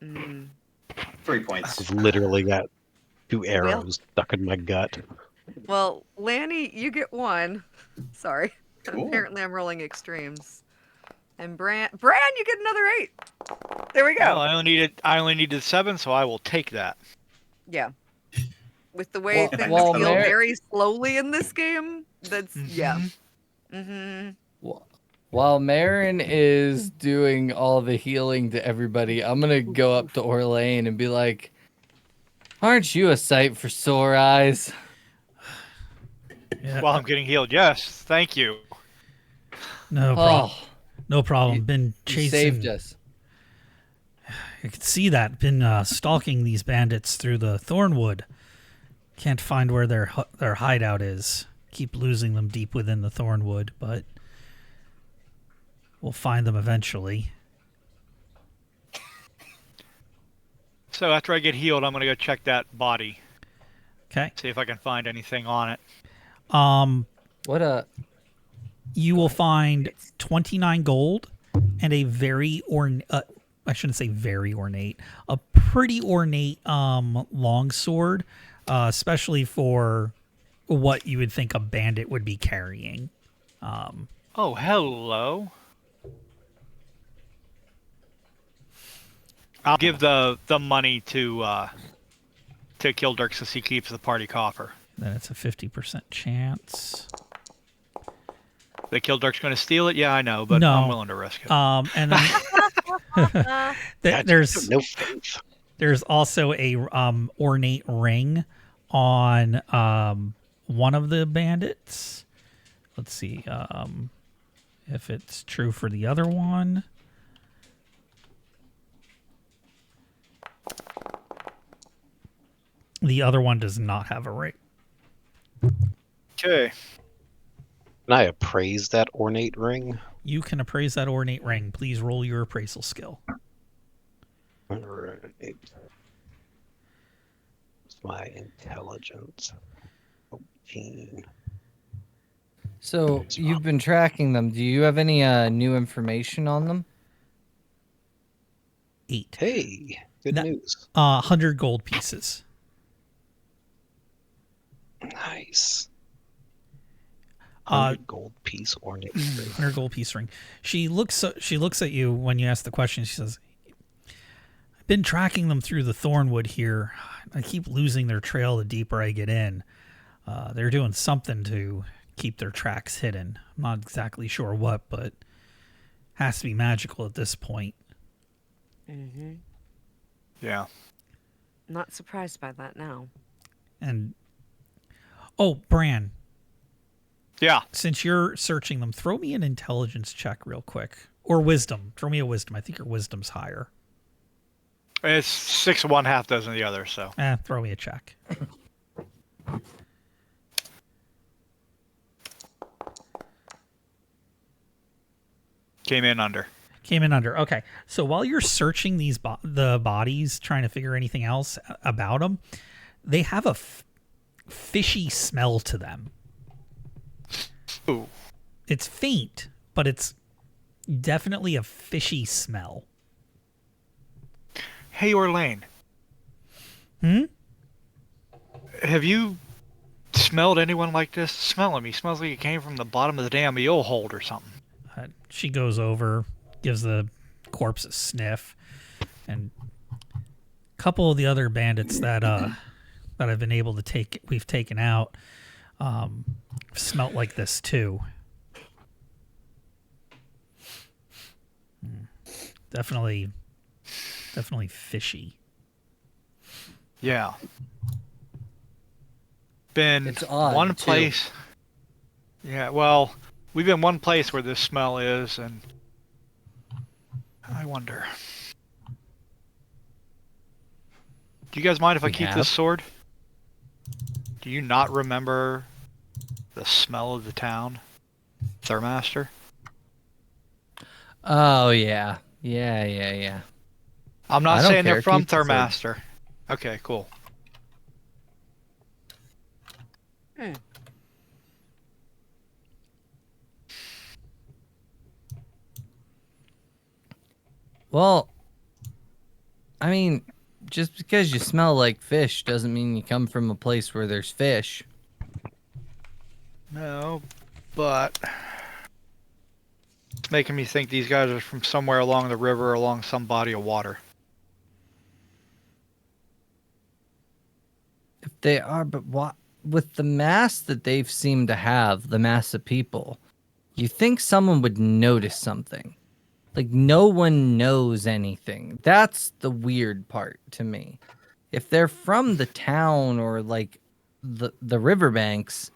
Mm. 3 points. I've literally got 2 arrows stuck in my gut. Well, Lanny, you get 1. Sorry. Cool. Apparently, I'm rolling extremes. And Bran, you get another 8. There we go. Well, I only needed 7, so I will take that. Yeah. With the way Well- things well, heal Mar- very slowly in this game, that's yeah. Mhm. Mm-hmm. While Marin is doing all the healing to everybody, I'm gonna go up to Orlane and be like, "Aren't you a sight for sore eyes?" Yeah. While I'm getting healed, yes, thank you. No problem. Oh, No problem. You- Been you chasing. saved us. I could see that. Been stalking these bandits through the Thornwood. Can't find where their hideout is. Keep losing them deep within the Thornwood, but we'll find them eventually. So after I get healed, I'm gonna go check that body, Okay. see if I can find anything on it. What a You will find 29 gold and a very I shouldn't say very ornate, a pretty ornate longsword, especially for what you would think a bandit would be carrying. Oh, hello. I'll give the money to Kildirk since he keeps the party coffer. Then it's a 50% chance. The Kildirk's going to steal it? Yeah, I know, but No. I'm willing to risk it. And then there's No faith. there's also a ornate ring on one of the bandits. Let's see if it's true for the other one. The other one does not have a ring. Okay. Can I appraise that ornate ring? You can appraise that ornate ring. Please roll your appraisal skill. All right. It's my intelligence. 14. So you've been tracking them. Do you have any new information on them? 8. Hey, good No. news. 100 gold pieces. Nice. Uh, 100 gold piece ornate ring. 100 gold piece ring. She looks at you when you ask the question. She says, "I've been tracking them through the Thornwood here. I keep losing their trail the deeper I get in. They're doing something to keep their tracks hidden. I'm not exactly sure what, but has to be magical at this point. Mm-hmm. Yeah. Not surprised by that now. And Bran, Yeah. since you're searching them, throw me an intelligence check real quick. Or wisdom. Throw me a wisdom. I think your wisdom's higher. It's 6 of one, half dozen of the other, so. Throw me a check. Came in under. Came in under. Okay. So while you're searching these the bodies, trying to figure anything else about them, they have a fishy smell to them. Ooh. It's faint, but it's definitely a fishy smell. Hey, Orlane. Hmm? Have you smelled anyone like this? Smelling me. Smells like it came from the bottom of the damn eel hold or something. She goes over, gives the corpse a sniff, and a couple of the other bandits that I've been able to we've taken out, smelt like this too. Definitely fishy. Yeah. Been It's odd, one too. place. Yeah, well, we've been one place where this smell is, and I wonder. Do you guys mind if I We keep have? this sword? Do you not remember the smell of the town, Thurmaster? Oh yeah. Yeah. I'm not I don't saying they're care. from Keep the sword. Thurmaster. Okay, cool. Well, I mean, just because you smell like fish doesn't mean you come from a place where there's fish. No, but it's making me think these guys are from somewhere along the river or along some body of water. If they are, but what with the mass that they've seemed to have, the mass of people, you think someone would notice something. Like no one knows anything. That's the weird part to me. If they're from the town or like the riverbanks,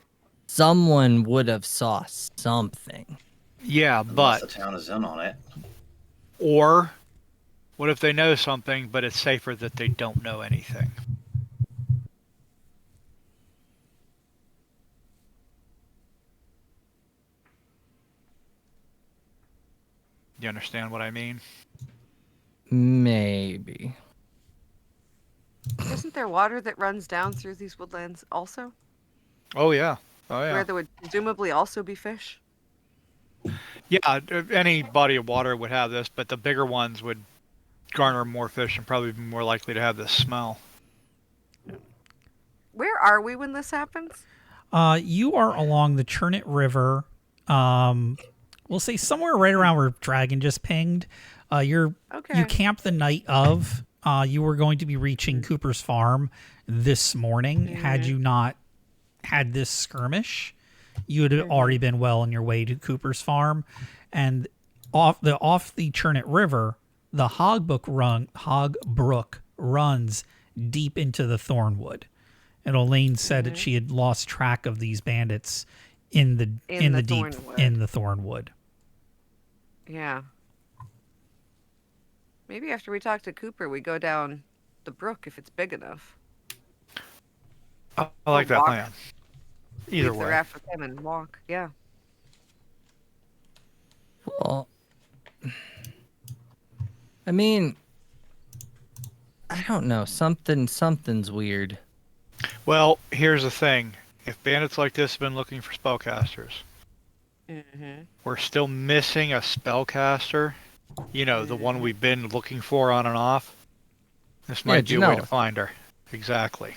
someone would have saw something. Yeah, Unless but the town is in on it. or what if they know something, but it's safer that they don't know anything? You understand what I mean? Maybe. Isn't there water that runs down through these woodlands also? Oh yeah. Oh yeah. Where there would presumably also be fish? Yeah, any body of water would have this, but the bigger ones would garner more fish and probably be more likely to have this smell. Where are we when this happens? You are along the Churnet River. We'll say somewhere right around where Dragon just pinged. You Okay. camped the night of. You were going to be reaching Cooper's farm this morning. Had you not had this skirmish, you would have already been well on your way to Cooper's farm. And off the Churnet River, the Hogbrook runs deep into the Thornwood. And Elaine said that she had lost track of these bandits in the Thornwood. Yeah. Maybe after we talk to Cooper, we go down the brook if it's big enough. I like that walk. plan. Either Leave the way. raft with them and walk. Yeah. Well, I mean, I don't know. Something's weird. Well, here's the thing. If bandits like this have been looking for spellcasters, we're still missing a spellcaster. You know, the one we've been looking for on and off. This might be a way to find her. Exactly.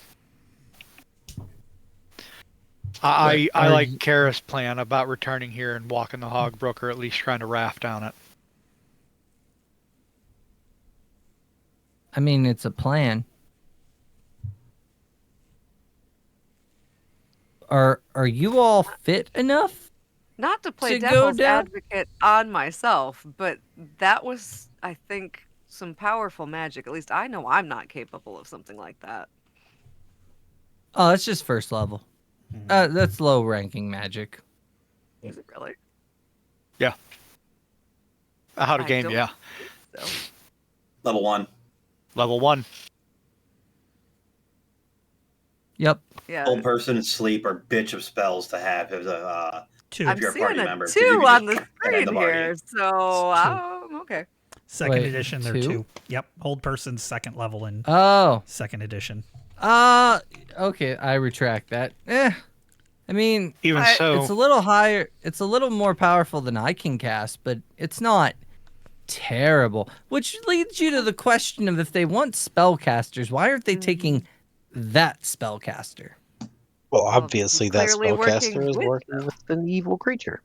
I like Kara's plan about returning here and walking the Hogbrook, or at least trying to raft down it. I mean, it's a plan. Are you all fit enough? Not to play To go devil's down? advocate on myself, but that was, I think, some powerful magic. At least I know I'm not capable of something like that. Oh, that's just first level. That's low ranking magic. Is it really? How to I game, don't yeah. think so. Level 1. Level 1. Yep. Yeah. Old person asleep or bitch of spells to have as a 2. I'm you're a seeing party a member, 'cause 2 you can on just the get in the screen party. here, so It's 2. okay. Second Wait, edition, they're 2? 2. Yep. Hold person's second level in Oh. second edition. Okay, I retract that. I mean, Even I- so, it's a little higher. It's a little more powerful than I can cast, but it's not terrible. Which leads you to the question of if they want spellcasters, why aren't they taking that spellcaster? Well, Well, obviously that clearly working spellcaster is with working with an evil creature.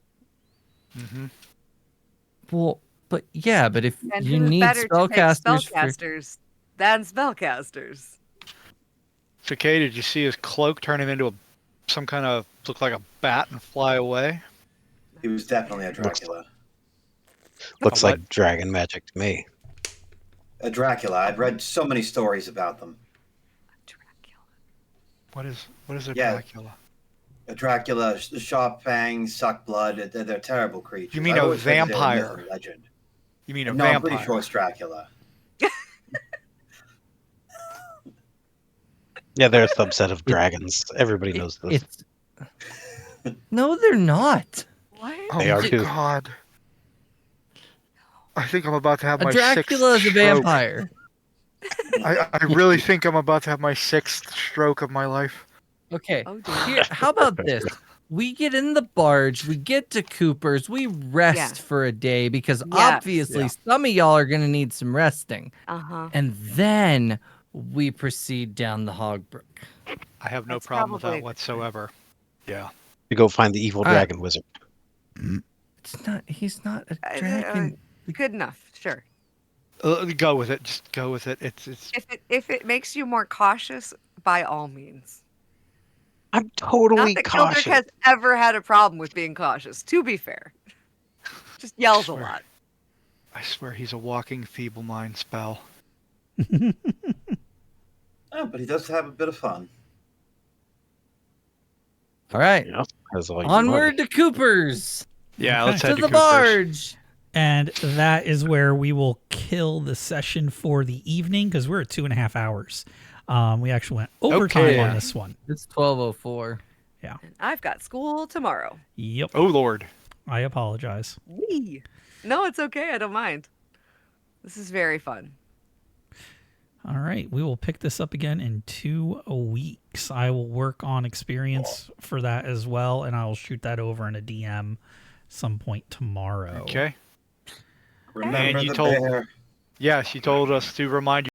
Well, but yeah, but if And you who's need better to take spellcasters for spellcasters than spellcasters? so Kay, did you see his cloak turn him into some kind of look like a bat and fly away? He was definitely a Dracula. Looks A what? like dragon magic to me. A Dracula. I've read so many stories about them. Dracula. What is a Yeah. Dracula? A Dracula, sharp fangs, suck blood. They're terrible creatures. You mean I a always heard they were myth vampire? and legend. You mean a No, I'm vampire? pretty sure it's Dracula. Yeah, they're a subset of dragons. Everybody knows this. it's no, they're not. What? Oh They are my too. god. I think I'm about to have A my Dracula is sixth a stroke. vampire. I really think I'm about to have my sixth stroke of my life. Okay. Oh dear. Here, how about this? We get in the barge, we get to Cooper's, we rest Yeah. for a day because Yes. obviously some of y'all are gonna need some resting. Uh-huh. And then we proceed down the Hogbrook. I have no That's problem with probably that whatsoever. Yeah. To go find the evil All right. dragon wizard. He's not a Uh, dragon. Good enough, sure. Go with it. Just go with it. It's If it makes you more cautious, by all means. I'm Not totally that Gilbert cautious. has ever had a problem with being cautious, to be fair. Just yells a Swear. lot. I swear he's a walking feeble mind spell. Oh, but he does have a bit of fun. All right. Yeah, that's all you Onward want. to Cooper's. Yeah, Okay. let's To head the Cooper's. barge. And that is where we will kill the session for the evening because we're at 2.5 hours. We actually went overtime Okay. on this one. It's 12:04. And I've got school tomorrow. Yep. Oh Lord. I apologize. Wee. No, it's okay. I don't mind. This is very fun. All right. We will pick this up again in 2 weeks. I will work on experience for that as well, and I will shoot that over in a DM some point tomorrow. Okay. Remember you the told- bear. Yeah, she told us to remind you.